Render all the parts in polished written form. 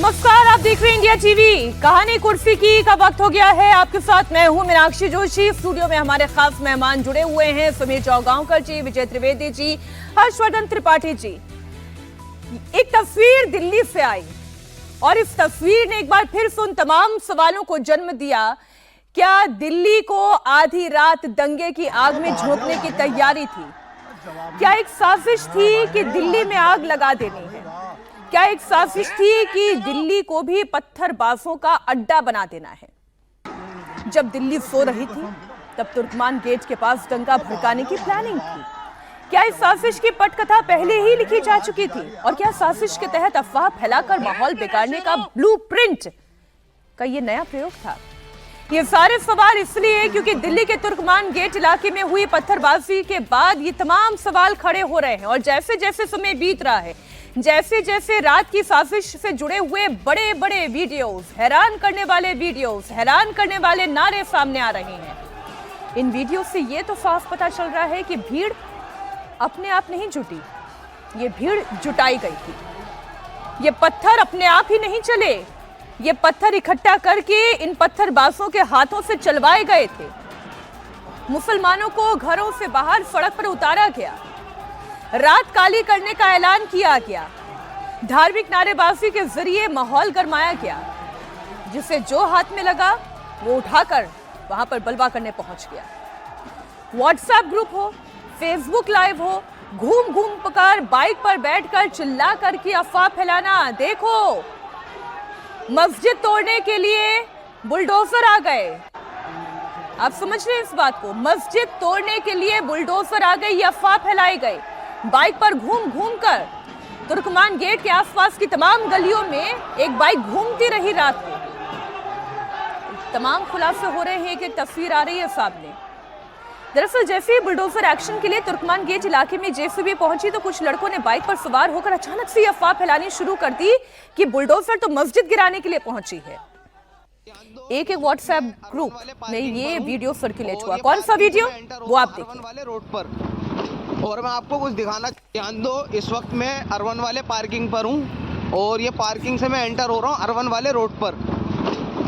नमस्कार, आप देख रहे हैं इंडिया टीवी। कहानी कुर्सी की का वक्त हो गया है। आपके साथ मैं हूं मीनाक्षी जोशी। स्टूडियो में हमारे खास मेहमान जुड़े हुए हैं, सुमीर चौगांवकर जी, विजय त्रिवेदी जी, हर्षवर्धन त्रिपाठी जी। एक तस्वीर दिल्ली से आई और इस तस्वीर ने एक बार फिर से उन तमाम सवालों को जन्म दिया। क्या दिल्ली को आधी रात दंगे की आग में झोंकने की तैयारी थी? क्या एक साजिश थी कि दिल्ली में आग लगा देनी है? क्या एक साजिश थी कि दिल्ली को भी पत्थरबाजों का अड्डा बना देना है? जब दिल्ली सो रही थी तब तुर्कमान गेट के पास दंगा भड़काने की प्लानिंग थी। क्या इस साजिश की पटकथा पहले ही लिखी जा चुकी थी? और क्या साजिश के तहत अफवाह फैलाकर माहौल बिगाड़ने का ब्लूप्रिंट का ये नया प्रयोग था? ये सारे सवाल इसलिए क्योंकि दिल्ली के तुर्कमान गेट इलाके में हुई पत्थरबाजी के बाद ये तमाम सवाल खड़े हो रहे हैं। और जैसे जैसे समय बीत रहा है, जैसे जैसे रात की साजिश से जुड़े हुए बड़े बड़े वीडियोस, हैरान करने वाले वीडियोस, हैरान करने वाले नारे सामने आ रहे हैं। इन वीडियो से ये तो साफ पता चल रहा है कि भीड़ अपने आप नहीं जुटी, ये भीड़ जुटाई गई थी। ये पत्थर अपने आप ही नहीं चले, ये पत्थर इकट्ठा करके इन पत्थरबाजों के हाथों से चलवाए गए थे। मुसलमानों को घरों से बाहर सड़क पर उतारा गया, रात काली करने का ऐलान किया गया, धार्मिक नारेबाजी के जरिए माहौल गरमाया गया। जिसे जो हाथ में लगा वो उठाकर वहां पर बलवा करने पहुंच गया। व्हाट्सएप ग्रुप हो, फेसबुक लाइव हो, घूम घूम पकार बाइक पर बैठकर चिल्ला करके अफवाह फैलाना। देखो, मस्जिद तोड़ने के लिए बुलडोजर आ गए। आप समझ रहे हैं इस बात को? मस्जिद तोड़ने के लिए बुलडोजर आ गए, ये अफवाह फैलाई गई। बाइक पर घूम घूम कर तुर्कमान गेट के आसपास की तमाम गलियों में एक बाइक घूमती रही रात को। तमाम खुलासे हो रहे हैं कि तस्वीर आ रही है सामने। दरअसल जैसे ही बुलडोजर एक्शन के लिए तुर्कमान गेट इलाके में जेसीबी पहुंची तो कुछ लड़कों ने बाइक पर सवार होकर अचानक से अफवाह फैलानी शुरू कर दी कि बुलडोजर तो मस्जिद गिराने के लिए पहुंची है। एक व्हाट्सएप ग्रुप में ये वीडियो सर्कुलेट हुआ। कौन सा वीडियो, वो आप देखिए। रोड पर और मैं आपको कुछ दिखाना, ध्यान दो। इस वक्त मैं अरवन वाले पार्किंग पर हूँ और ये पार्किंग से मैं एंटर हो रहा हूँ अरवन वाले रोड पर।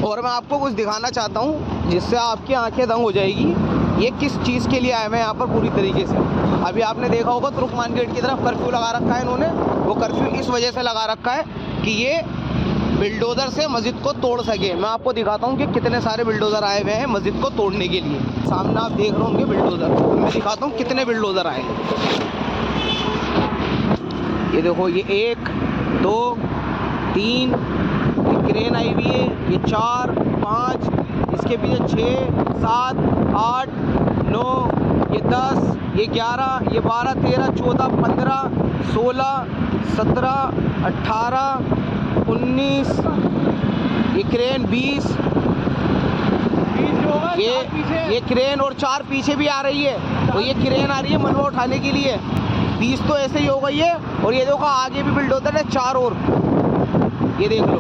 और मैं आपको कुछ दिखाना चाहता हूँ जिससे आपकी आंखें दंग हो जाएगी। ये किस चीज़ के लिए आए हुए हैं यहाँ पर पूरी तरीके से। अभी आपने देखा होगा तुर्कमान गेट की तरफ कर्फ्यू लगा रखा है इन्होंने। वो कर्फ्यू इस वजह से लगा रखा है कि ये बिल्डोजर से मस्जिद को तोड़ सके। मैं आपको दिखाता हूँ कि कितने सारे बिल्डोजर आए हुए हैं मस्जिद को तोड़ने के लिए। सामने आप देख रहे होंगे बिल्डोजर, मैं दिखाता हूँ कितने बिल्डोजर आए हैं। ये देखो, ये 1 2 3, ये क्रेन आई हुई है, ये 4 5, इसके पीछे 6 7 8 9, ये 10, ये 11, ये 12 13 14 15 16 17 18 19, ये क्रेन 20, ये क्रेन और 4 पीछे भी आ रही है। तो ये क्रेन आ रही है मलबा उठाने के लिए। 20 तो ऐसे ही हो गई है। और ये देखो आगे भी बिल्डोजर है 4 और, ये देख लो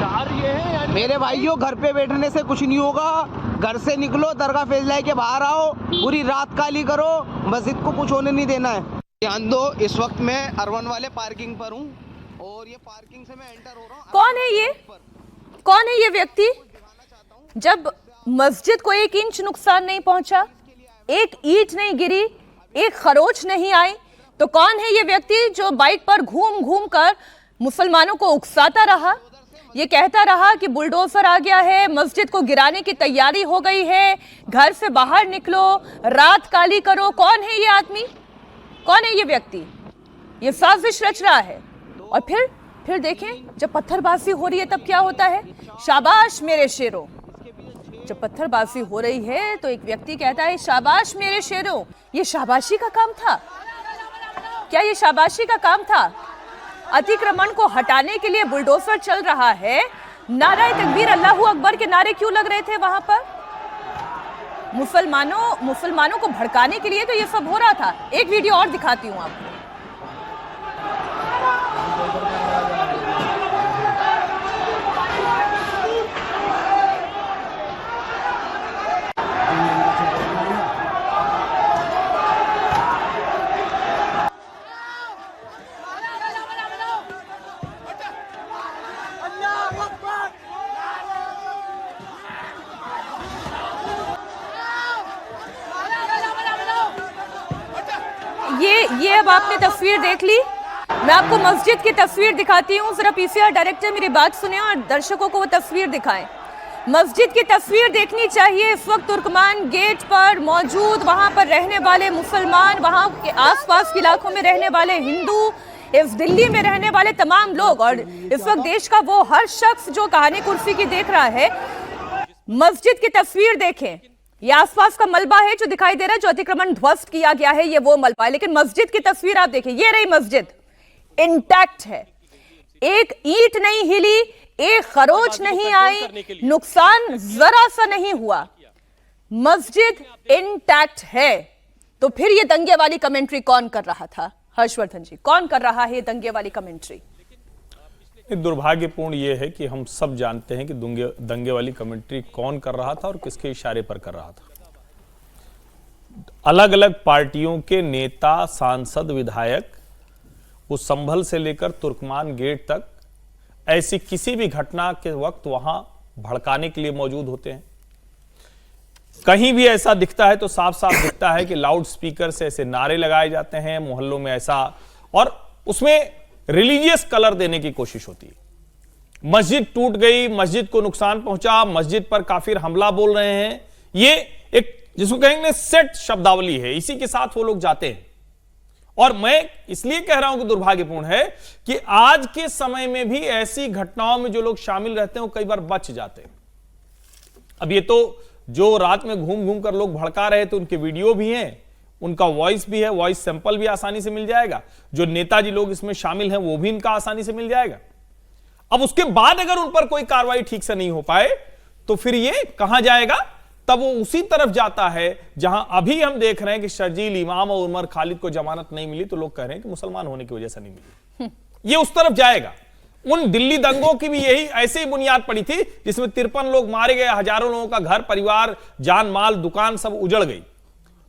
4 ये है। मेरे भाइयों, घर पे बैठने से कुछ नहीं होगा। घर से निकलो, दरगाह फैसला के बाहर आओ, पूरी रात काली करो, मस्जिद को कुछ होने नहीं देना है। ध्यान दो, इस वक्त मैं अरवन वाले पार्किंग पर हूँ और ये पार्किंग से मैं एंटर हो रहा हूँ। कौन है ये? कौन है ये व्यक्ति? जब मस्जिद को 1 इंच नुकसान नहीं पहुंचा, 1 ईंट नहीं गिरी, 1 खरोच नहीं आई, तो कौन है ये व्यक्ति जो बाइक पर घूम घूम कर मुसलमानों को उकसाता रहा? ये कहता रहा कि बुलडोजर आ गया है, मस्जिद को गिराने की तैयारी हो गई है, घर से बाहर निकलो, रात काली करो। कौन है ये आदमी? कौन है ये व्यक्ति? ये साजिश रच रहा है। और फिर देखें, जब पत्थरबाजी हो रही है तब क्या होता है? शाबाश मेरे शेरों। जब पत्थरबाजी हो रही है तो एक व्यक्ति कहता है शाबाश मेरे शेरों। ये शाबाशी का काम था क्या? ये शाबाशी का काम था? अतिक्रमण को हटाने के लिए बुलडोजर चल रहा है, नारे तकबीर अल्लाहू अकबर के नारे क्यों लग रहे थे वहां पर? मुसलमानों को भड़काने के लिए तो ये सब हो रहा था। एक वीडियो और दिखाती हूँ आपको। ये अब आपने तस्वीर देख ली। मैं आपको मस्जिद की तस्वीर दिखाती हूँ, जरा पीसीआर डायरेक्टर मेरी बात सुने और दर्शकों को वो तस्वीर दिखाएं। मस्जिद की तस्वीर देखनी चाहिए। इस वक्त तुर्कमान गेट पर मौजूद वहां पर रहने वाले मुसलमान, वहां के आसपास के इलाकों में रहने वाले हिंदू, इस दिल्ली में रहने वाले तमाम लोग और इस वक्त देश का वो हर शख्स जो कहानी कुर्सी की देख रहा है। मस्जिद की तस्वीर देखें, ये आसपास का मलबा है जो दिखाई दे रहा है, जो अतिक्रमण ध्वस्त किया गया है, ये वो मलबा है। लेकिन मस्जिद की तस्वीर आप देखिए, ये रही मस्जिद, इंटैक्ट है, एक ईंट नहीं हिली, एक खरोच नहीं आई, नुकसान जरा सा नहीं हुआ, मस्जिद इंटैक्ट है। तो फिर ये दंगे वाली कमेंट्री कौन कर रहा था? हर्षवर्धन जी, कौन कर रहा है ये दंगे वाली कमेंट्री? दुर्भाग्यपूर्ण ये है कि हम सब जानते हैं कि दंगे वाली कमेंट्री कौन कर रहा था और किसके इशारे पर कर रहा था। अलग अलग पार्टियों के नेता, सांसद, विधायक उस संभल से लेकर तुर्कमान गेट तक ऐसी किसी भी घटना के वक्त वहां भड़काने के लिए मौजूद होते हैं। कहीं भी ऐसा दिखता है तो साफ साफ दिखता है कि लाउड स्पीकर से ऐसे नारे लगाए जाते हैं, मोहल्लों में ऐसा, और उसमें रिलीजियस कलर देने की कोशिश होती है। मस्जिद टूट गई, मस्जिद को नुकसान पहुंचा, मस्जिद पर काफिर हमला बोल रहे हैं, ये एक जिसको कहेंगे सेट शब्दावली है, इसी के साथ वो लोग जाते हैं। और मैं इसलिए कह रहा हूं कि दुर्भाग्यपूर्ण है कि आज के समय में भी ऐसी घटनाओं में जो लोग शामिल रहते हैं वो कई बार बच जाते हैं। अब ये तो जो रात में घूम घूम कर लोग भड़का रहे थे उनके वीडियो भी हैं, उनका वॉइस भी है, वॉइस सैंपल भी आसानी से मिल जाएगा। जो नेताजी लोग इसमें शामिल हैं वो भी इनका आसानी से मिल जाएगा। अब उसके बाद अगर उन पर कोई कार्रवाई ठीक से नहीं हो पाए तो फिर ये कहां जाएगा? तब वो उसी तरफ जाता है जहां अभी हम देख रहे हैं कि शर्जील इमाम और उमर खालिद को जमानत नहीं मिली तो लोग कह रहे हैं कि मुसलमान होने की वजह से नहीं मिली। ये उस तरफ जाएगा। उन दिल्ली दंगों की भी यही ऐसे ही बुनियाद पड़ी थी जिसमें 53 लोग मारे गए, हजारों लोगों का घर परिवार, जान माल, दुकान सब उजड़ गई।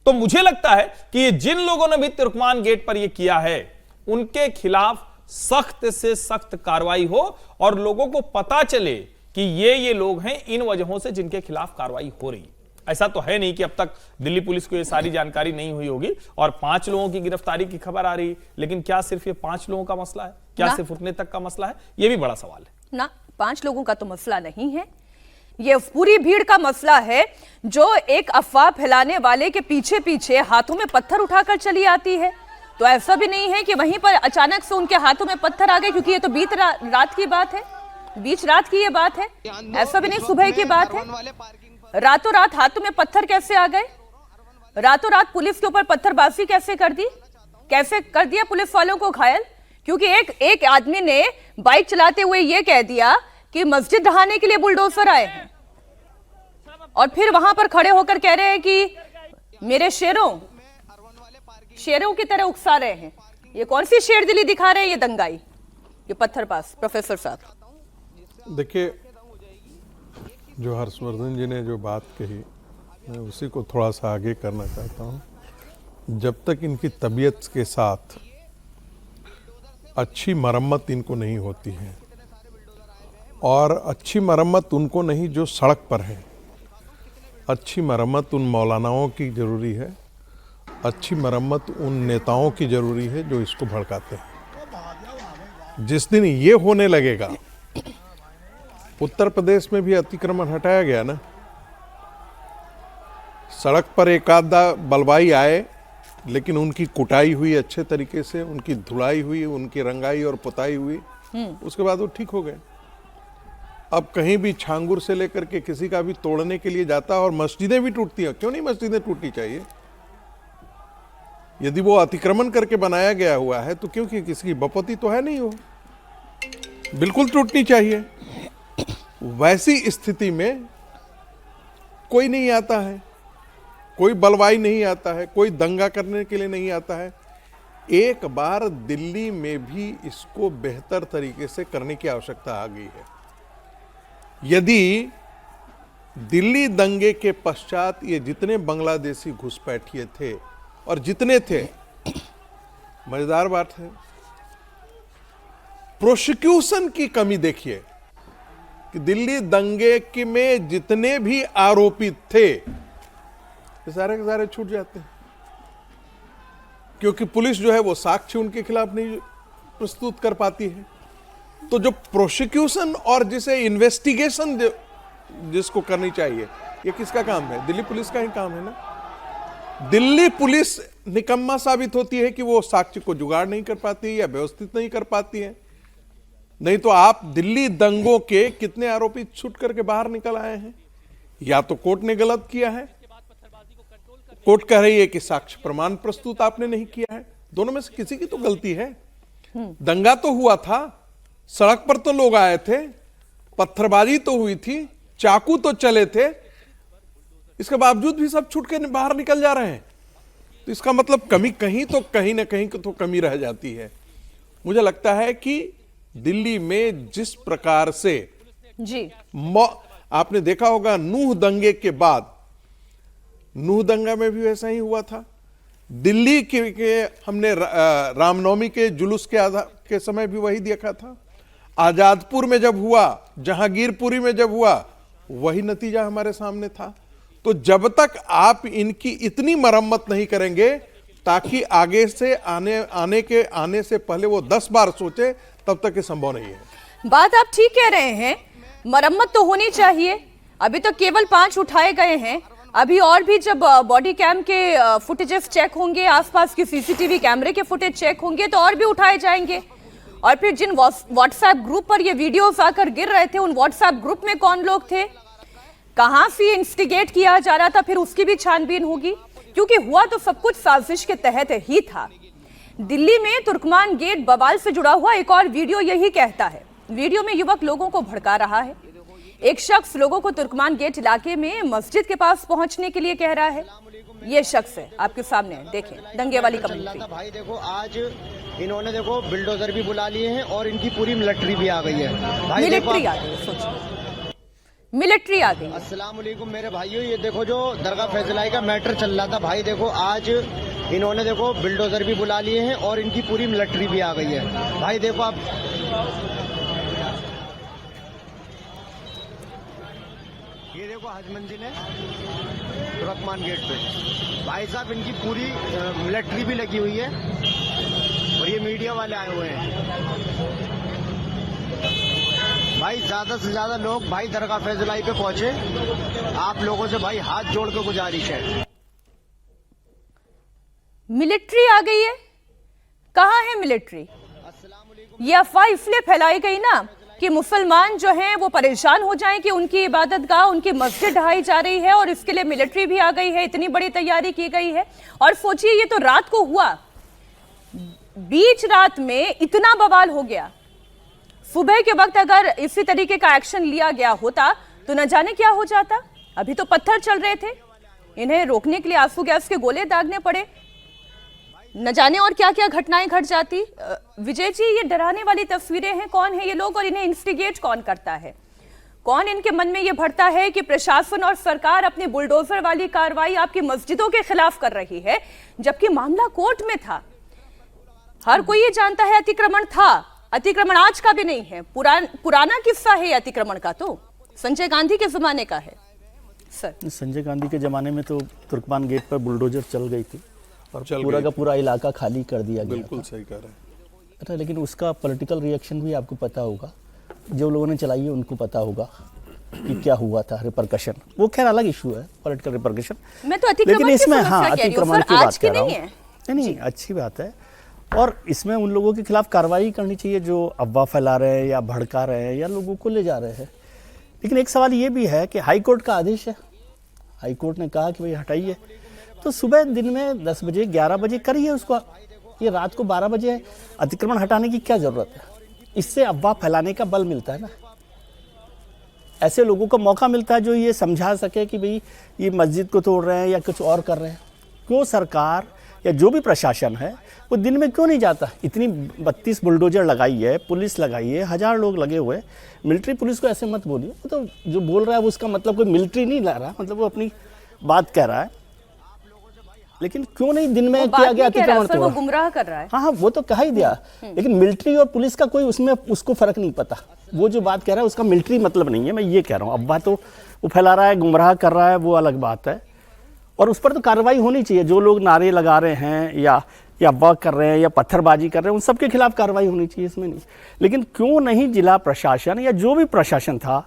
तो मुझे लगता है कि ये जिन लोगों ने भी तुर्कमान गेट पर ये किया है उनके खिलाफ सख्त से सख्त कार्रवाई हो और लोगों को पता चले कि ये लोग हैं इन वजहों से जिनके खिलाफ कार्रवाई हो रही। ऐसा तो है नहीं कि अब तक दिल्ली पुलिस को ये सारी जानकारी नहीं हुई होगी और 5 लोगों की गिरफ्तारी की खबर आ रही, लेकिन क्या सिर्फ ये 5 लोगों का मसला है? क्या सिर्फ उतने तक का मसला है? ये भी बड़ा सवाल है ना। 5 लोगों का तो मसला नहीं है, ये पूरी भीड़ का मसला है जो एक अफवाह फैलाने वाले के पीछे पीछे हाथों में पत्थर उठाकर चली आती है। तो ऐसा भी नहीं है कि वहीं पर अचानक से उनके हाथों में पत्थर आ गए, क्योंकि ये तो रात की बात है, बीच रात की ये बात है, ऐसा भी नहीं सुबह की बात है। रातों रात हाथों में पत्थर कैसे आ गए? रातों रात पुलिस के ऊपर पत्थरबाजी कैसे कर दी? कैसे कर दिया पुलिस वालों को घायल? क्योंकि एक आदमी ने बाइक चलाते हुए ये कह दिया कि मस्जिद ढहाने के लिए बुलडोजर आए हैं और फिर वहां पर खड़े होकर कह रहे हैं कि मेरे शेरों की तरह उकसा रहे हैं। ये कौन सी शेरदिली दिखा रहे हैं ये दंगाई, ये पत्थरबाज? प्रोफेसर साहब देखिए, जो हर्षवर्धन जी ने जो बात कही मैं उसी को थोड़ा सा आगे करना चाहता हूँ। जब तक इनकी तबीयत के साथ अच्छी मरम्मत इनको नहीं होती है, और अच्छी मरम्मत उनको नहीं जो सड़क पर है, अच्छी मरम्मत उन मौलानाओं की ज़रूरी है, अच्छी मरम्मत उन नेताओं की ज़रूरी है जो इसको भड़काते हैं। जिस दिन ये होने लगेगा, उत्तर प्रदेश में भी अतिक्रमण हटाया गया ना, सड़क पर एक आधा बलवाई आए लेकिन उनकी कुटाई हुई अच्छे तरीके से, उनकी धुलाई हुई, उनकी रंगाई और पुताई हुई, उसके बाद वो ठीक हो गए। अब कहीं भी छांगुर से लेकर के किसी का भी तोड़ने के लिए जाता है और मस्जिदें भी टूटती हैं। क्यों नहीं मस्जिदें टूटनी चाहिए? यदि वो अतिक्रमण करके बनाया गया हुआ है तो क्योंकि किसी की बपौती तो है नहीं, वो बिल्कुल टूटनी चाहिए। वैसी स्थिति में कोई नहीं आता है, कोई बलवाई नहीं आता है, कोई दंगा करने के लिए नहीं आता है। एक बार दिल्ली में भी इसको बेहतर तरीके से करने की आवश्यकता आ गई है। यदि दिल्ली दंगे के पश्चात ये जितने बांग्लादेशी घुसपैठिए थे और जितने थे, मजेदार बात है, प्रोसिक्यूशन की कमी देखिए कि दिल्ली दंगे के में जितने भी आरोपित थे सारे के सारे छूट जाते हैं। क्योंकि पुलिस जो है वो साक्ष्य उनके खिलाफ नहीं प्रस्तुत कर पाती है। तो जो प्रोसिक्यूशन और जिसे इन्वेस्टिगेशन जिसको करनी चाहिए, ये किसका काम है? दिल्ली पुलिस का ही काम है ना। दिल्ली पुलिस निकम्मा साबित होती है कि वो साक्ष्य को जुगाड़ नहीं कर पाती या व्यवस्थित नहीं कर पाती है। नहीं तो आप दिल्ली दंगों के कितने आरोपी छूट करके बाहर निकल आए हैं। या तो कोर्ट ने गलत किया है, कोर्ट कह रही है कि साक्ष्य प्रमाण प्रस्तुत आपने नहीं किया है, दोनों में से किसी की तो गलती है। दंगा तो हुआ था, सड़क पर तो लोग आए थे, पत्थरबाजी तो हुई थी, चाकू तो चले थे, इसके बावजूद भी सब छूट के बाहर निकल जा रहे हैं। तो इसका मतलब कमी कहीं ना कहीं तो कमी रह जाती है। मुझे लगता है कि दिल्ली में जिस प्रकार से जी आपने देखा होगा नूह दंगे के बाद, नूह दंगा में भी वैसा ही हुआ था। दिल्ली के हमने रामनवमी के जुलूस के समय भी वही देखा था। आजादपुर में जब हुआ, जहांगीरपुरी में जब हुआ, वही नतीजा हमारे सामने था। तो जब तक आप इनकी इतनी मरम्मत नहीं करेंगे ताकि आगे से आने से पहले वो 10 बार सोचे, तब तक ये संभव नहीं है। बात आप ठीक कह रहे हैं, मरम्मत तो होनी चाहिए। अभी तो केवल 5 उठाए गए हैं, अभी और भी जब बॉडी कैम के फुटेजेस चेक होंगे, आसपास की सीसीटीवी कैमरे के फुटेज चेक होंगे तो और भी उठाए जाएंगे। और फिर जिन व्हाट्सएप ग्रुप पर ये वीडियोस आकर गिर रहे थे, उन व्हाट्सएप ग्रुप में कौन लोग थे, कहां से इंस्टिगेट किया जा रहा था, फिर उसकी भी छानबीन होगी। क्योंकि हुआ तो सब कुछ साजिश के तहत ही था। दिल्ली में तुर्कमान गेट बवाल से जुड़ा हुआ एक और वीडियो यही कहता है। वीडियो में युवक लोगों को भड़का रहा है। एक शख्स लोगों को तुर्कमान गेट इलाके में मस्जिद के पास पहुंचने के लिए कह रहा है। ये शख्स है आपके सामने, देखें दंगे वाली कम्युनिटी। भाई देखो, आज इन्होंने देखो बिल्डोजर भी बुला लिए हैं और इनकी पूरी मिलिट्री भी आ गई है। भाई मिलिट्री आ गई, सोचिए मिलिट्री आ गई। अस्सलाम वालेकुम मेरे भाइयों, ये देखो जो दरगाह फैजलाई का मैटर चल रहा था, भाई देखो आज इन्होंने देखो बिल्डोजर भी बुला लिए हैं और इनकी पूरी मिलिट्री भी आ गई है। भाई देखो आप, ये देखो हज मंजिल है तुर्कमान गेट पे, भाई साहब इनकी पूरी मिलिट्री भी लगी हुई है और ये मीडिया वाले आए हुए हैं। भाई ज्यादा से ज्यादा लोग भाई दरगाह फैजलाई पे पहुंचे। आप लोगों से भाई हाथ जोड़ के गुजारिश है। मिलिट्री आ गई है, कहां है मिलिट्री? ये अफवाह इसलिए फैलाई गई ना कि मुसलमान जो हैं वो परेशान हो जाएं कि उनकी इबादतगाह, उनकी मस्जिद ढहाई जा रही है और इसके लिए मिलिट्री भी आ गई है, इतनी बड़ी तैयारी की गई है। और सोचिए ये तो रात को हुआ, बीच रात में इतना बवाल हो गया। सुबह के वक्त अगर इसी तरीके का एक्शन लिया गया होता तो न जाने क्या हो जाता। अभी तो पत्थर चल रहे थे, इन्हें रोकने के लिए आंसू गैस के गोले दागने पड़े, न जाने और क्या क्या घटनाएं घट जाती। विजय जी, ये डराने वाली तस्वीरें हैं। कौन है ये लोग और इन्हें इंस्टिगेट कौन करता है? कौन इनके मन में ये भरता है कि प्रशासन और सरकार अपनी बुलडोजर वाली कार्रवाई आपकी मस्जिदों के खिलाफ कर रही है, जबकि मामला कोर्ट में था। हर कोई ये जानता है अतिक्रमण था, अतिक्रमण आज का भी नहीं है, पुराना किस्सा है अतिक्रमण का, तो संजय गांधी के जमाने का है। सर, संजय गांधी के जमाने में तो तुर्कमान गेट पर बुलडोजर चल गई थी और पूरा का पूरा इलाका खाली कर दिया गया। बिल्कुल सही कह रहे हैं। अच्छा, लेकिन उसका पॉलिटिकल रिएक्शन भी आपको पता होगा, जो लोगों ने चलाई है उनको पता होगा कि क्या हुआ था, रिपरकशन। वो खैर अलग इशू है, पॉलिटिकल रिपरकशन। मैं तो अतिक्रमण की समस्या कह रही हूं, सर, आज की नहीं है। नहीं, अच्छी बात है। और इसमें उन लोगों के खिलाफ कार्रवाई करनी चाहिए जो अफवाह फैला रहे हैं या भड़का रहे हैं या लोगों को ले जा रहे हैं। लेकिन एक सवाल ये भी है कि हाई कोर्ट का आदेश है, हाई कोर्ट ने कहा कि भाई हटाइए, तो सुबह दिन में 10 बजे 11 बजे करिए उसको। ये रात को 12 बजे अतिक्रमण हटाने की क्या जरूरत है? इससे अफवाह फैलाने का बल मिलता है ना, ऐसे लोगों को मौका मिलता है जो ये समझा सके कि भाई ये मस्जिद को तोड़ रहे हैं या कुछ और कर रहे हैं। क्यों सरकार या जो भी प्रशासन है वो दिन में क्यों नहीं जाता? इतनी 32 बुलडोजर लगाई है, पुलिस लगाई है, 1000 लोग लगे हुए। मिलिट्री पुलिस को ऐसे मत बोलिए, तो जो बोल रहा है वो उसका मतलब कोई मिलिट्री नहीं ला रहा, मतलब वो अपनी बात कह रहा है। लेकिन क्यों नहीं दिन में किया गया अतिक्रमण? वो गुमराह कर रहा है। हाँ, वो तो कह ही दिया, लेकिन मिलिट्री और पुलिस का कोई उसमें उसको फर्क नहीं पता। वो जो बात कह रहा है उसका मिलिट्री मतलब नहीं है, मैं ये कह रहा हूँ। अब बात तो वो फैला रहा है, गुमराह कर रहा है, वो अलग बात है। और उस पर तो कार्रवाई होनी चाहिए। जो लोग नारे लगा रहे हैं या या अगवा कर रहे हैं या पत्थरबाजी कर रहे हैं, उन सबके खिलाफ कार्रवाई होनी चाहिए, इसमें नहीं। लेकिन क्यों नहीं जिला प्रशासन या जो भी प्रशासन था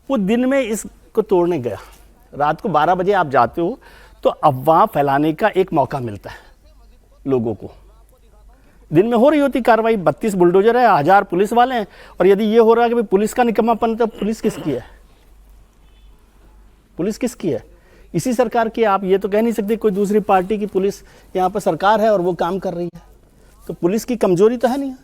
वो दिन में इसको तोड़ने गया? रात को 12 बजे आप जाते हो तो अफवाह फैलाने का एक मौका मिलता है लोगों को। दिन में हो रही होती कार्रवाई, 32 बुलडोजर है, 1000 पुलिस वाले हैं, और यदि ये हो रहा है कि भाई पुलिस का निकम्मापन, तो पुलिस किसकी है? पुलिस किसकी है? इसी सरकार की। आप ये तो कह नहीं सकते कोई दूसरी पार्टी की पुलिस यहाँ पर सरकार है और वो काम कर रही है, तो पुलिस की कमजोरी तो है नहीं।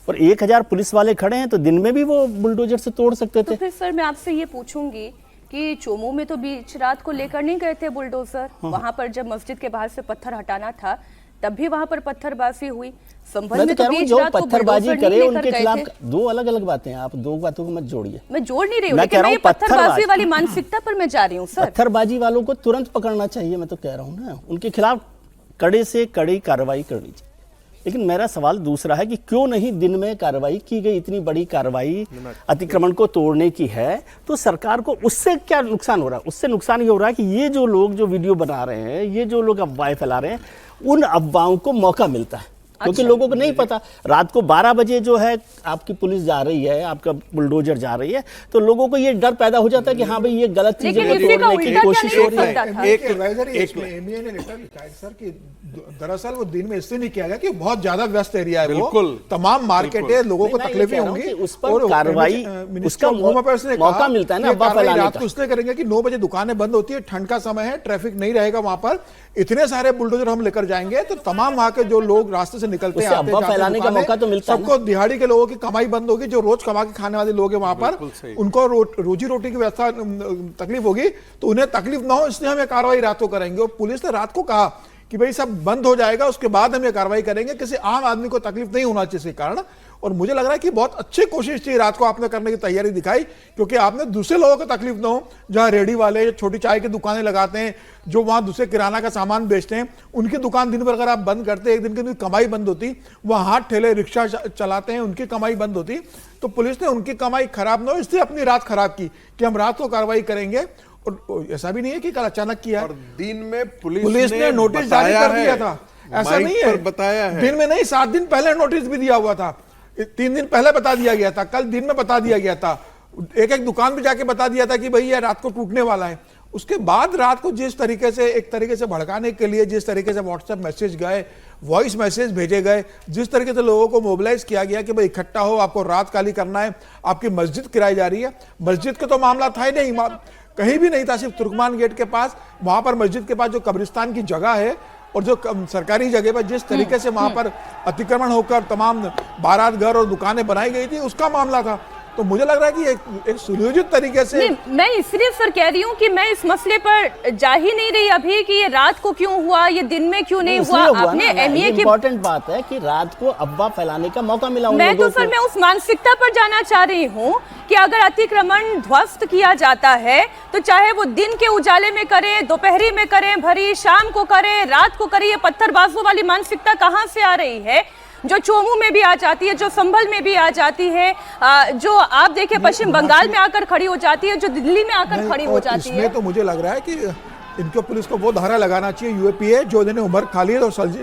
और 1000 पुलिस वाले खड़े हैं तो दिन में भी वो बुलडोजर से तोड़ सकते थे। तो फिर सर मैं आपसे ये पूछूंगी कि चोमू में तो बीच रात को लेकर नहीं गए थे बुलडोजर? वहां पर जब मस्जिद के बाहर से पत्थर हटाना था तब भी वहां पर पत्थरबाजी हुई। संभल में तो बीच जो रात को पत्थरबाजी करे उनके खिलाफ थे। दो अलग अलग बातें हैं, आप दो बातों को मत जोड़िए। मैं जोड़ नहीं रही हूँ, मैं लेकिन कह रहा मैं हूँ ये पत्थरबाजी वाली मानसिकता पर मैं जा रही हूँ सर। पत्थरबाजी वालों को तुरंत पकड़ना चाहिए, मैं तो कह रहा हूँ ना, उनके खिलाफ कड़े से कड़ी कार्रवाई करनी चाहिए। लेकिन मेरा सवाल दूसरा है कि क्यों नहीं दिन में कार्रवाई की गई? इतनी बड़ी कार्रवाई अतिक्रमण को तोड़ने की है तो सरकार को उससे क्या नुकसान हो रहा है? उससे नुकसान ये हो रहा है कि ये जो लोग जो वीडियो बना रहे हैं, ये जो लोग अफवाहें फैला रहे हैं, उन अफवाहों को मौका मिलता है। क्योंकि लोगों को नहीं पता, रात को 12 बजे जो है आपकी पुलिस जा रही है, आपका बुलडोजर जा रही है, तो लोगों को ये डर पैदा हो जाता है कि हाँ भाई ये गलत चीजें तोड़ने की कोशिश हो रही है। एक एमईए ने लेटर लिखा है सर कि दरअसल वो दिन में इससे नहीं किया गया कि बहुत ज्यादा व्यस्त एरिया है, बिल्कुल तमाम मार्केट है, लोगों को तकलीफें होंगी, उस पर कार्रवाई उसका मौका मिलता है ना अफवाह फैलाने रात को इसलिए करेंगे कि 9 बजे दुकानें बंद होती है, ठंड का समय है, ट्रैफिक नहीं रहेगा वहां पर, इतने सारे बुलडोजर हम लेकर जाएंगे तो तमाम वहां के जो लोग रास्ते से निकलते हैं अफवाह फैलाने का मौका तो मिलता है। सबको दिहाड़ी के लोगों की कमाई बंद होगी, जो रोज कमा के खाने वाले लोग हैं वहां पर, उनको रोजी रोटी की व्यवस्था तकलीफ होगी, तो उन्हें तकलीफ ना हो इसलिए हम ये कार्रवाई रात को करेंगे। और पुलिस ने रात को कहा कि भाई सब बंद हो जाएगा उसके बाद हम ये कार्रवाई करेंगे, किसी आम आदमी को तकलीफ नहीं होना चाहिए इसके कारण। और मुझे लग रहा है कि बहुत अच्छी कोशिश थी रात को आपने करने की तैयारी दिखाई, क्योंकि आपने दूसरे लोगों को तकलीफ ना हो, जहां रेडी वाले छोटी चाय की दुकानें लगाते हैं, जो वहां दूसरे किराना का सामान बेचते हैं, उनकी दुकान दिन भर अगर आप बंद करते, एक दिन की उनकी कमाई बंद होती, वहां हाथ ठेले रिक्शा चलाते हैं, उनकी कमाई बंद होती, तो पुलिस ने उनकी कमाई खराब ना हो इसलिए अपनी रात खराब की कि हम रात को कार्रवाई करेंगे। और ऐसा भी नहीं है कि कल अचानक किया, और दिन में पुलिस ने नोटिस जारी कर दिया था, ऐसा नहीं है, बताया है दिन में नहीं, 7 दिन पहले नोटिस भी दिया हुआ था, 3 दिन पहले बता दिया गया था, कल दिन में बता दिया गया था, एक दुकान पे जाके बता दिया था कि भाई ये रात को टूटने वाला है। उसके बाद रात को जिस तरीके से एक तरीके से भड़काने के लिए जिस तरीके से व्हाट्सएप मैसेज गए, वॉइस मैसेज भेजे गए, जिस तरीके से लोगों को मोबिलाइज किया गया कि भाई इकट्ठा हो, आपको रात काली करना है, आपकी मस्जिद किराई जा रही है। मस्जिद का तो मामला था ही नहीं, कहीं भी नहीं था, सिर्फ तुर्कमान गेट के पास, वहां पर मस्जिद के पास जो कब्रिस्तान की जगह है और जो सरकारी जगह पर जिस तरीके से वहां पर अतिक्रमण होकर तमाम बारात घर और दुकानें बनाई गई थी, उसका मामला था। तो मुझे लग रहा है कि एक सुनियोजित तरीके से मैं इसलिए सर कह रही हूँ कि मैं इस मसले पर जा ही नहीं रही अभी कि ये रात को क्यों हुआ, ये दिन में क्यों नहीं हुआ। आपने एमईए की इंपॉर्टेंट बात है कि रात को अफवाह फैलाने का मौका मिला। मैं तो सर मैं उस मानसिकता पर जाना चाह रही हूँ कि अगर अतिक्रमण ध्वस्त किया जाता है तो चाहे वो दिन के उजाले में करें, दोपहरी में करें, भरी शाम को करें, रात को करें, ये पत्थरबाजों वाली मानसिकता कहाँ से आ रही है जो चोमू में भी आ जाती है, जो संभल में भी आ जाती है, जो आप देखें पश्चिम बंगाल में आकर खड़ी हो जाती है, जो दिल्ली में आकर खड़ी हो जाती है। इसमें तो मुझे लग रहा है कि इनको पुलिस को वो धारा लगाना चाहिए यूएपीए जो इन्होंने उमर खालिद और सलजी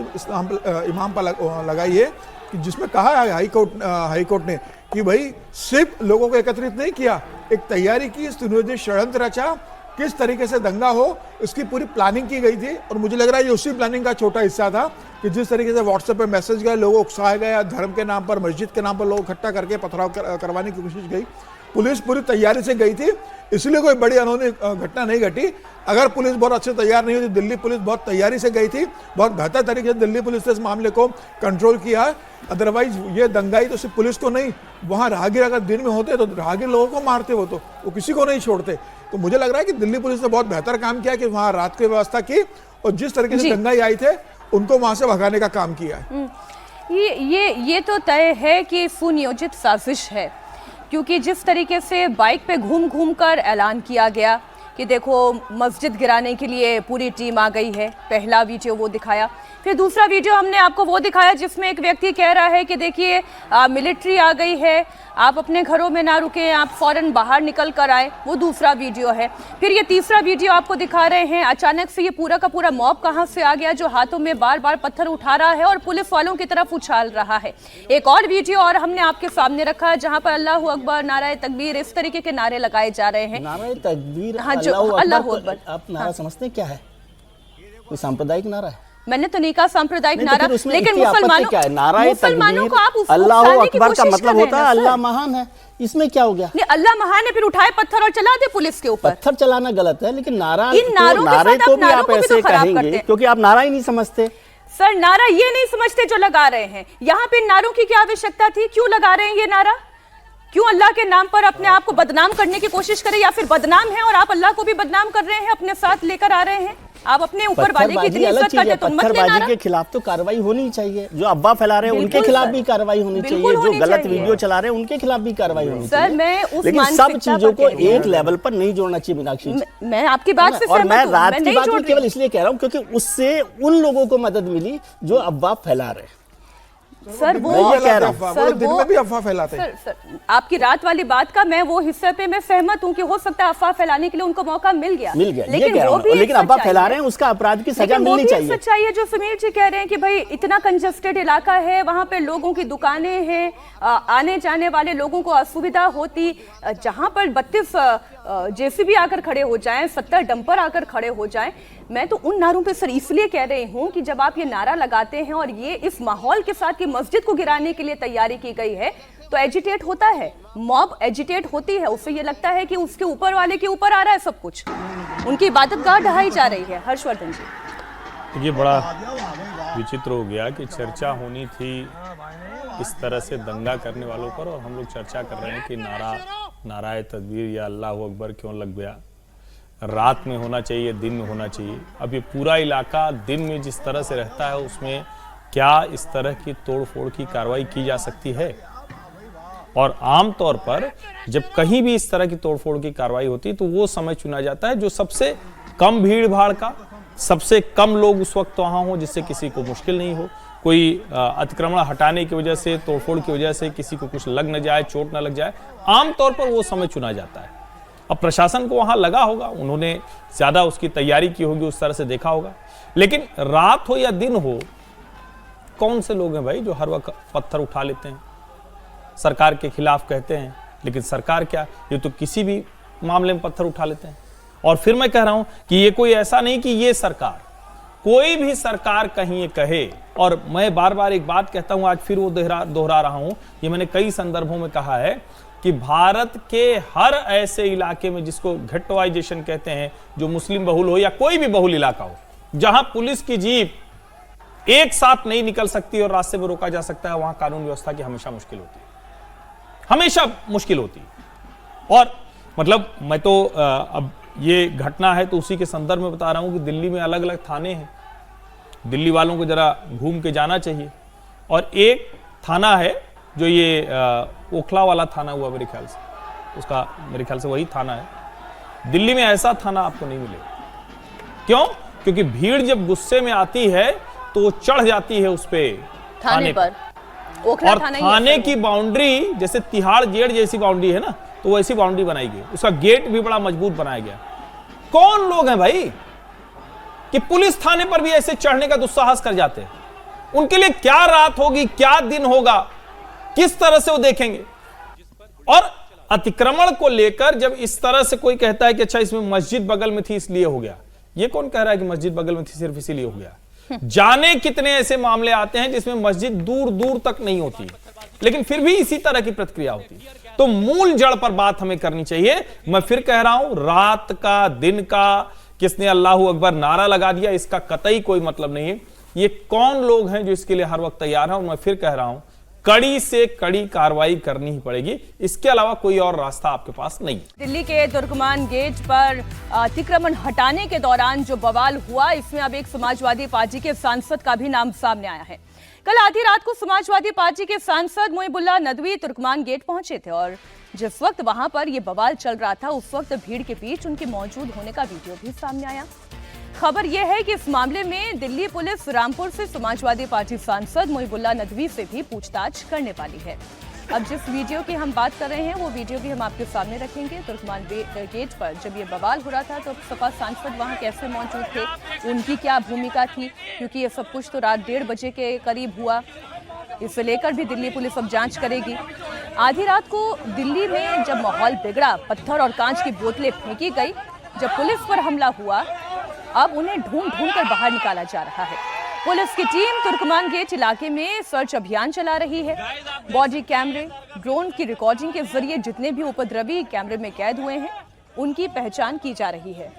इमाम पर लगाई है, कि जिसमें कहा है हाईकोर्ट ने कि भाई सिर्फ लोगों को एकत्रित नहीं किया, एक तैयारी की, सुनियोजित षड्यंत्र रचा, किस तरीके से दंगा हो इसकी पूरी प्लानिंग की गई थी। और मुझे लग रहा है ये उसी प्लानिंग का छोटा हिस्सा था कि जिस तरीके से व्हाट्सएप पे मैसेज गए, लोगों उकसाए गए, धर्म के नाम पर, मस्जिद के नाम पर लोग इकट्ठा करके पथराव करवाने की कोशिश गई। पुलिस पूरी तैयारी से गई थी, इसलिए कोई बड़ी अनहोनी घटना नहीं घटी। अगर पुलिस बहुत अच्छे तैयार नहीं हुई, दिल्ली पुलिस बहुत तैयारी से गई थी, बहुत बेहतर तरीके से दिल्ली पुलिस ने इस मामले को कंट्रोल किया है। अदरवाइज ये दंगाई तो सिर्फ पुलिस को नहीं, वहाँ राहगीर अगर दिन में होते तो राहगीर लोगों को मारते, वो किसी को नहीं छोड़ते। तो मुझे लग रहा है कि दिल्ली पुलिस ने बहुत बेहतर काम किया कि वहाँ रात की व्यवस्था की और जिस तरीके से दंगाई आई थे उनको वहाँ से भगाने का काम किया है। ये तो तय है कि सुनियोजित साजिश है, क्योंकि जिस तरीके से बाइक पे घूम घूम कर ऐलान किया गया कि देखो मस्जिद गिराने के लिए पूरी टीम आ गई है। पहला वीडियो वो दिखाया, फिर दूसरा वीडियो हमने आपको वो दिखाया जिसमें एक व्यक्ति कह रहा है कि देखिए मिलिट्री आ गई है, आप अपने घरों में ना रुकें, आप फौरन बाहर निकल कर आए, वो दूसरा वीडियो है। फिर ये तीसरा वीडियो आपको दिखा रहे हैं अचानक से ये पूरा का पूरा मॉब कहां से आ गया जो हाथों में बार बार पत्थर उठा रहा है और पुलिस वालों की तरफ उछाल रहा है। एक और वीडियो और हमने आपके सामने रखा है जहां पर अल्लाह अकबर, नाराए तकबीर, इस तरीके के नारे लगाए जा रहे हैं। नाराए तकबीर, हाँ, जो अल्लाह अकबर, आप नारा समझते हैं क्या है? कोई सांप्रदायिक नारा है? मैंने तो नहीं कहा सांप्रदायिक नारा, तो लेकिन मुसलमानों को आप अल्लाह अकबर का मतलब होता है अल्लाह महान है, इसमें क्या हो गया? नहीं, अल्लाह महान है, फिर उठाए पत्थर और चला दे पुलिस के ऊपर। पत्थर चलाना गलत है, लेकिन नारा इन नारों नारे को भी आप तो ऐसे कहेंगे क्योंकि आप नारा ही नहीं समझते। सर नारा ये नहीं समझते जो लगा रहे हैं, यहाँ पे नारों की क्या आवश्यकता थी? क्यों लगा रहे हैं ये नारा? क्यों अल्लाह के नाम पर अपने आप को बदनाम करने की कोशिश करें, या फिर बदनाम है और आप अल्लाह को भी बदनाम कर रहे हैं, अपने साथ लेकर आ रहे हैं? आप अपने ऊपर वाले की इतनी इज्जत करते तो मत लेना। पत्थरबाजी के खिलाफ तो कार्रवाई होनी चाहिए, जो अफवाह फैला रहे हैं उनके खिलाफ भी कार्रवाई होनी चाहिए, जो गलत वीडियो चला रहे हैं उनके खिलाफ भी कार्रवाई होनी चाहिए। सर मैं उस लेकिन सब चीजों को एक लेवल पर नहीं जोड़ना चाहिए मीनाक्षी जी। मैं आपकी बात से और मैं सहमत हूं, रात मैं की नहीं बात जोड़ केवल इसलिए कह रहा हूं क्योंकि उससे उन लोगों को मदद मिली जो अफवाह फैला रहे हैं। सर वो मैं ये कह रहा हूं, सर दिन में भी अफवाह फैलाते हैं। सर आपकी रात वाली बात का मैं वो हिस्से पे मैं सहमत हूं कि हो सकता है अफवाह फैलाने के लिए उनको मौका मिल गया, लेकिन अफवाह फैला रहे हैं उसका अपराध की सजा मिलनी चाहिए। सच्चाई है जो समीर जी कह रहे हैं कि भाई इतना कंजस्टेड इलाका है, वहां पे लोगों की दुकानें हैं, आने जाने वाले लोगों को असुविधा होती, जहां पर 32 जेसीबी आकर खड़े हो जाएं, 70 डंपर आकर खड़े हो जाएं। मैं तो उन नारों पे सर इसलिए कह रही हूं कि जब आप ये नारा लगाते हैं और ये इस माहौल के साथ कि मस्जिद को गिराने के लिए तैयारी की गई है, तो एजिटेट होता है, मॉब एजिटेट होती है, उससे ये लगता है कि उसके ऊपर वाले के ऊपर आ रहा है सब कुछ, उनकी इबादतगाह ढहाई जा रही है। हर्षवर्धन जी, ये बड़ा विचित्र हो गया कि चर्चा होनी थी इस तरह से दंगा करने वालों पर, और हम लोग चर्चा कर रहे हैं कि नाराए तकबीर या अल्लाह अकबर क्यों लग गया। रात में होना चाहिए, दिन में होना चाहिए। अब ये पूरा इलाका दिन में जिस तरह से रहता है उसमें क्या इस तरह की तोड़फोड़ की कार्रवाई की जा सकती है? और आमतौर पर जब कहीं भी इस तरह की तोड़फोड़ की कार्रवाई होती है तो वो समय चुना जाता है जो सबसे कम भीड़ भाड़ का, सबसे कम लोग उस वक्त वहां हो, जिससे किसी को मुश्किल नहीं हो, कोई अतिक्रमण हटाने की वजह से, तोड़फोड़ की वजह से किसी को कुछ लग न जाए, चोट न लग जाए। आमतौर पर वो समय चुना जाता है। अब प्रशासन को वहां लगा होगा, उन्होंने ज्यादा उसकी तैयारी की होगी, उस तरह से देखा होगा। लेकिन रात हो या दिन हो, कौन से लोग हैं भाई जो हर वक्त पत्थर उठा लेते हैं, सरकार के खिलाफ कहते हैं, लेकिन सरकार क्या, ये तो किसी भी मामले में पत्थर उठा लेते हैं। और फिर मैं कह रहा हूं कि ये कोई ऐसा नहीं कि ये सरकार, कोई भी सरकार कहीं ये कहे, और मैं बार बार एक बात कहता हूं, आज फिर वो दोहरा रहा हूं, ये मैंने कई संदर्भों में कहा है कि भारत के हर ऐसे इलाके में जिसको घटवाइजेशन कहते हैं, जो मुस्लिम बहुल हो या कोई भी बहुल इलाका हो, जहां पुलिस की जीप एक साथ नहीं निकल सकती और रास्ते में रोका जा सकता है, वहां कानून व्यवस्था की हमेशा मुश्किल होती है, हमेशा मुश्किल होती है। और मतलब मैं तो अब ये घटना है तो उसी के संदर्भ में बता रहा हूं कि दिल्ली में अलग अलग थाने हैं, दिल्ली वालों को जरा घूम के जाना चाहिए। और एक थाना है जो ये ओखला वाला थाना हुआ मेरे ख्याल से, उसका मेरे ख्याल से वही थाना है। दिल्ली में ऐसा थाना आपको नहीं मिलेगा। क्यों? क्योंकि भीड़ जब गुस्से में आती है तो वो चढ़ जाती है उस पे थाने पर। और थाने की बाउंड्री जैसे तिहाड़ जेल जैसी बाउंड्री है ना, तो वैसी बाउंड्री बनाई गई, उसका गेट भी बड़ा मजबूत बनाया गया। कौन लोग हैं भाई कि पुलिस थाने पर भी ऐसे चढ़ने का दुस्साहस कर जाते हैं? उनके लिए क्या रात होगी, क्या दिन होगा, किस तरह से वो देखेंगे? और अतिक्रमण को लेकर जब इस तरह से कोई कहता है कि अच्छा इसमें मस्जिद बगल में थी इसलिए हो गया, ये कौन कह रहा है कि मस्जिद बगल में थी सिर्फ इसीलिए हो गया? जाने कितने ऐसे मामले आते हैं जिसमें मस्जिद दूर दूर तक नहीं होती, लेकिन फिर भी इसी तरह की प्रतिक्रिया होती है। तो मूल जड़ पर बात हमें करनी चाहिए। मैं फिर कह रहा हूं, रात का, दिन का, किसने अल्लाहू अकबर नारा लगा दिया, इसका कतई कोई मतलब नहीं है। ये कौन लोग हैं जो इसके लिए हर वक्त तैयार हैं? और मैं फिर कह रहा हूं, कड़ी से कड़ी कार्रवाई करनी ही पड़ेगी, इसके अलावा कोई और रास्ता आपके पास नहीं। दिल्ली के तुर्कमान गेट पर अतिक्रमण हटाने के दौरान जो बवाल हुआ, इसमें अब एक समाजवादी पार्टी के सांसद का भी नाम सामने आया है। कल आधी रात को समाजवादी पार्टी के सांसद मोहिबुल्लाह नदवी तुर्कमान गेट पहुंचे थे और जिस वक्त वहां पर यह बवाल चल रहा था उस वक्त भीड़ के बीच उनके मौजूद होने का वीडियो भी सामने आया। खबर यह है कि इस मामले में दिल्ली पुलिस रामपुर से समाजवादी पार्टी सांसद मोहिबुल्लाह नदवी से भी पूछताछ करने वाली है। अब जिस वीडियो की हम बात कर रहे हैं वो वीडियो भी हम आपके सामने रखेंगे। तुर्कमान गेट पर जब ये बवाल हो रहा था तो सपा सांसद वहां कैसे मौजूद थे, उनकी क्या भूमिका थी, क्योंकि ये सब कुछ तो रात 1:30 बजे के करीब हुआ। इसे लेकर भी दिल्ली पुलिस अब जांच करेगी। आधी रात को दिल्ली में जब माहौल बिगड़ा, पत्थर और कांच की बोतलें फेंकी गई, जब पुलिस पर हमला हुआ, अब उन्हें ढूंढ कर बाहर निकाला जा रहा है। पुलिस की टीम तुर्कमान गेट इलाके में सर्च अभियान चला रही है। बॉडी कैमरे, ड्रोन की रिकॉर्डिंग के जरिए जितने भी उपद्रवी कैमरे में कैद हुए हैं उनकी पहचान की जा रही है।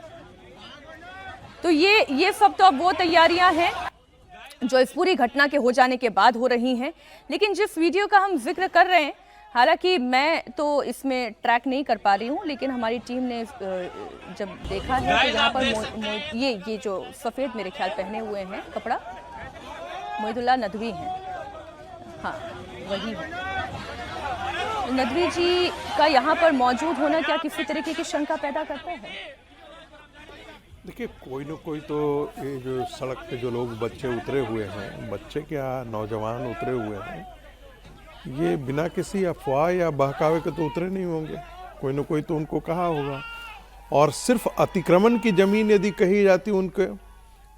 तो ये सब तो अब वो तैयारियां हैं जो इस पूरी घटना के हो जाने के बाद हो रही हैं। लेकिन जिस वीडियो का हम जिक्र कर रहे हैं, हालांकि मैं तो इसमें ट्रैक नहीं कर पा रही हूं, लेकिन हमारी टीम ने जब देखा है कि यहाँ पर ये जो सफ़ेद मेरे ख्याल पहने हुए हैं कपड़ा, मोहिबुल्लाह नदवी हैं। हाँ, वही है। नदवी जी का यहाँ पर मौजूद होना क्या किसी तरीके की शंका पैदा करता है? देखिए, कोई ना कोई तो ये जो सड़क पे जो लोग बच्चे उतरे हुए हैं, बच्चे क्या नौजवान उतरे हुए हैं, ये बिना किसी अफवाह या बहकावे के तो उतरे नहीं होंगे। कोई ना कोई तो उनको कहा होगा। और सिर्फ अतिक्रमण की ज़मीन यदि कही जाती उनके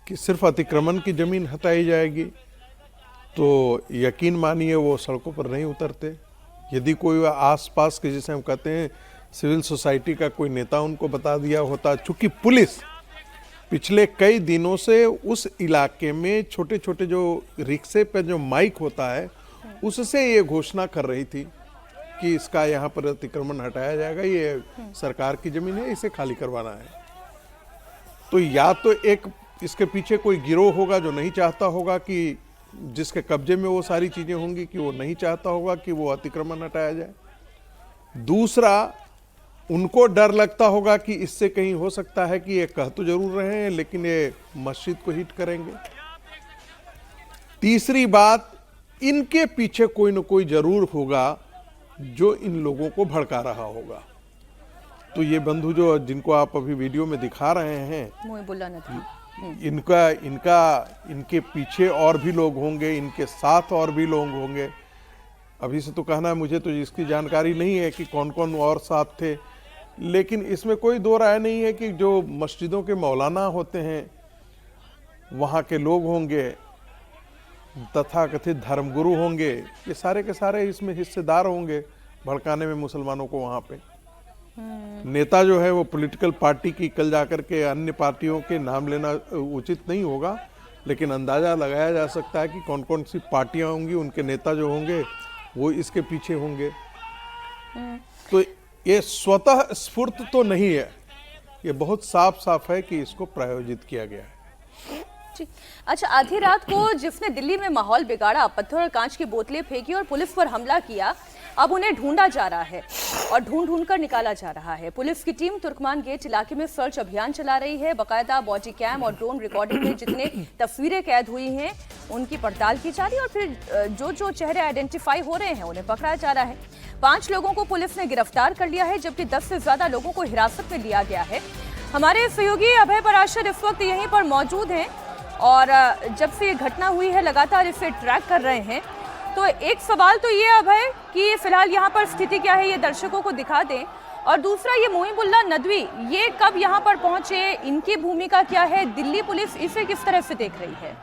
कि सिर्फ अतिक्रमण की ज़मीन हटाई जाएगी तो यकीन मानिए वो सड़कों पर नहीं उतरते। यदि कोई आसपास के, जिसे हम कहते हैं सिविल सोसाइटी का कोई नेता उनको बता दिया होता, चूँकि पुलिस पिछले कई दिनों से उस इलाके में छोटे छोटे जो रिक्शे पे जो माइक होता है उससे ये घोषणा कर रही थी कि इसका यहाँ पर अतिक्रमण हटाया जाएगा, ये सरकार की जमीन है, इसे खाली करवाना है। तो या तो एक इसके पीछे कोई गिरोह होगा जो नहीं चाहता होगा कि जिसके कब्जे में वो सारी चीजें होंगी कि वो नहीं चाहता होगा कि वो अतिक्रमण हटाया जाए। दूसरा, उनको डर लगता होगा कि इससे कहीं हो सकता है कि ये कह तो जरूर रहे हैं लेकिन ये मस्जिद को हिट करेंगे। तीसरी बात, इनके पीछे कोई न कोई जरूर होगा जो इन लोगों को भड़का रहा होगा। तो ये बंधु जो जिनको आप अभी वीडियो में दिखा रहे हैं, मोहिबुल्लाह नदवी, इनके पीछे और भी लोग होंगे, इनके साथ और भी लोग होंगे। अभी से तो कहना है, मुझे तो इसकी जानकारी नहीं है कि कौन कौन और साथ थे, लेकिन इसमें कोई दो राय नहीं है कि जो मस्जिदों के मौलाना होते हैं वहाँ के लोग होंगे, तथाकथित धर्मगुरु होंगे, ये सारे के सारे इसमें हिस्सेदार होंगे भड़काने में मुसलमानों को। वहाँ पे नेता जो है वो पॉलिटिकल पार्टी की, कल जाकर के अन्य पार्टियों के नाम लेना उचित नहीं होगा, लेकिन अंदाजा लगाया जा सकता है कि कौन कौन सी पार्टियां होंगी, उनके नेता जो होंगे वो इसके पीछे होंगे। तो ये स्वतः स्फूर्त तो नहीं है, ये बहुत साफ साफ है कि इसको प्रायोजित किया गया है। अच्छा, आधी रात को जिसने दिल्ली में माहौल बिगाड़ा, पत्थर और कांच की बोतलें फेंकी और पुलिस पर हमला किया, अब उन्हें ढूंढा जा रहा है और ढूंढ कर निकाला जा रहा है। पुलिस की टीम तुर्कमान गेट इलाके में सर्च अभियान चला रही है। बाकायदा बॉडी कैम और ड्रोन रिकॉर्डिंग में जितने तस्वीरें कैद हुई हैं उनकी पड़ताल की जा रही है और फिर जो चेहरे आइडेंटिफाई हो रहे हैं उन्हें पकड़ा जा रहा है। 5 लोगों को पुलिस ने गिरफ्तार कर लिया है जबकि 10 से ज्यादा लोगों को हिरासत में लिया गया है। हमारे सहयोगी अभय पराशर इस वक्त यहीं पर मौजूद हैं और जब से ये घटना हुई है लगातार इसे ट्रैक कर रहे हैं। तो एक सवाल तो ये अभय कि फिलहाल यहाँ पर स्थिति क्या है, ये दर्शकों को दिखा दें, और दूसरा ये मोहिबुल्लाह नदवी ये कब यहाँ पर पहुंचे, इनकी भूमिका क्या है, दिल्ली पुलिस इसे किस तरह से देख रही है?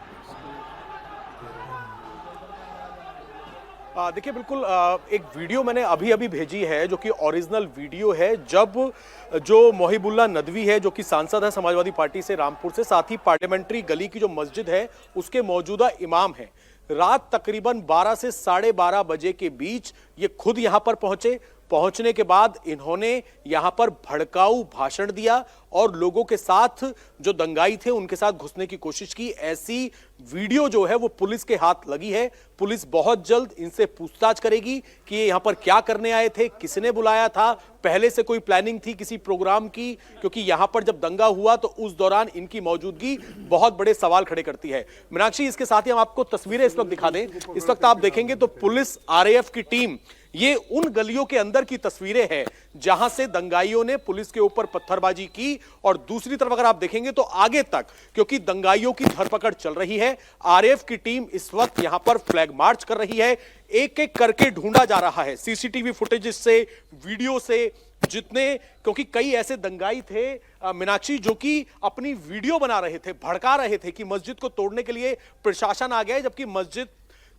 देखिए, बिल्कुल एक वीडियो मैंने अभी भेजी है जो कि ओरिजिनल वीडियो है, जब जो मोहिबुल्लाह नदवी है जो कि सांसद है समाजवादी पार्टी से रामपुर से, साथ ही पार्लियामेंट्री गली की जो मस्जिद है उसके मौजूदा इमाम है, रात तकरीबन 12 से 12:30 बजे के बीच ये खुद यहां पर पहुंचे। पहुंचने के बाद इन्होंने यहां पर भड़काऊ भाषण दिया और लोगों के साथ जो दंगाई थे उनके साथ घुसने की कोशिश की। ऐसी वीडियो जो है वो पुलिस के हाथ लगी है। पुलिस बहुत जल्द इनसे पूछताछ करेगी कि ये यहां पर क्या करने आए थे, किसने बुलाया था, पहले से कोई प्लानिंग थी किसी प्रोग्राम की, क्योंकि यहां पर जब दंगा हुआ तो उस दौरान इनकी मौजूदगी बहुत बड़े सवाल खड़े करती है। मीनाक्षी, इसके साथ ही हम आपको तस्वीरें इस वक्त दिखा दें। इस वक्त आप देखेंगे तो पुलिस, आरएएफ की टीम, ये उन गलियों के अंदर की तस्वीरें हैं जहां से दंगाइयों ने पुलिस के ऊपर पत्थरबाजी की, और दूसरी तरफ अगर आप देखेंगे तो आगे तक, क्योंकि दंगाइयों की धरपकड़ चल रही है, आरएएफ की टीम इस वक्त यहां पर फ्लैग मार्च कर रही है। एक एक करके ढूंढा जा रहा है सीसीटीवी फुटेज से, वीडियो से, जितने, क्योंकि कई ऐसे दंगाई थे मीनाक्षी जो कि अपनी वीडियो बना रहे थे, भड़का रहे थे कि मस्जिद को तोड़ने के लिए प्रशासन आ गया है, जबकि मस्जिद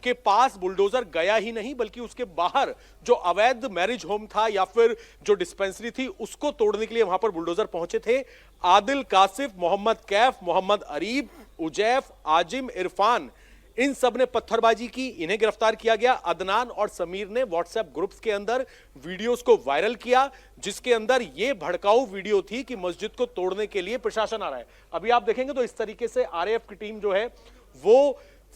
के पास बुलडोजर गया ही नहीं बल्कि उसके बाहर जो अवैध मैरिज होम था या फिर जो डिस्पेंसरी थी उसको तोड़ने के लिए वहां पर बुलडोजर पहुंचे थे। आदिल, कासिफ, मोहम्मद कैफ, मोहम्मद अरीब, उजैफ, आजिम, इरफान, इन सब ने पत्थरबाजी की, इन्हें गिरफ्तार किया गया। अदनान और समीर ने व्हाट्सएप ग्रुप्स के अंदर वीडियोस को वायरल किया जिसके अंदर यह भड़काऊ वीडियो थी कि मस्जिद को तोड़ने के लिए प्रशासन आ रहा है। अभी आप देखेंगे तो इस तरीके से आरएएफ की टीम जो है वो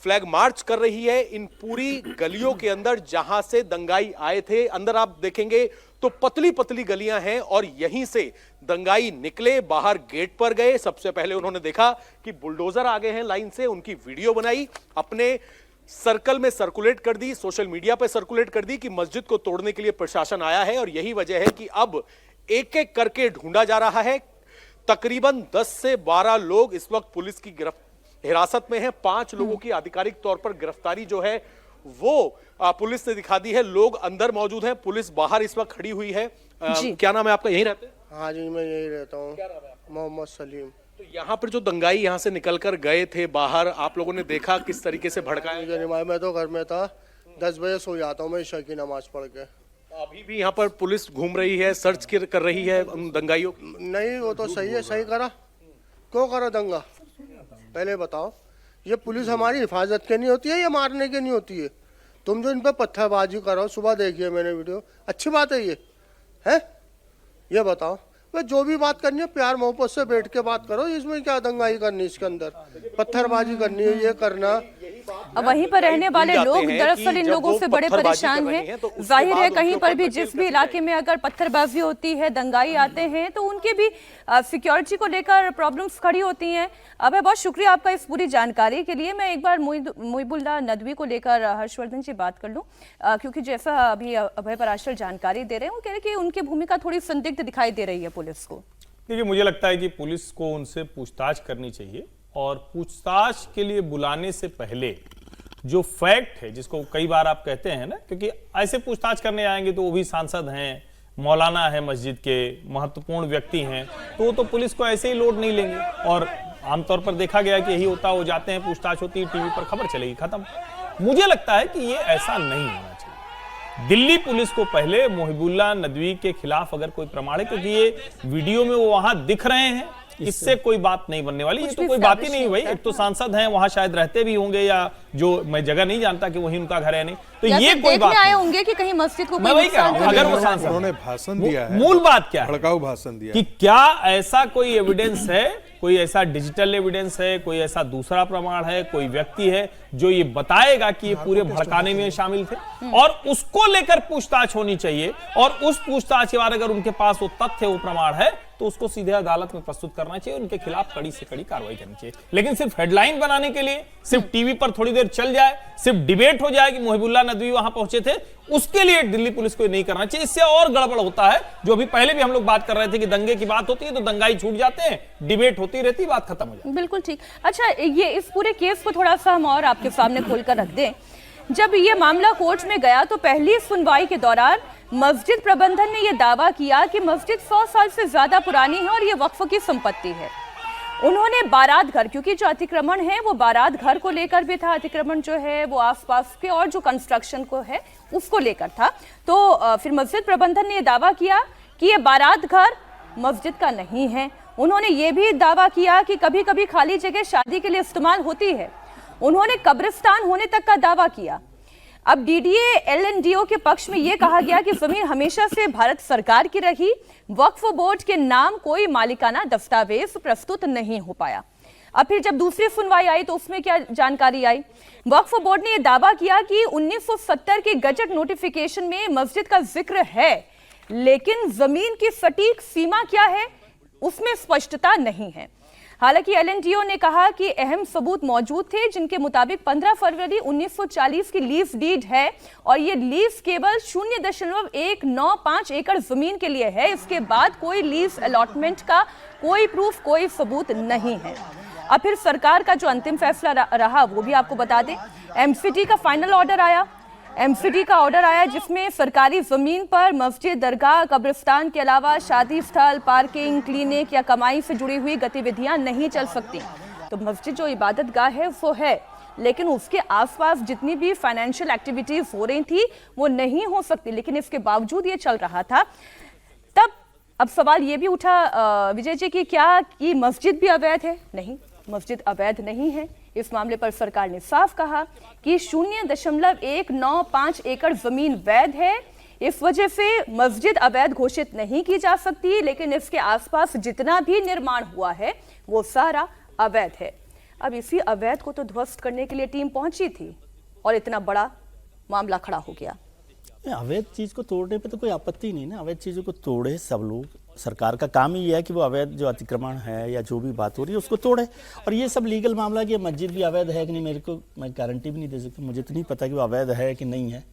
फ्लैग मार्च कर रही है इन पूरी गलियों के अंदर जहां से दंगाई आए थे। अंदर आप देखेंगे तो पतली पतली गलियां हैं और यहीं से दंगाई निकले, बाहर गेट पर गए। सबसे पहले उन्होंने देखा कि बुलडोजर आ गए हैं लाइन से, उनकी वीडियो बनाई, अपने सर्कल में सर्कुलेट कर दी, सोशल मीडिया पर सर्कुलेट कर दी कि मस्जिद को तोड़ने के लिए प्रशासन आया है। और यही वजह है कि अब एक एक करके ढूंढा जा रहा है। तकरीबन 10 से 12 लोग इस वक्त पुलिस की हिरासत में है। 5 लोगों की आधिकारिक तौर पर गिरफ्तारी जो है वो पुलिस ने दिखा दी है। लोग अंदर मौजूद हैं, पुलिस बाहर इस वक्त खड़ी हुई है। क्या नाम है आपका? यहीं रहते हैं? हाँ जी, मैं यही रहता हूँ। क्या नाम है आपका? मोहम्मद सलीम। तो यहाँ पर जो दंगाई यहाँ से निकलकर गए थे बाहर, आप लोगों ने देखा किस तरीके से भड़काया? मैं तो घर में था, 10 बजे सो जाता हूँ मैं ईशा की नमाज पढ़ के। अभी भी यहाँ पर पुलिस घूम रही है, सर्च कर रही है दंगाइयों? नहीं, वो तो सही है, सही करा। क्यों करा दंगा, पहले बताओ। ये पुलिस हमारी हिफाजत के नहीं होती है या मारने के नहीं होती है? तुम जो इन पे पत्थरबाजी करो, सुबह देखिए मैंने वीडियो, अच्छी बात है ये है? ये बताओ, वे जो भी बात करनी है प्यार मोहब्बत से बैठ के बात करो। इसमें क्या दंगाई करनी, इसके अंदर पत्थरबाजी करनी है, ये करना। वहीं पर रहने वाले लोग दरअसल इन लोगों से बड़े परेशान हैं। जाहिर है कहीं पर भी जिस भी इलाके में अगर पत्थरबाजी होती है, दंगाई आते हैं, तो उनके भी सिक्योरिटी को लेकर प्रॉब्लम्स खड़ी होती हैं। अभय, बहुत शुक्रिया आपका इस पूरी जानकारी के लिए। मैं एक बार मोहिबुल्लाह नदवी को लेकर हर्षवर्धन जी बात कर लूं, क्योंकि जैसा अभी अभय पराशर जानकारी दे रहे हैं, वो कह रहे कि उनकी भूमिका थोड़ी संदिग्ध दिखाई दे रही है पुलिस को। देखिए, मुझे लगता है कि पुलिस को उनसे पूछताछ करनी चाहिए, और पूछताछ के लिए बुलाने से पहले जो फैक्ट है, जिसको कई बार आप कहते हैं ना, क्योंकि ऐसे पूछताछ करने आएंगे तो वो भी सांसद हैं, मौलाना है मस्जिद के, महत्वपूर्ण व्यक्ति हैं, तो पुलिस को ऐसे ही लोड नहीं लेंगे। और आमतौर पर देखा गया कि यही होता, वो जाते हैं, पूछताछ होती है, टीवी पर खबर चलेगी, खत्म। मुझे लगता है कि ये ऐसा नहीं होना चाहिए। दिल्ली पुलिस को पहले मोहिबुल्लाह नदवी के खिलाफ अगर कोई प्रमाण है, क्योंकि ये वीडियो में वो वहां दिख रहे हैं, इससे कोई बात नहीं बनने वाली। ये तो कोई बात ही नहीं हुई। एक तो सांसद हैं, वहां शायद रहते भी होंगे, या जो मैं जगह नहीं जानता कि वही उनका घर है नहीं, तो ये कोई बात आए होंगे कि कहीं मस्जिद को, मैं वही कह रहा हूं, अगर वो सांसद, उन्होंने भाषण दिया है, मूल बात क्या है, भड़काऊ भाषण दिया कि क्या ऐसा कोई एविडेंस है, कोई ऐसा डिजिटल एविडेंस है, कोई ऐसा दूसरा प्रमाण है, कोई व्यक्ति है जो ये बताएगा कि ये पूरे भड़काने में शामिल थे, और उसको लेकर पूछताछ होनी चाहिए। और उस पूछताछ के बाद अगर उनके पास वो तथ्य, वो प्रमाण है, तो उसको सीधे अदालत में प्रस्तुत करना चाहिए, उनके खिलाफ कड़ी से कड़ी कार्रवाई करनी चाहिए। लेकिन सिर्फ हेडलाइन बनाने के लिए, सिर्फ टीवी पर थोड़ी देर चल जाए, सिर्फ डिबेट हो जाए कि मोहिबुल्लाह नदवी वहां पहुंचे थे, उसके लिए दिल्ली पुलिस को नहीं करना चाहिए। इससे और गड़बड़ होता है, जो अभी पहले भी हम लोग बात कर रहे थे कि दंगे की बात होती है तो दंगाई छूट जाते हैं, डिबेट होती रहती, बात खत्म हो जाती है। बिल्कुल ठीक। अच्छा, ये इस पूरे केस को थोड़ा सा हम और आपके सामने खोलकर रख दें। जब ये मामला कोर्ट में गया तो पहली सुनवाई के दौरान मस्जिद प्रबंधन ने यह दावा किया कि मस्जिद 100 साल से ज्यादा पुरानी है और ये वक्फ की संपत्ति है। उन्होंने बारात घर, क्योंकि जो अतिक्रमण है वो बारात घर को लेकर भी था, अतिक्रमण जो है वो आसपास के और जो कंस्ट्रक्शन को है उसको लेकर था, तो फिर मस्जिद प्रबंधन ने यह दावा किया कि ये बारात घर मस्जिद का नहीं है। उन्होंने ये भी दावा किया कि कभी कभी खाली जगह शादी के लिए इस्तेमाल होती है। उन्होंने कब्रिस्तान होने तक का दावा किया। अब डीडीए एलएनडीओ के पक्ष में यह कहा गया कि जमीन हमेशा से भारत सरकार की रही, वक्फ बोर्ड के नाम कोई मालिकाना दस्तावेज प्रस्तुत नहीं हो पाया। अब फिर जब दूसरी सुनवाई आई तो उसमें क्या जानकारी आई? वक्फ बोर्ड ने यह दावा किया कि 1970 के गजट नोटिफिकेशन में मस्जिद का जिक्र है, लेकिन जमीन की सटीक सीमा क्या है उसमें स्पष्टता नहीं है। हालांकि एलएनडीओ ने कहा कि अहम सबूत मौजूद थे, जिनके मुताबिक 15 फरवरी 1940 की लीज डीड है और ये लीज केवल 0.195 एकड़ जमीन के लिए है। इसके बाद कोई लीज अलॉटमेंट का कोई प्रूफ, कोई सबूत नहीं है। अब फिर सरकार का जो अंतिम फैसला रहा वो भी आपको बता दें। एमसीडी का फाइनल ऑर्डर आया। एमसीडी का ऑर्डर आया जिसमें सरकारी जमीन पर मस्जिद, दरगाह, कब्रिस्तान के अलावा शादी स्थल, पार्किंग, क्लिनिक या कमाई से जुड़ी हुई गतिविधियां नहीं चल सकती। तो मस्जिद जो इबादत गाह है वो है, लेकिन उसके आसपास जितनी भी फाइनेंशियल एक्टिविटीज हो रही थी वो नहीं हो सकती। लेकिन इसके बावजूद ये चल रहा था। तब अब सवाल ये भी उठा विजय जी कि क्या ये मस्जिद भी अवैध है? नहीं, मस्जिद अवैध नहीं है। इस मामले पर सरकार ने साफ कहा कि 0.195 एकड़ जमीन वैध है। इस वजह से मस्जिद अवैध घोषित नहीं की जा सकती, लेकिन इसके आसपास जितना भी निर्माण हुआ है वो सारा अवैध है। अब इसी अवैध को तो ध्वस्त करने के लिए टीम पहुंची थी और इतना बड़ा मामला खड़ा हो गया। अवैध चीज को तोड़ने पे तो कोई आपत्ति नहीं ना, अवैध चीजों को तोड़े सब लोग। सरकार का काम ही है कि वो अवैध जो अतिक्रमण है या जो भी बात हो रही है उसको तोड़े। और ये सब लीगल मामला कि मस्जिद भी अवैध है कि नहीं, मेरे को मैं गारंटी भी नहीं दे सकता, मुझे तो नहीं पता कि वो अवैध है कि नहीं है।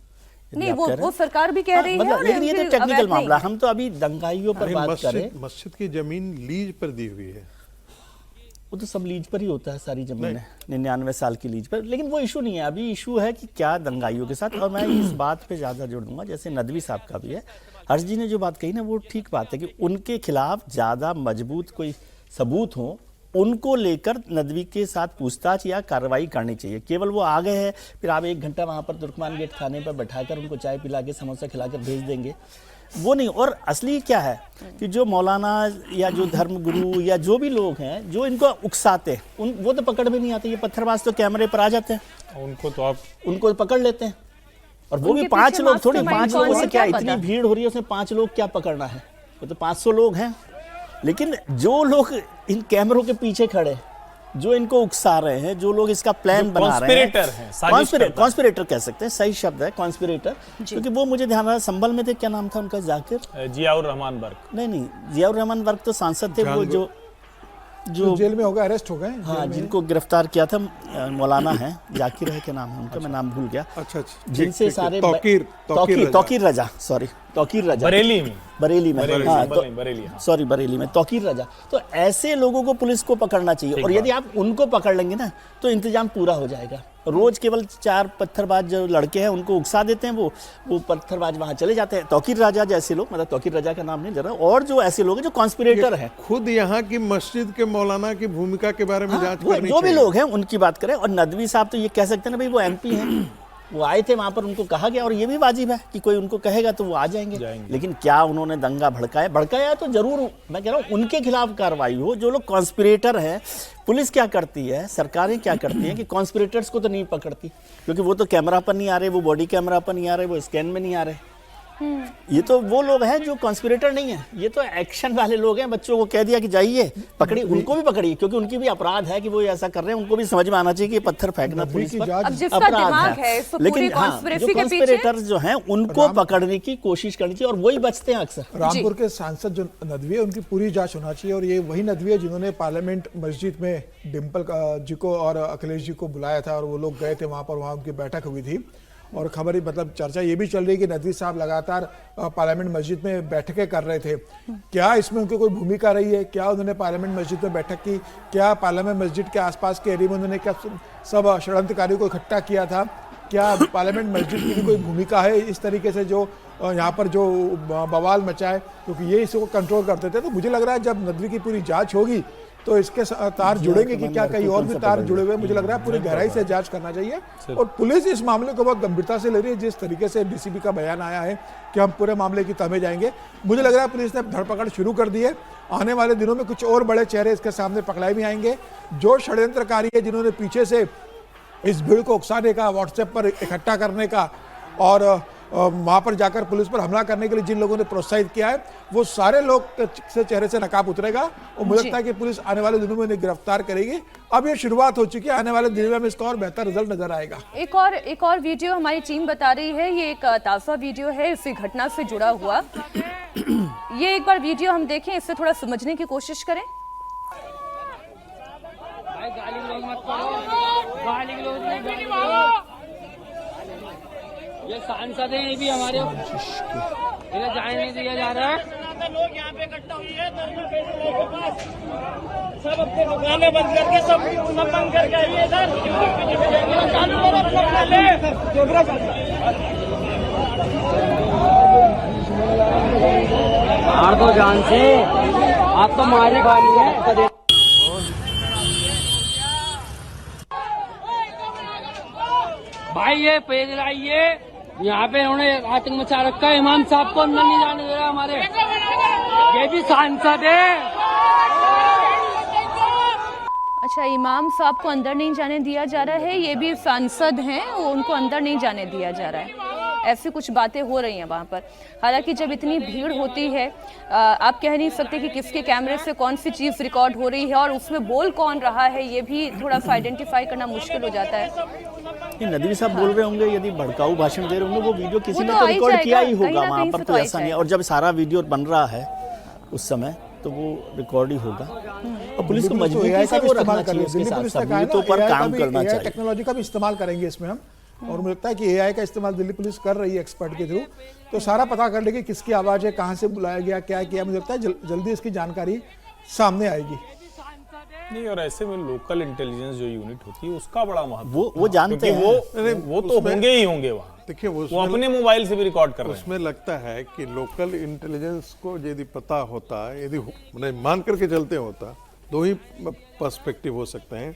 नहीं, वो सरकार भी कह रही है, लेकिन ये तो टेक्निकल मामला, हम तो अभी दंगाइयों पर बात करें। मस्जिद की जमीन लीज पर दी हुई है, वो तो सब लीज पर ही होता है, सारी जमीन है 99 साल की लीज पर। लेकिन वो इशू नहीं है, अभी इशू है कि क्या दंगाइयों के साथ। और मैं इस बात पे ज़्यादा जोड़ दूंगा, जैसे नदवी साहब का भी है, हर्ष जी ने जो बात कही ना वो ठीक बात है कि उनके खिलाफ ज़्यादा मजबूत कोई सबूत हो, उनको लेकर नदवी के साथ पूछताछ या कार्रवाई करनी चाहिए। केवल वो आ गए हैं, फिर आप 1 घंटा वहाँ पर तुर्कमान गेट थाने पर बैठाकर उनको चाय पिला के समोसा खिलाकर भेज देंगे, वो नहीं। और असली क्या है कि जो मौलाना या जो धर्मगुरु या जो भी लोग हैं जो इनको उकसाते हैं, वो तो पकड़ में नहीं आते। ये पत्थरबाज तो कैमरे पर आ जाते हैं, उनको पकड़ लेते हैं। और वो भी 5 लोग थोड़ी, 5 लोगों से क्या इतनी भीड़ हो रही है, उसमें 5 लोग क्या पकड़ना है, वो तो 500 लोग हैं। लेकिन जो लोग इन कैमरों के पीछे खड़े, जो इनको उकसा रहे हैं, जो लोग इसका प्लान बना रहे हैं, कॉन्स्पिरेटर कह सकते हैं, सही शब्द है कॉन्स्पिरेटर। क्योंकि वो मुझे ध्यान रहा, संभल में थे, क्या नाम था उनका, जाकिर, जियाउर रहमान वर्क। नहीं, जियाउर रहमान वर्क तो सांसद थे, वो जो जेल में हो गए, अरेस्ट हो गए। हाँ, जिनको गिरफ्तार किया था, मौलाना है, जाकिर है, क्या नाम है उनका, मैं नाम भूल गया। अच्छा, जिनसे सारे तौकीर रजा, सॉरी तौकीर रजा, बरेली में, सॉरी बरेली में तौकीर रजा। तो ऐसे लोगों को पुलिस को पकड़ना चाहिए। और यदि आप उनको पकड़ लेंगे ना तो इंतजाम पूरा हो जाएगा। रोज केवल 4 पत्थरबाज जो लड़के हैं उनको उकसा देते हैं, वो पत्थरबाज वहां चले जाते हैं। तौकीर राजा जैसे लोग, मतलब तौकीर राजा का नाम नहीं जरा, और जो ऐसे लोग हैं जो कॉन्स्पिरेटर हैं, खुद यहाँ की मस्जिद के मौलाना की भूमिका के बारे में जांच करनी जो भी लोग हैं उनकी बात करें। और नदवी साहब तो ये कह सकते हैं ना भाई, वो MP हैं, वो आए थे वहां पर, उनको कहा गया, और ये भी वाजिब है कि कोई उनको कहेगा तो वो आ जाएंगे। लेकिन क्या उन्होंने दंगा भड़काया तो जरूर, मैं कह रहा हूँ उनके खिलाफ कार्रवाई हो। जो लोग कॉन्स्पिरेटर हैं, पुलिस क्या करती है, सरकारें क्या करती हैं कि कॉन्स्पिरेटर्स को तो नहीं पकड़ती, क्योंकि वो तो कैमरा पर नहीं आ रहे, वो बॉडी कैमरा पर नहीं आ रहे, वो स्कैन में नहीं आ रहे। ये तो वो लोग हैं जो कॉन्स्पिरेटर नहीं है, ये तो एक्शन वाले लोग हैं। बच्चों को कह दिया कि जाइए पकड़िए, उनको भी पकड़िए, क्योंकि उनकी भी अपराध है कि वो ऐसा कर रहे हैं। उनको भी समझ में आना चाहिए कि पत्थर फेंकना पुलिस पर अपराध है। लेकिन हाँ, जो कॉन्स्पिरेटर जो हैं उनको पकड़ने की कोशिश करनी चाहिए, और वही बचते हैं अक्सर। रामपुर के सांसद जो नदवी है उनकी पूरी जांच होना चाहिए। और ये वही नदवी है जिन्होंने पार्लियामेंट मस्जिद में डिम्पल जी को और अखिलेश जी को बुलाया था, और वो लोग गए थे वहां पर, वहां उनकी बैठक हुई थी। और खबर मतलब चर्चा ये भी चल रही है कि नदवी साहब लगातार पार्लियामेंट मस्जिद में बैठकें कर रहे थे। क्या इसमें उनकी कोई भूमिका रही है? क्या उन्होंने पार्लियामेंट मस्जिद में बैठक की? क्या पार्लियामेंट मस्जिद के आसपास के एरिया में उन्होंने क्या सब षड्यंत्रकारियों को इकट्ठा किया था? क्या पार्लियामेंट मस्जिद की भी कोई भूमिका है इस तरीके से जो यहाँ पर जो बवाल मचाए? क्योंकि ये इसको कंट्रोल करते थे। तो मुझे लग रहा है जब नदवी की पूरी जाँच होगी तो इसके तार जुड़ेंगे कि क्या कहीं और भी तार जुड़े हुए, मुझे लग रहा है पूरी गहराई से जांच करना चाहिए। और पुलिस इस मामले को बहुत गंभीरता से ले रही है। जिस तरीके से डीसीपी का बयान आया है कि हम पूरे मामले की तह में जाएंगे, मुझे लग रहा है पुलिस ने धरपकड़ शुरू कर दी है। आने वाले दिनों में कुछ और बड़े चेहरे इसके सामने पकड़ाए भी आएंगे। जो षड्यंत्रकारी है, जिन्होंने पीछे से इस भीड़ को उकसाने का, व्हाट्सएप पर इकट्ठा करने का और वहाँ पर जाकर पुलिस पर हमला करने के लिए जिन लोगों ने प्रोत्साहित किया है वो सारे लोग से चेहरे से नकाब उतरेगा और मुझे लगता है कि पुलिस आने वाले दिनों में इन्हें गिरफ्तार करेगी। अब ये शुरुआत हो चुकी है, आने वाले दिनों में इसका और बेहतर रिजल्ट नजर आएगा। एक और वीडियो हमारी टीम बता रही है, ये एक ताज़ा वीडियो है इसी घटना से जुड़ा हुआ। ये एक बार वीडियो हम देखें, इससे थोड़ा समझने की कोशिश करें। ये सांसद हैं, ये भी हमारे इन्हें जाने नहीं दिया जा रहा है। लोग यहाँ पे इकट्ठा हुए हैं, सब अपने दुकानें बंद करके सब बंद करके आइए सर। मार दो जान से, आप तो मारे खानी है। भाई ये पेज लाइए, यहाँ पे उन्होंने आतंक मचा रखा है। इमाम साहब को अंदर नहीं जाने दे रहा हमारे, ये भी सांसद है। अच्छा, इमाम साहब को अंदर नहीं जाने दिया जा रहा है, ये भी सांसद हैं, उनको अंदर नहीं जाने दिया जा रहा है। ऐसी कुछ बातें हो रही हैं वहाँ पर। हालांकि जब इतनी भीड़ होती है आप कह नहीं सकते कि किसके कैमरे से कौन सी चीज़ रिकॉर्ड हो रही है और उसमें बोल कौन रहा है, ये भी थोड़ा सा आइडेंटिफाई करना मुश्किल हो जाता है। नदवी साहब बोल रहे होंगे, यदि भड़काऊ भाषण दे रहे होंगे, वो वीडियो किसी ने तो रिकॉर्ड किया ही होगा वहाँ पर, तो ऐसा नहीं है। और जब सारा वीडियो बन रहा है उस समय तो वो रिकॉर्ड ही होगा। और पुलिस को मजबूती से वो रखना चाहिए, उसके साथ सबूतों पर काम करना चाहिए। टेक्नोलॉजी का भी इस्तेमाल करेंगे इसमें हम, और मुझे लगता है कि एआई का इस्तेमाल दिल्ली पुलिस कर रही है एक्सपर्ट के थ्रू, तो सारा पता कर लेगी किसकी आवाज़ है, कहाँ से बुलाया गया, क्या किया। मुझे लगता है जल्दी इसकी जानकारी सामने आएगी। नहीं, और ऐसे में लोकल इंटेलिजेंस जो यूनिट होती है उसका बड़ा महत्व, वो जानते हैं, वो तो होंगे ही होंगे वहाँ। देखिए वो अपने मोबाइल से भी रिकॉर्ड कर रहे हैं। उसमें लगता है कि लोकल इंटेलिजेंस को यदि पता होता, यदि मान करके चलते होता, दो ही पर्सपेक्टिव हो सकते हैं।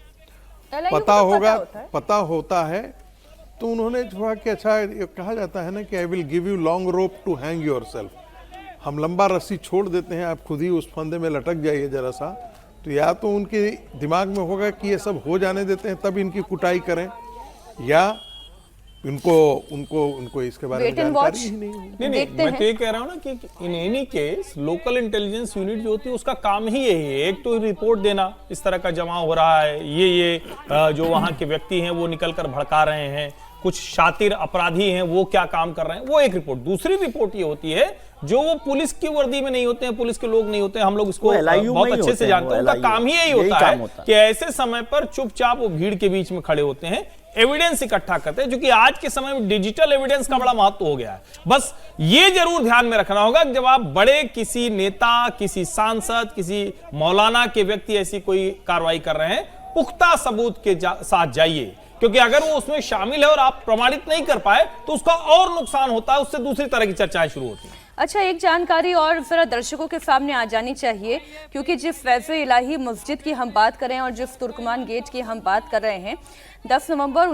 पता होता है तो उन्होंने थोड़ा कि अच्छा कहा जाता है ना कि I will give you long rope to hang yourself, हम लंबा रस्सी छोड़ देते हैं, आप खुद ही उस फंदे में लटक जाइए जरा सा। तो या तो उनके दिमाग में होगा कि ये सब हो जाने देते हैं तब इनकी कुटाई करें, या उनको इसके बारे में जानकारी ही नहीं होगी। नहीं, मैं तो ये कह रहा हूँ ना कि in any case local intelligence unit जो होती है उसका काम ही यही है, एक तो रिपोर्ट देना इस तरह का जमाव हो रहा है, ये जो वहाँ के व्यक्ति हैं वो निकलकर भड़का रहे हैं, कुछ शातिर अपराधी हैं वो क्या काम कर रहे हैं, वो एक रिपोर्ट। दूसरी रिपोर्ट ये होती है जो वो पुलिस की वर्दी में नहीं होते हैं, पुलिस के लोग नहीं होते हैं, हम लोग इसको बहुत अच्छे से जानते हैं। उनका काम ही यही होता है कि ऐसे समय पर चुपचाप वो भीड़ के बीच में खड़े होते हैं, एविडेंस इकट्ठा करते हैं, क्योंकि आज के समय में डिजिटल एविडेंस का बड़ा महत्व हो गया है। बस ये जरूर ध्यान में रखना होगा कि जब आप बड़े किसी नेता, किसी सांसद, किसी मौलाना के व्यक्ति ऐसी कोई कार्रवाई कर रहे हैं, पुख्ता सबूत के साथ जाइए, क्योंकि अगर वो उसमें शामिल है और आप प्रमाणित नहीं कर पाए तो उसका और नुकसान होता है, उससे दूसरी तरह की चर्चाएं शुरू होती हैं। अच्छा, एक जानकारी और जरा दर्शकों के सामने आ जानी चाहिए, क्योंकि जिस फैज़ इलाही मस्जिद की हम बात कर रहे हैं और जिस तुर्कमान गेट की हम बात कर रहे हैं, 10 नवंबर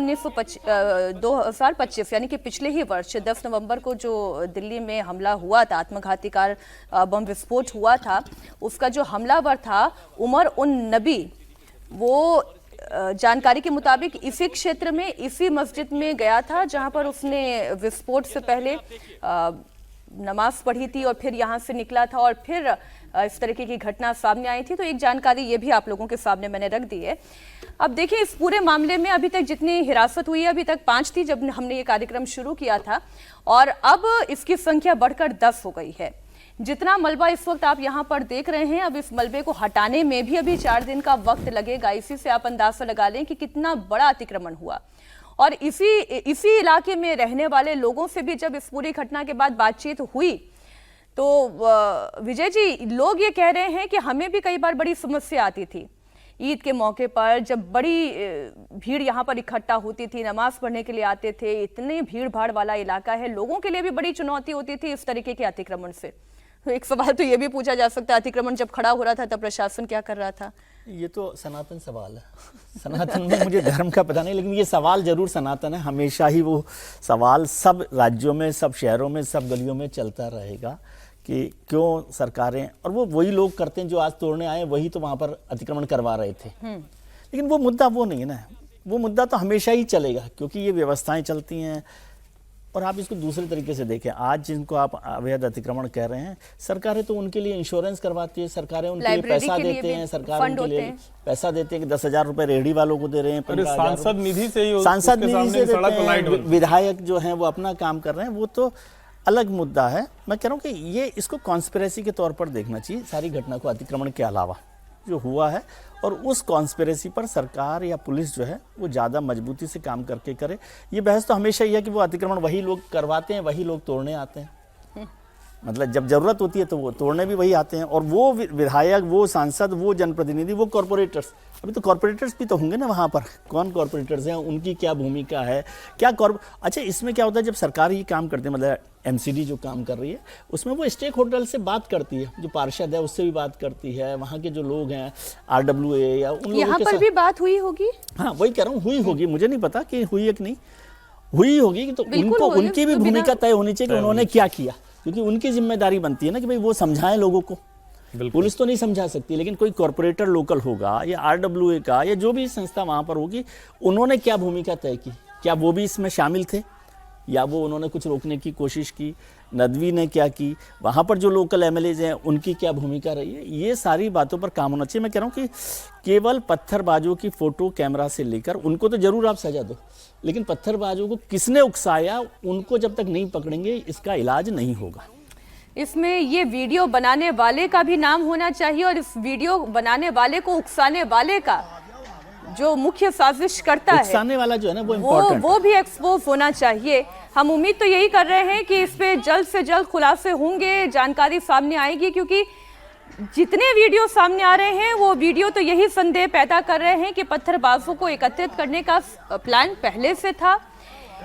2025 यानी कि पिछले ही वर्ष 10 नवंबर को जो दिल्ली में हमला हुआ था, आत्मघाती कार बम विस्फोट हुआ था, उसका जो हमलावर था उमर उन नबी, वो जानकारी के मुताबिक इसी क्षेत्र में, इसी मस्जिद में गया था जहां पर उसने विस्फोट से पहले नमाज पढ़ी थी और फिर यहां से निकला था और फिर इस तरीके की घटना सामने आई थी। तो एक जानकारी ये भी आप लोगों के सामने मैंने रख दी है। अब देखिए, इस पूरे मामले में अभी तक जितनी हिरासत हुई है, अभी तक 5 थी जब हमने ये कार्यक्रम शुरू किया था, और अब इसकी संख्या बढ़कर 10 हो गई है। जितना मलबा इस वक्त आप यहाँ पर देख रहे हैं, अब इस मलबे को हटाने में भी अभी 4 दिन का वक्त लगेगा। इसी से आप अंदाजा लगा लें कि कितना बड़ा अतिक्रमण हुआ। और इसी इलाके में रहने वाले लोगों से भी जब इस पूरी घटना के बाद बातचीत हुई तो विजय जी, लोग ये कह रहे हैं कि हमें भी कई बार बड़ी समस्या आती थी ईद के मौके पर, जब बड़ी भीड़ यहाँ पर इकट्ठा होती थी, नमाज पढ़ने के लिए आते थे, इतनी भीड़ भाड़ वाला इलाका है, लोगों के लिए भी बड़ी चुनौती होती थी इस तरीके के अतिक्रमण से। तो एक सवाल तो ये भी पूछा जा सकता है, अतिक्रमण जब खड़ा हो रहा था तब प्रशासन क्या कर रहा था? ये तो सनातन सवाल है। सनातन में मुझे धर्म का पता नहीं, लेकिन ये सवाल जरूर सनातन है। हमेशा ही वो सवाल सब राज्यों में, सब शहरों में, सब गलियों में चलता रहेगा कि क्यों सरकारें, और वो वही लोग करते हैं जो आज तोड़ने आए, वही तो वहाँ पर अतिक्रमण करवा रहे थे। लेकिन वो मुद्दा वो नहीं है ना, वो मुद्दा तो हमेशा ही चलेगा, क्योंकि ये व्यवस्थाएं चलती हैं, और आप इसको दूसरे तरीके से देखें, आज जिनको आप अवैध अतिक्रमण कह रहे हैं, सरकारें तो उनके लिए इंश्योरेंस करवाती है, सरकारें उनके लिए पैसा देते हैं, सरकार उनके लिए पैसा देते हैं कि 10,000 रुपए रेहड़ी वालों को दे रहे हैं, 15,000 सांसद निधि से ही सांसद निधि से देते हैं, विधायक जो हैं वो अपना काम कर रहे हैं, वो तो अलग मुद्दा है। मैं कह रहा हूँ कि ये इसको कॉन्स्पिरेसी के तौर पर देखना चाहिए, सारी घटना को अतिक्रमण के अलावा जो हुआ है, और उस कॉन्स्पिरेसी पर सरकार या पुलिस जो है वो ज़्यादा मजबूती से काम करके करे। ये बहस तो हमेशा ही है कि वो अतिक्रमण वही लोग करवाते हैं, वही लोग तोड़ने आते हैं, मतलब जब जरूरत होती है तो वो तोड़ने भी वही आते हैं, और वो विधायक, वो सांसद, वो जनप्रतिनिधि, वो कॉरपोरेटर्स, अभी तो कॉरपोरेटर्स भी तो होंगे ना वहाँ पर, कौन कॉरपोरेटर्स हैं, उनकी क्या भूमिका है, क्या अच्छा इसमें क्या होता है जब सरकार ये काम करते हैं, मतलब एमसीडी जो काम कर रही है उसमें वो स्टेक होल्डर से बात करती है, जो पार्षद है उससे भी बात करती है, वहाँ के जो लोग हैं RWA या उन लोगों यहाँ पर भी बात हुई होगी। हाँ वही कह रहा हूँ, हुई होगी, मुझे नहीं पता कि हुई है कि नहीं हुई होगी, तो उनको उनकी भी भूमिका तय होनी चाहिए कि उन्होंने क्या किया, क्योंकि उनकी जिम्मेदारी बनती है ना कि भाई वो समझाएं लोगों को। पुलिस तो नहीं समझा सकती, लेकिन कोई कॉरपोरेटर लोकल होगा या RWA का या जो भी संस्था वहाँ पर होगी, उन्होंने क्या भूमिका तय की, क्या वो भी इसमें शामिल थे या वो उन्होंने कुछ रोकने की कोशिश की, नदवी ने क्या की, वहाँ पर जो लोकल MLAs हैं उनकी क्या भूमिका रही है, ये सारी बातों पर काम होना चाहिए। मैं कह रहा हूँ कि केवल पत्थरबाजों की फ़ोटो कैमरा से लेकर उनको तो ज़रूर आप सजा दो, लेकिन पत्थरबाजों को किसने उकसाया उनको जब तक नहीं पकड़ेंगे इसका इलाज नहीं होगा। इसमें ये वीडियो बनाने वाले का भी नाम होना चाहिए, और इस वीडियो बनाने वाले को उकसाने वाले का जो मुख्य साजिश करता है, उकसाने वाला जो है ना वो भी एक्सपोज होना चाहिए। हम उम्मीद तो यही कर रहे हैं कि इस पे जल्द से जल्द खुलासे होंगे, जानकारी सामने आएगी, क्योंकि जितने वीडियो सामने आ रहे हैं वो वीडियो तो यही संदेह पैदा कर रहे हैं कि पत्थरबाजों को एकत्रित करने का प्लान पहले से था,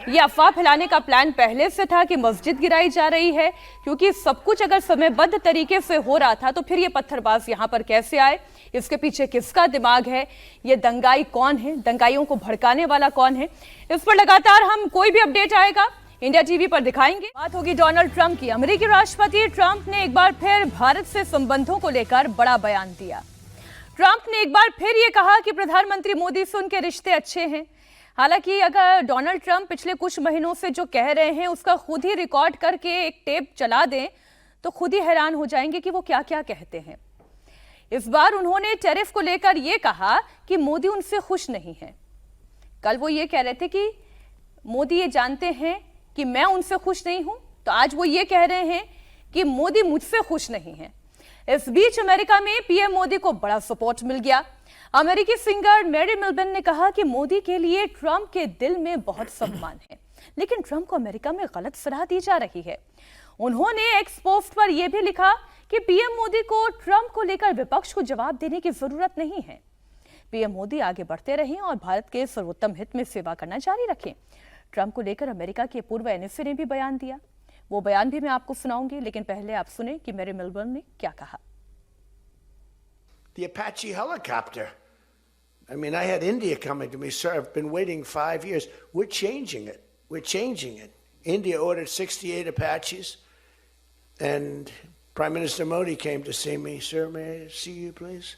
ये अफवाह फैलाने का प्लान पहले से था कि मस्जिद गिराई जा रही है, क्योंकि सब कुछ अगर समयबद्ध तरीके से हो रहा था तो फिर ये पत्थरबाज यहाँ पर कैसे आए, इसके पीछे किसका दिमाग है, ये दंगाई कौन है, दंगाइयों को भड़काने वाला कौन है, इस पर लगातार हम कोई भी अपडेट आएगा इंडिया टीवी पर दिखाएंगे। बात होगी डोनाल्ड ट्रंप की। अमेरिकी राष्ट्रपति ट्रंप ने एक बार फिर भारत से संबंधों को लेकर बड़ा बयान दिया। ट्रंप ने एक बार फिर ये कहा कि प्रधानमंत्री मोदी से उनके रिश्ते अच्छे हैं। हालांकि अगर डोनाल्ड ट्रंप पिछले कुछ महीनों से जो कह रहे हैं उसका खुद ही रिकॉर्ड करके एक टेप चला दें तो खुद ही हैरान हो जाएंगे कि वो क्या क्या कहते हैं। इस बार उन्होंने टैरिफ को लेकर ये कहा कि मोदी उनसे खुश नहीं है। कल वो ये कह रहे थे कि मोदी ये जानते हैं कि मैं उनसे खुश नहीं हूं, तो आज वो ये कह रहे हैं कि मोदी मुझसे खुश नहीं है। इस बीच अमेरिका में पीएम मोदी को बड़ा सपोर्ट मिल गया। अमेरिकी सिंगर मैरी मिल्बन ने कहा कि मोदी के लिए ट्रंप के दिल में बहुत सम्मान है, लेकिन ट्रंप को अमेरिका में गलत सलाह दी जा रही है। उन्होंने एक्स पोस्ट पर यह भी लिखा कि पीएम मोदी को ट्रंप को लेकर विपक्ष को जवाब देने की जरूरत नहीं है। पीएम मोदी आगे बढ़ते रहें और भारत के सर्वोत्तम हित में सेवा करना जारी रखें। ट्रंप को लेकर अमेरिका के पूर्व NSA ने भी बयान दिया, वो बयान भी मैं आपको सुनाऊंगी, लेकिन पहले आप सुने कि मैरी मिल्बन ने क्या कहा। The Apache helicopter. I mean, I had India coming to me, sir. I've been waiting 5 years. We're changing it. We're changing it. India ordered 68 Apaches, and Prime Minister Modi came to see me. Sir, may I see you, please?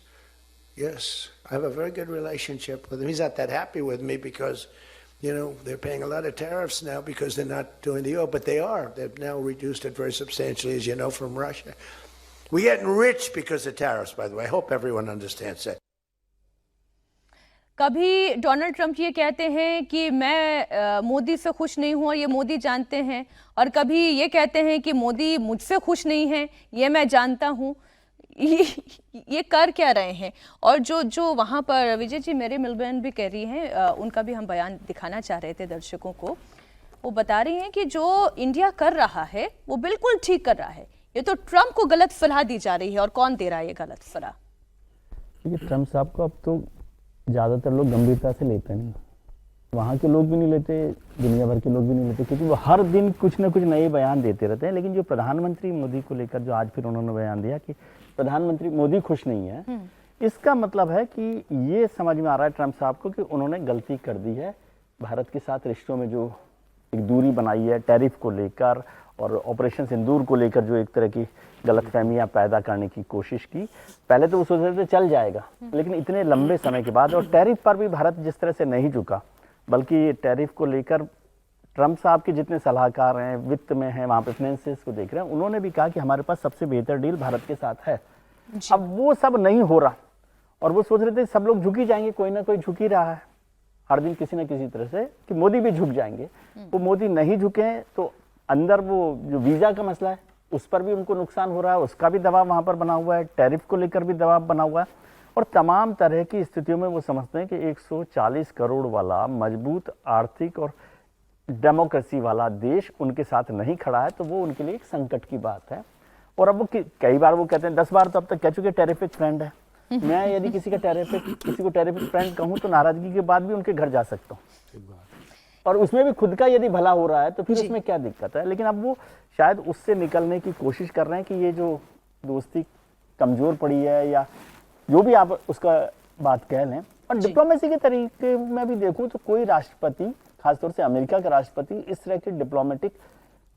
Yes. I have a very good relationship with him. He's not that happy with me because, you know, they're paying a lot of tariffs now because they're not doing the oil, but they are. They've now reduced it very substantially, as you know, from Russia. We're getting rich because of tariffs, by the way. I hope everyone understands that. कभी Donald Trump ये कहते हैं कि मैं मोदी से खुश नहीं हूं और ये मोदी जानते हैं, और कभी ये कहते हैं कि मोदी मुझसे खुश नहीं है, ये मैं जानता हूं। ये कर क्या रहे हैं? और जो वहां पर विजय जी मैरी मिल्बन भी कह रही हैं, उनका भी हम बयान दिखाना चाह रहे थे दर्शकों को। वो बता रही हैं कि जो इंडिया कर रहा है वो बिल्कुल ठीक कर रहा है, ये तो ट्रंप को गलत सलाह दी जा रही है। और कौन दे रहा है ये गलत सलाह? देखिए, ट्रंप साहब को अब तो ज़्यादातर लोग गंभीरता से लेते नहीं, वहाँ के लोग भी नहीं लेते, दुनिया भर के लोग भी नहीं लेते, क्योंकि वो हर दिन कुछ ना कुछ नए बयान देते रहते हैं। लेकिन जो प्रधानमंत्री मोदी को लेकर जो आज फिर उन्होंने बयान दिया कि प्रधानमंत्री मोदी खुश नहीं है, इसका मतलब है कि ये समझ में आ रहा है ट्रंप साहब को कि उन्होंने गलती कर दी है। भारत के साथ रिश्तों में जो एक दूरी बनाई है, टैरिफ को लेकर और ऑपरेशन सिंदूर को लेकर जो एक तरह की गलतफहमियां पैदा करने की कोशिश की, पहले तो वो सोचते थे चल जाएगा, लेकिन इतने लंबे समय के बाद, और टैरिफ पर भी भारत जिस तरह से नहीं झुका, बल्कि टैरिफ को लेकर ट्रंप साहब के जितने सलाहकार हैं, वित्त में हैं, वहाँ पे फाइनेंसेस को देख रहे हैं, उन्होंने भी कहा कि हमारे पास सबसे बेहतर डील भारत के साथ है। अब वो सब नहीं हो रहा और वो सोच रहे थे सब लोग झुक ही जाएंगे, कोई ना कोई झुक ही रहा है हर दिन किसी ना किसी तरह से, कि मोदी भी झुक जाएंगे। वो मोदी नहीं झुके तो अंदर वो जो वीज़ा का मसला है उस पर भी उनको नुकसान हो रहा है, उसका भी दबाव वहाँ पर बना हुआ है, टैरिफ को लेकर भी दबाव बना हुआ है, और तमाम तरह की स्थितियों में वो समझते हैं कि 140 करोड़ वाला मजबूत आर्थिक और डेमोक्रेसी वाला देश उनके साथ नहीं खड़ा है, तो वो उनके लिए एक संकट की बात है। और अब वो कई बार वो कहते हैं, 10 बार तो अब तक कह चुके टेरिफिक फ्रेंड है। मैं यदि किसी को टेरिफिक फ्रेंड कहूँ तो नाराजगी के बाद भी उनके घर जा सकता हूँ, और उसमें भी खुद का यदि भला हो रहा है तो फिर उसमें क्या दिक्कत है। लेकिन अब वो शायद उससे निकलने की कोशिश कर रहे हैं कि ये जो दोस्ती कमजोर पड़ी है या जो भी आप उसका बात कह लें। और डिप्लोमेसी के तरीके में भी देखूं तो कोई राष्ट्रपति, खासतौर से अमेरिका का राष्ट्रपति, इस तरह के डिप्लोमेटिक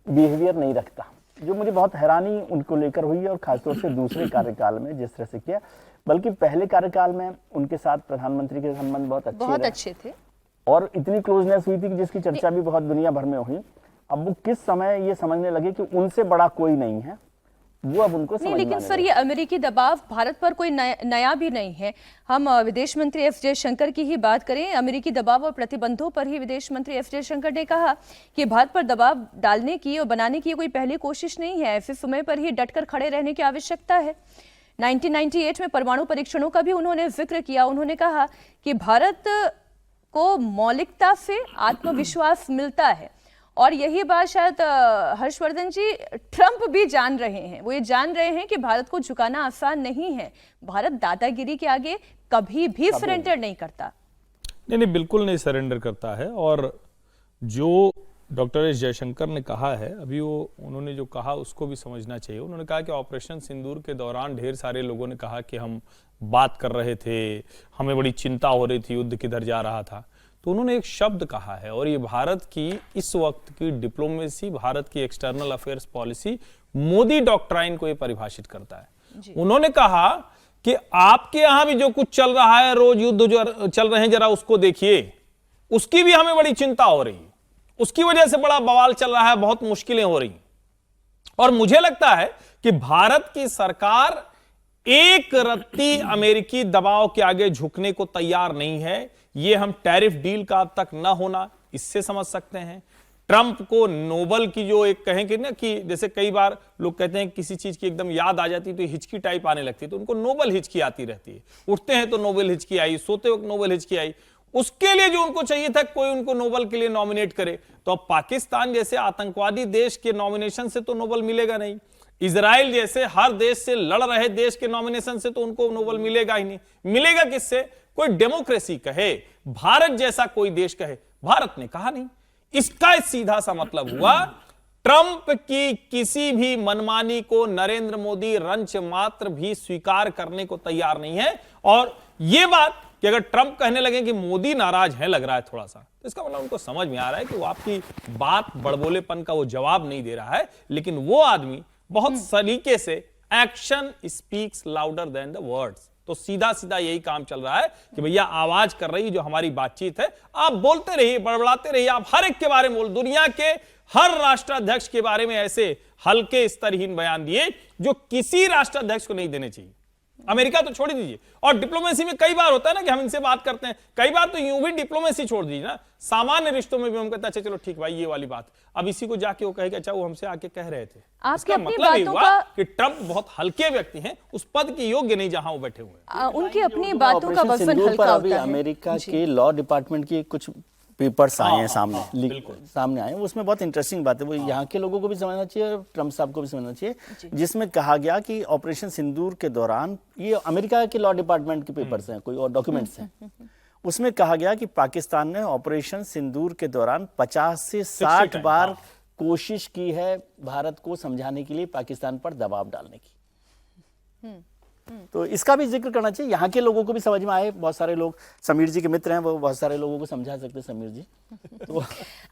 बिहेवियर नहीं रखता, जो मुझे बहुत हैरानी उनको लेकर हुई है, और खासतौर से दूसरे कार्यकाल में जिस तरह से किया। बल्कि पहले कार्यकाल में उनके साथ प्रधानमंत्री के संबंध बहुत अच्छे थे और इतनी क्लोजनेस हुई थी कि जिसकी चर्चा भी बहुत दुनिया भर में हुई। अब वो किस समय ये समझने लगे कि उनसे बड़ा कोई नहीं है, वो अब उनको समझ में लेकिन सर ये अमेरिकी दबाव भारत पर कोई नया भी नहीं है। हम विदेश मंत्री एस जयशंकर की ही बात करें, अमेरिकी दबाव और प्रतिबंधों पर ही विदेश मंत्री एस जयशंकर ने कहा कि भारत पर दबाव डालने की और बनाने की कोई पहली कोशिश नहीं है, ऐसे समय पर ही डटकर खड़े रहने की आवश्यकता है। 1998 में परमाणु परीक्षणों का भी उन्होंने जिक्र किया। उन्होंने कहा कि भारत को मौलिकता से आत्मविश्वास मिलता है, और यही बात शायद हर्षवर्धन जी ट्रंप भी जान रहे हैं। वो ये जान रहे हैं कि भारत को झुकाना आसान नहीं है, भारत दादागिरी के आगे कभी भी सरेंडर नहीं करता। नहीं, बिल्कुल नहीं सरेंडर करता है। और जो डॉक्टर एस जयशंकर ने कहा है, अभी वो उन्होंने जो कहा उसको भी समझना चाहिए। उन्होंने कहा कि ऑपरेशन सिंदूर के दौरान ढेर सारे लोगों ने कहा कि हम बात कर रहे थे, हमें बड़ी चिंता हो रही थी, युद्ध किधर जा रहा था। तो उन्होंने एक शब्द कहा है, और ये भारत की इस वक्त की डिप्लोमेसी, भारत की external affairs policy, Modi doctrine को ये परिभाषित करता है। उन्होंने कहा कि आपके यहां भी जो कुछ चल रहा है, रोज युद्ध जो चल रहे हैं, जरा उसको देखिए, उसकी भी हमें बड़ी चिंता हो रही है, उसकी वजह से बड़ा बवाल चल रहा है, बहुत मुश्किलें हो रही। और मुझे लगता है कि भारत की सरकार एक रत्ती अमेरिकी दबाव के आगे झुकने को तैयार नहीं है। ये हम टैरिफ डील का अब तक न होना इससे समझ सकते हैं। ट्रंप को नोबल की जो एक कहेंगे ना, कि जैसे कई बार लोग कहते हैं किसी चीज की एकदम याद आ जाती तो हिचकी टाइप आने लगती है, तो उनको नोबल हिचकी आती रहती है। उठते हैं तो नोबल हिचकी आई, सोते वक्त नोबल हिचकी आई। उसके लिए जो उनको चाहिए था कोई उनको नोबल के लिए नॉमिनेट करे, तो अब पाकिस्तान जैसे आतंकवादी देश के नॉमिनेशन से तो नोबल मिलेगा नहीं, इजराइल जैसे हर देश से लड़ रहे देश के नॉमिनेशन से तो उनको नोबल मिलेगा ही नहीं। मिलेगा किससे? कोई डेमोक्रेसी कहे, भारत जैसा कोई देश कहे। भारत ने कहा नहीं। इसका सीधा सा मतलब हुआ ट्रंप की किसी भी मनमानी को नरेंद्र मोदी रंच मात्र भी स्वीकार करने को तैयार नहीं है। और यह बात कि अगर ट्रंप कहने लगे कि मोदी नाराज है, लग रहा है थोड़ा सा, तो इसका मतलब उनको समझ में आ रहा है कि वो आपकी बात बड़बोलेपन का वो जवाब नहीं दे रहा है, लेकिन वो आदमी बहुत सलीके से action speaks louder than the words. तो सीधा सीधा यही काम चल रहा है कि भैया आवाज कर रही जो हमारी बातचीत है, आप बोलते रहिए, बड़बड़ाते रहिए, आप हर एक के बारे में बोल। दुनिया के हर राष्ट्राध्यक्ष के बारे में ऐसे हल्के स्तरहीन बयान दिए जो किसी राष्ट्राध्यक्ष को नहीं देने चाहिए। अमेरिका तो छोड़ ही दीजिए, और डिप्लोमेसी में कई बार होता है ना कि हम इनसे बात करते हैं, कई बार तो यूं भी डिप्लोमेसी छोड़ दीजिए ना, सामान्य रिश्तों में भी हम कहते हैं अच्छा चलो ठीक भाई ये वाली बात, अब इसी को जाके वो कहेगा अच्छा वो हमसे आके कह रहे थे। इसका मतलब ये हुआ कि ट्रंप बहुत हल्के व्यक्ति हैं, उस पद के योग्य नहीं जहां वो बैठे हुए हैं। उनकी अपनी बातों का वजन हल्का होता है। अमेरिका के लॉ डिपार्टमेंट की कुछ पेपर्स आए हैं सामने आए हैं, उसमें बहुत इंटरेस्टिंग बात है, वो यहाँ के लोगों को भी समझना चाहिए और ट्रंप साहब को भी समझना चाहिए, जिसमें कहा गया कि ऑपरेशन सिंदूर के दौरान, ये अमेरिका के लॉ डिपार्टमेंट के पेपर्स हैं, कोई और डॉक्यूमेंट्स हैं, उसमें कहा गया कि पाकिस्तान ने ऑपरेशन सिंदूर के दौरान 50 से 60 बार कोशिश की है भारत को समझाने के लिए, पाकिस्तान पर दबाव डालने की। तो इसका भी जिक्र करना चाहिए, यहाँ के लोगों को भी समझ में आए। बहुत सारे लोग समीर जी के मित्र हैं, वो बहुत सारे लोगों को समझा सकते हैं, समीर जी। तो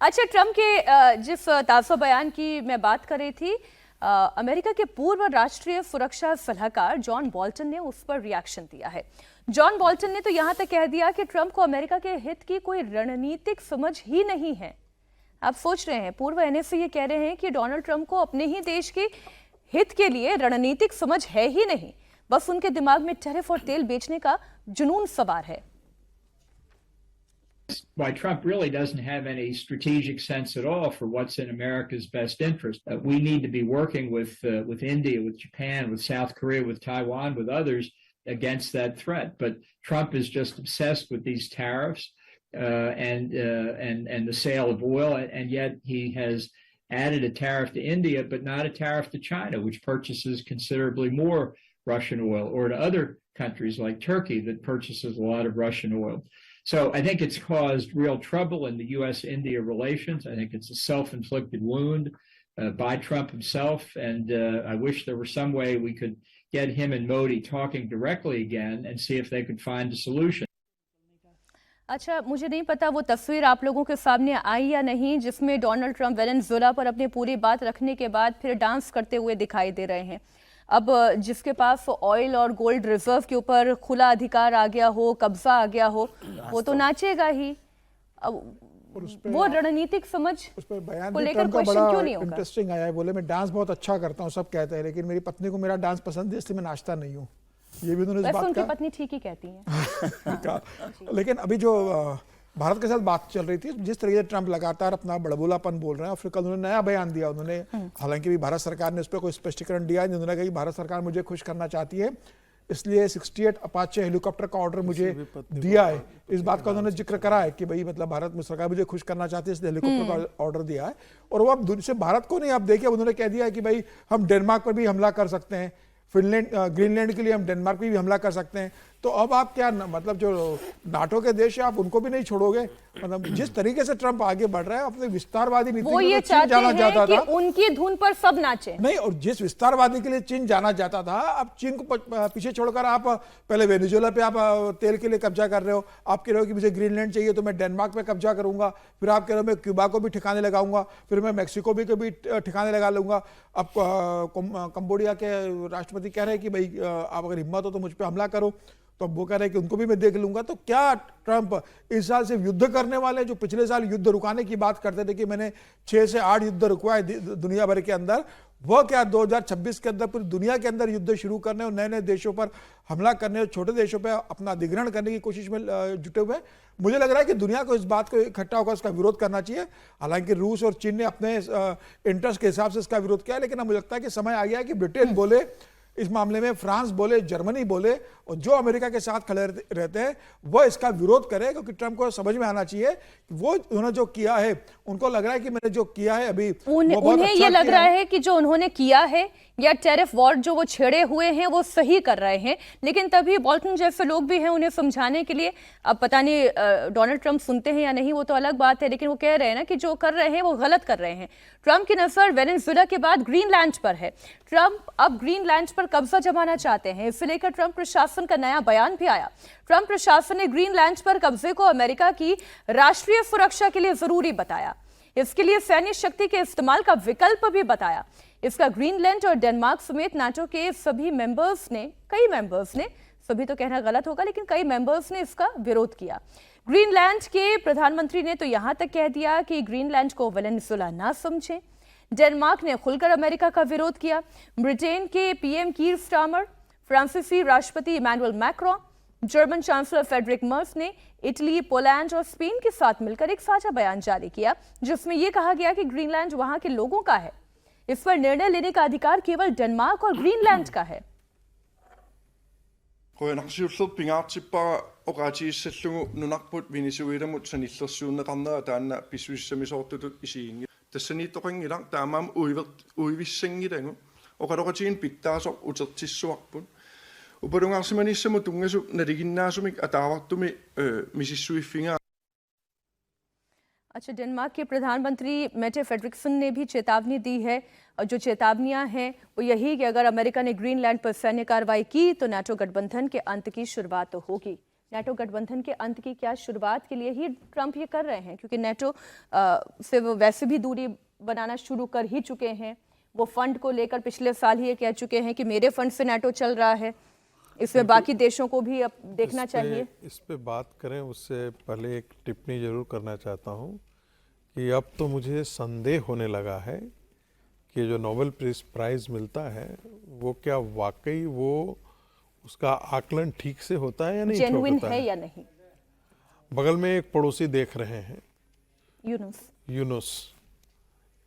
अच्छा, ट्रंप के जिस ताज़ा बयान की मैं बात कर रही थी, अमेरिका के पूर्व राष्ट्रीय सुरक्षा सलाहकार जॉन बोल्टन ने उस पर रिएक्शन दिया है। जॉन बोल्टन ने तो यहाँ तक कह दिया कि ट्रंप को अमेरिका के हित की कोई रणनीतिक समझ ही नहीं है। आप सोच रहे हैं, पूर्व एनएसए ये कह रहे हैं कि डोनाल्ड ट्रंप को अपने ही देश के हित के लिए रणनीतिक समझ है ही नहीं, बस उनके दिमाग में टैरिफ और तेल बेचने का जुनून सवार है। Why Trump really doesn't have any strategic sense at all for what's in America's best interest. We need to be working with India, with Japan, with South Korea, with Taiwan, with others against that threat. But Trump is just obsessed with these tariffs and the sale of oil, and yet he has added a tariff to India, but not a tariff to China, which purchases considerably more Russian oil, or to other countries like Turkey that purchases a lot of Russian oil. So I think it's caused real trouble in the U.S.-India relations. I think it's a self-inflicted wound by Trump himself, and I wish there were some way we could get him and Modi talking directly again and see if they could find a solution. अच्छा, मुझे नहीं पता वो तस्वीर आप लोगों के सामने आई या नहीं, जिसमें डोनाल्ड ट्रंप वेनेजुएला पर अपनी पूरी बात रखने के बाद फिर डांस करते हुए दिखाई दे रहे हैं। अब जिसके पास ऑयल और गोल्ड रिजर्व के ऊपर खुला अधिकार आ गया हो, कब्जा आ गया हो, वो तो नाचेगा ही। अब वो रणनीतिक समझ बयान को लेकर क्वेश्चन क्यों नहीं होगा? इंटरेस्टिंग आया है, बोले मैं डांस बहुत अच्छा करता हूँ, सब कहते हैं, लेकिन मेरी पत्नी को मेरा डांस पसंद है इसलिए मैं नाचता नहीं हूँ। ये भी उन्होंने इस बात उनकी का पत्नी ठीक ही कहती है। लेकिन अभी जो भारत के साथ बात चल रही थी, जिस तरीके से ट्रंप लगातार अपना बड़बोलापन बोल रहे हैं, और फिर कल उन्होंने नया बयान दिया। उन्होंने हालांकि भी भारत सरकार ने उस पर कोई स्पष्टीकरण दिया नहीं। उन्होंने कहा कि भारत सरकार मुझे खुश करना चाहती है, इसलिए 68 अपाचे हेलीकॉप्टर का ऑर्डर मुझे दिया है। इस बात का उन्होंने जिक्र करा है कि भाई मतलब भारत में सरकार मुझे खुश करना चाहती है, इसलिए हेलीकॉप्टर का ऑर्डर दिया है। और वो अब सिर्फ भारत को नहीं, आप देखिए उन्होंने कह दिया है कि भाई हम डेनमार्क पर भी हमला कर सकते हैं, फिनलैंड ग्रीनलैंड के लिए हम डेनमार्क पे भी हमला कर सकते हैं। तो अब आप क्या मतलब जो नाटो के देश है आप उनको भी नहीं छोड़ोगे? मतलब जिस तरीके से ट्रंप आगे बढ़ रहा है अपने विस्तारवादी नीति वो ये चाहते हैं कि उनकी धुन पर सब नाचे नहीं, और जिस विस्तारवादी के लिए चीन जाना जाता था, अब चीन को पीछे छोड़कर आप पहले वेनेजुएला पे आप तेल के लिए कब्जा कर रहे हो। आप कह रहे हो कि मुझे ग्रीनलैंड चाहिए तो मैं डेनमार्क पे कब्जा करूंगा, फिर आप कह रहे हो मैं क्यूबा को भी ठिकाने लगाऊंगा, फिर मैं मैक्सिको भी ठिकाने लगा लूंगा। अब कंबोडिया के राष्ट्रपति कह रहे हैं कि भाई आप अगर हिम्मत हो तो मुझ पर हमला करो, तो वो कह रहे हैं कि उनको भी मैं देख लूंगा। तो क्या ट्रंप इस साल से युद्ध करने वाले, जो पिछले साल युद्ध रुकाने की बात करते थे कि मैंने 6 से 8 युद्ध रुकवाए दुनिया भर के अंदर, वो क्या 2026 के अंदर पूरी दुनिया के अंदर युद्ध शुरू करने और नए नए देशों पर हमला करने और छोटे देशों पर अपना अधिग्रहण करने की कोशिश में जुटे हुए हैं? मुझे लग रहा है कि दुनिया को इस बात को इकट्ठा होकर इसका विरोध करना चाहिए। हालांकि रूस और चीन ने अपने इंटरेस्ट के हिसाब से इसका विरोध किया, लेकिन अब मुझे लगता है कि समय आ गया है कि ब्रिटेन बोले इस मामले में, फ्रांस बोले, जर्मनी बोले, और जो अमेरिका के साथ खड़े रहते हैं वो इसका विरोध करे, क्योंकि ट्रंप को समझ में आना चाहिए कि वो उन्होंने जो किया है, उनको लग रहा है कि मैंने जो किया है अभी उन्हें ये लग रहा है कि जो उन्होंने किया है या टैरिफ वॉर जो वो छेड़े हुए हैं वो सही कर रहे हैं। लेकिन तभी बोल्टन जैसे लोग भी हैं उन्हें समझाने के लिए, अब पता नहीं डोनाल्ड ट्रंप सुनते हैं या नहीं वो तो अलग बात है, लेकिन वो कह रहे हैं ना कि जो कर रहे हैं वो गलत कर रहे हैं। ट्रंप की नजर वेनेजुएला के बाद ग्रीनलैंड पर है। ट्रंप अब ग्रीनलैंड पर कब्जा जमाना चाहते हैं। इसे लेकर ट्रंप प्रशासन का नया बयान भी आया। ट्रंप प्रशासन ने ग्रीनलैंड पर कब्जे को अमेरिका की राष्ट्रीय सुरक्षा के लिए जरूरी बताया। इसके लिए सैन्य शक्ति के इस्तेमाल का विकल्प भी बताया। इसका ग्रीनलैंड और डेनमार्क समेत नाटो के सभी मेंबर्स ने, कई मेंबर्स ने, सभी तो कहना गलत होगा लेकिन कई मेंबर्स ने इसका विरोध किया। ग्रीनलैंड के प्रधानमंत्री ने तो यहां तक कह दिया कि ग्रीनलैंड को वेनेजुएला ना समझें। डेनमार्क ने खुलकर अमेरिका का विरोध किया। ब्रिटेन के पीएम कीर स्टारमर, फ्रांसीसी राष्ट्रपति Emmanuel Macron, German chancellor Friedrich Merz ने इटली, पोलैंड और स्पेन के साथ मिलकर एक साझा बयान जारी किया, जिसमें यह कहा गया कि ग्रीनलैंड वहां के लोगों का है। इस पर निर्णय लेने का अधिकार केवल डेनमार्क और ग्रीनलैंड का है। अच्छा, डेनमार्क के प्रधानमंत्री मेटे फ्रेडरिक्सन ने भी चेतावनी दी है, और जो चेतावनियां हैं वो यही कि अगर अमेरिका ने ग्रीनलैंड पर सैन्य कार्रवाई की तो नाटो गठबंधन के अंत की शुरुआत तो होगी। नाटो गठबंधन के अंत की क्या शुरुआत के लिए ही ट्रंप ये कर रहे हैं, क्योंकि नाटो से वो वैसे भी दूरी बनाना शुरू कर ही चुके हैं। वो फंड को लेकर पिछले साल ही ये कह चुके हैं कि मेरे फंड से नाटो चल रहा है, इसमें बाकी देशों को भी अब देखना चाहिए। इस पे बात करें उससे पहले एक टिप्पणी जरूर करना चाहता हूं कि अब तो मुझे संदेह होने लगा है कि जो नोबेल प्राइज मिलता है वो क्या वाकई वो उसका आकलन ठीक से होता है या नहीं जेन्युइन होता है या नहीं। बगल में एक पड़ोसी देख रहे हैं, यूनुस,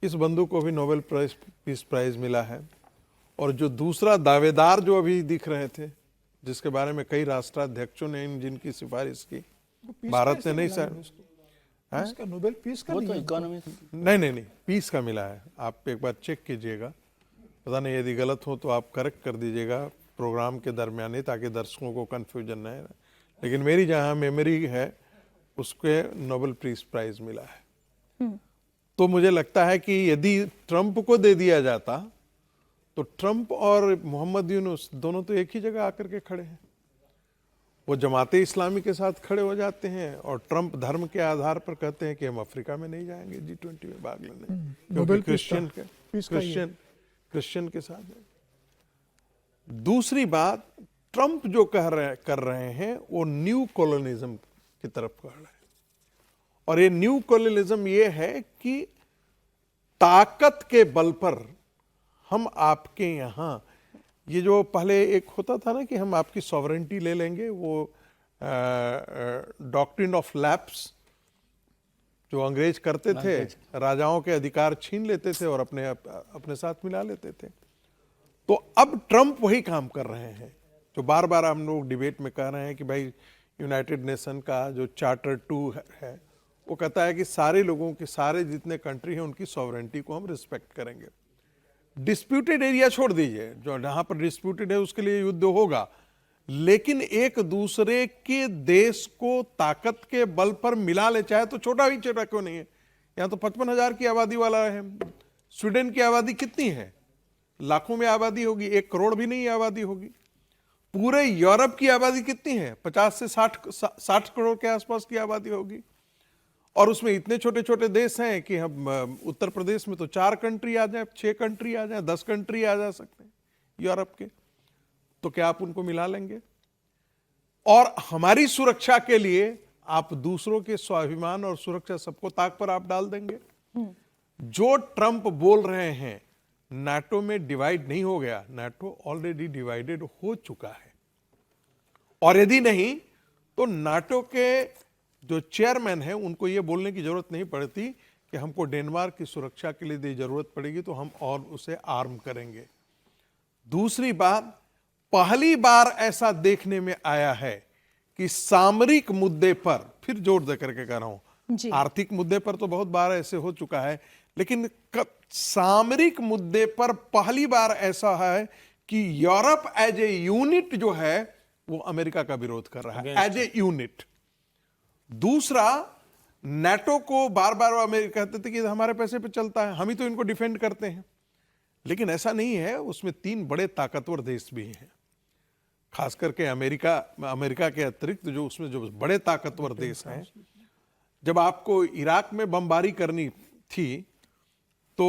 इस बंधु को भी नोबेल पीस प्राइज मिला है। और जो दूसरा दावेदार जो अभी दिख रहे थे, जिसके बारे में कई राष्ट्राध्यक्षों ने जिनकी सिफारिश की, भारत ने नहीं सर, इसका नोबेल पीस का नहीं पीस का मिला है। आप एक बार चेक कीजिएगा, पता नहीं यदि गलत हो तो आप करेक्ट कर दीजिएगा प्रोग्राम के दरमियान ही, ताकि दर्शकों को कंफ्यूजन न है। लेकिन मेरी जहां मेमोरी है उसके नोबेल पीस प्राइज मिला है। तो मुझे लगता है कि यदि ट्रंप को दे दिया जाता तो ट्रंप और मोहम्मद यूनुस दोनों तो एक ही जगह आकर के खड़े हैं। वो जमाते इस्लामी के साथ खड़े हो जाते हैं और ट्रंप धर्म के आधार पर कहते हैं कि हम अफ्रीका में नहीं जाएंगे G20 में भाग लेने, क्योंकि क्रिश्चियन के साथ है। दूसरी बात, ट्रंप जो कर रहे हैं वो न्यू कॉलोनिज्म की तरफ बढ़ रहे हैं। और ये न्यू कॉलोनिज्म ये है कि ताकत के बल पर हम आपके यहां, ये जो पहले एक होता था ना कि हम आपकी सॉवरेंटी ले लेंगे, वो डॉक्ट्रिन ऑफ लैप्स जो अंग्रेज करते थे, राजाओं के अधिकार छीन लेते थे और अपने साथ मिला लेते थे। तो अब ट्रंप वही काम कर रहे हैं जो बार बार हम लोग डिबेट में कह रहे हैं कि भाई यूनाइटेड नेशन का जो चार्टर 2 है वो कहता है कि सारे लोगों के, सारे जितने कंट्री हैं उनकी सॉवरेंटी को हम रिस्पेक्ट करेंगे। डिस्प्यूटेड एरिया छोड़ दीजिए, जो जहां पर डिस्प्यूटेड है उसके लिए युद्ध होगा, लेकिन एक दूसरे के देश को ताकत के बल पर मिला ले, चाहे तो छोटा ही छोटा क्यों नहीं है। यहां तो 55,000 की आबादी वाला है, स्वीडन की आबादी कितनी है, लाखों में आबादी होगी, 1 करोड़ भी नहीं आबादी होगी। पूरे यूरोप की आबादी कितनी है, 50 से 60 करोड़ के आसपास की आबादी होगी। और उसमें इतने छोटे छोटे देश हैं कि हम उत्तर प्रदेश में तो 4 कंट्री आ जाए, 6 कंट्री आ जाए, 10 कंट्री आ जा सकते हैं यूरोप के। तो क्या आप उनको मिला लेंगे? और हमारी सुरक्षा के लिए आप दूसरों के स्वाभिमान और सुरक्षा सबको ताक पर आप डाल देंगे। जो ट्रंप बोल रहे हैं नाटो में डिवाइड नहीं हो गया, नाटो ऑलरेडी डिवाइडेड हो चुका है। और यदि नहीं तो नाटो के जो चेयरमैन है उनको यह बोलने की जरूरत नहीं पड़ती कि हमको डेनमार्क की सुरक्षा के लिए यदि जरूरत पड़ेगी तो हम और उसे आर्म करेंगे। दूसरी बात, पहली बार ऐसा देखने में आया है कि सामरिक मुद्दे पर, फिर जोर देकर के कह रहा हूं, आर्थिक मुद्दे पर तो बहुत बार ऐसे हो चुका है, लेकिन सामरिक मुद्दे पर पहली बार ऐसा है कि यूरोप एज ए यूनिट जो है वो अमेरिका का विरोध कर रहा है, एज ए यूनिट। दूसरा, नाटो को बार बार अमेरिका कहते थे कि हमारे पैसे पे चलता है, हम ही तो इनको डिफेंड करते हैं, लेकिन ऐसा नहीं है। उसमें 3 बड़े ताकतवर देश भी हैं, खास करके अमेरिका के अतिरिक्त जो उसमें जो बड़े ताकतवर देश हैं। जब आपको इराक में बमबारी करनी थी तो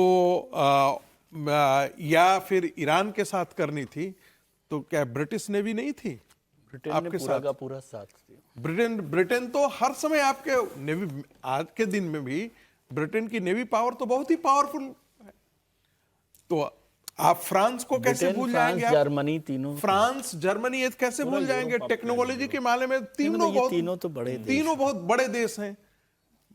या फिर ईरान के साथ करनी थी तो क्या ब्रिटिश नेवी नहीं थी आपके साथ? का पूरा साथ दिया। ब्रिटेन तो हर समय आपके नेवी, आज के दिन में भी ब्रिटेन की नेवी पावर तो बहुत ही पावरफुल है। तो आप फ्रांस को कैसे भूल जाएंगे? जर्मनी, तीनों, फ्रांस, जर्मनी ये कैसे भूल जाएंगे? टेक्नोलॉजी के मामले में तीनों बहुत बड़े देश हैं।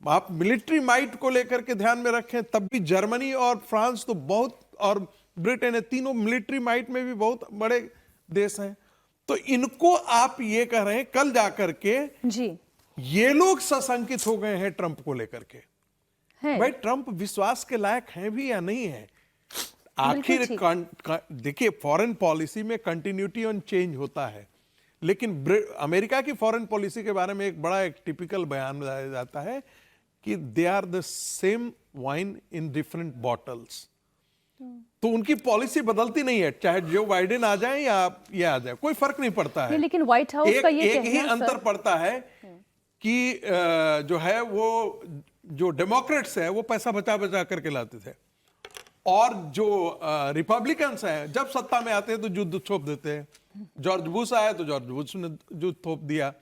आप मिलिट्री माइट को लेकर के ध्यान में रखें तब भी जर्मनी और फ्रांस तो बहुत, और ब्रिटेन है, तीनों मिलिट्री माइट में भी बहुत बड़े देश हैं। तो इनको आप ये कह रहे हैं, कल जाकर के जी ये लोग सशंकित हो गए हैं ट्रंप को लेकर के। भाई ट्रंप विश्वास के लायक हैं भी या नहीं है? आखिर देखिए, फॉरेन पॉलिसी में कंटिन्यूटी ऑन चेंज होता है, लेकिन अमेरिका की फॉरेन पॉलिसी के बारे में एक टिपिकल बयान बताया जाता है कि they are the same wine in different bottles. तो उनकी पॉलिसी बदलती नहीं है, चाहे जो बाइडेन आ जाए या ये आ जाए, कोई फर्क नहीं पड़ता है। लेकिन व्हाइट हाउस का ये एक ही अंतर पड़ता है कि जो है वो जो डेमोक्रेट्स है वो पैसा बचा बचा करके लाते थे, और जो रिपब्लिकन्स हैं जब सत्ता में आते हैं तो युद्ध थोप देते हैं। जॉर्ज बुश आया तो जॉर्ज बुश ने युद्ध थोप दिया।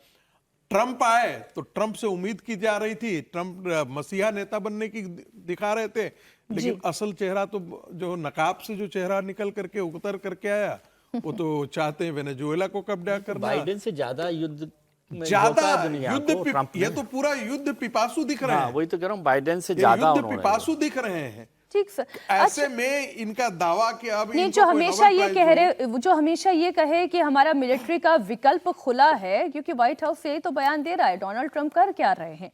ट्रंप आए तो ट्रंप से उम्मीद की जा रही थी, ट्रंप मसीहा नेता बनने की दिखा रहे थे, लेकिन असल चेहरा तो जो नकाब से जो चेहरा निकल करके उतर करके आया, वो तो चाहते हैं वेनेजुएला को कब्जा करना। बाइडेन से ज्यादा युद्ध में ज्यादा झोंका दुनिया युद्ध को ट्रंप ने। ये तो पूरा युद्ध पिपासु दिख रहे हाँ, हैं। वही तो कह रहा हूँ, बाइडेन से ये ज्यादा युद्ध उन्होंने। पिपासु दिख रहे हैं। ठीक सर। ऐसे में इनका दावा कि अब नहीं, इनको जो कोई हमेशा नोबेल ये प्राइज कह मिले। रहे, जो हमेशा ये कहे कि हमारा मिलिट्री का विकल्प खुला है, क्योंकि व्हाइट हाउस यही तो बयान दे रहा है, डोनाल्ड ट्रंप कर क्या रहे हैं।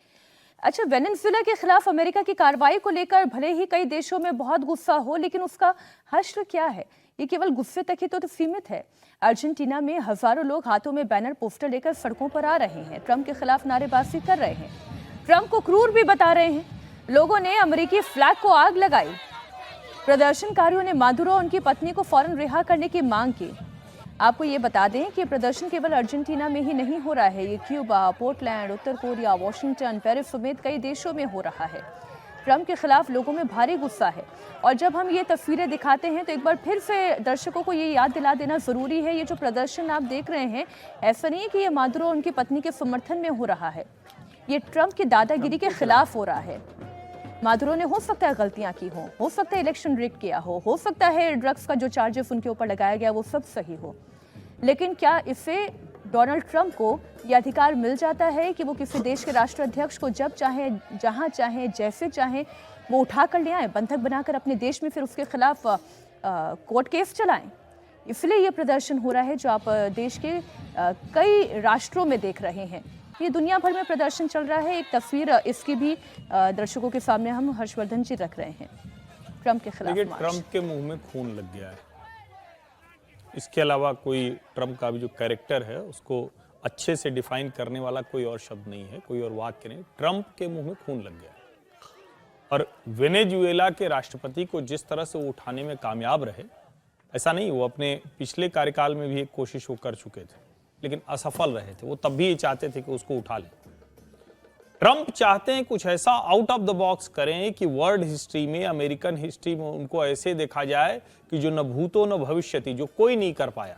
अच्छा, वेनेजुएला के खिलाफ अमेरिका की कार्रवाई को लेकर भले ही कई देशों में बहुत गुस्सा हो, लेकिन उसका हश्र क्या है? ये केवल गुस्से तक ही तो सीमित है। अर्जेंटीना में हजारों लोग हाथों में बैनर पोस्टर लेकर सड़कों पर आ रहे हैं, ट्रंप के खिलाफ नारेबाजी कर रहे हैं, ट्रंप को क्रूर भी बता रहे हैं। लोगों ने अमेरिकी फ्लैग को आग लगाई। प्रदर्शनकारियों ने मादुरो और उनकी पत्नी को फौरन रिहा करने की मांग की। आपको ये बता दें कि प्रदर्शन केवल अर्जेंटीना में ही नहीं हो रहा है, ये क्यूबा, पोर्टलैंड, उत्तर कोरिया, वॉशिंगटन, पेरिस समेत कई देशों में हो रहा है। ट्रंप के खिलाफ लोगों में भारी गुस्सा है, और जब हम ये तस्वीरें दिखाते हैं तो एक बार फिर से दर्शकों को ये याद दिला देना जरूरी है, ये जो प्रदर्शन आप देख रहे हैं, ऐसा नहीं है कि ये मादुरो और उनकी पत्नी के समर्थन में हो रहा है, ये ट्रंप की दादागिरी के खिलाफ हो रहा है। मादुरो ने हो सकता है गलतियां की हो सकता है इलेक्शन रिग किया हो सकता है ड्रग्स का जो चार्जेस उनके ऊपर लगाया गया वो सब सही हो, लेकिन क्या इससे डोनाल्ड ट्रंप को यह अधिकार मिल जाता है कि वो किसी देश के राष्ट्राध्यक्ष को जब चाहे, जहां चाहे, जैसे चाहे वो उठा कर ले आए, बंधक बनाकर अपने देश में, फिर उसके खिलाफ कोर्ट केस चलाएं? इसलिए ये प्रदर्शन हो रहा है जो आप देश के कई राष्ट्रों में देख रहे हैं। ये दुनिया भर में प्रदर्शन चल रहा है। एक तस्वीर इसकी भी दर्शकों के सामने हम हर्षवर्धन जी रख रहे हैं। ट्रंप के खिलाफ देखिए, ट्रंप के मुंह में खून लग गया है। इसके अलावा कोई ट्रंप का भी जो कैरेक्टर है उसको अच्छे से डिफाइन करने वाला कोई और शब्द नहीं है, कोई और वाक्य नहीं। ट्रंप के मुंह में खून लग गया। और वेनेजुएला के राष्ट्रपति को जिस तरह से वो उठाने में कामयाब रहे, ऐसा नहीं, वो अपने पिछले कार्यकाल में भी एक कोशिश वो कर चुके थे, लेकिन असफल रहे थे। वो तब भी चाहते थे कि उसको उठा लें। ट्रंप चाहते हैं कुछ ऐसा आउट ऑफ द बॉक्स करें कि वर्ल्ड हिस्ट्री में, अमेरिकन हिस्ट्री में उनको ऐसे देखा जाए कि जो न भूतो न भविष्यति, जो कोई नहीं कर पाया।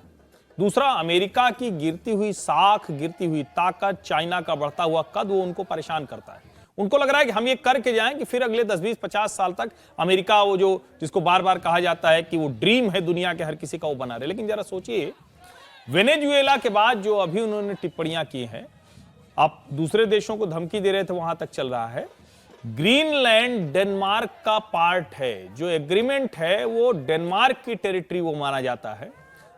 दूसरा, अमेरिका की गिरती हुई साख, गिरती हुई ताकत, चाइना का बढ़ता हुआ कद, वो उनको परेशान करता है। उनको लग रहा है कि हम ये करके जाएं कि फिर अगले 10, 20, 50 साल तक अमेरिका, वो जो जिसको बार बार कहा जाता है कि वो ड्रीम है दुनिया के हर किसी का, वो बना रहे। लेकिन जरा सोचिए, वेनेजुएला के बाद जो अभी उन्होंने टिप्पणियां की हैं, आप दूसरे देशों को धमकी दे रहे थे, वहां तक चल रहा है। ग्रीनलैंड डेनमार्क का पार्ट है, जो एग्रीमेंट है वो डेनमार्क की टेरिटरी वो माना जाता है।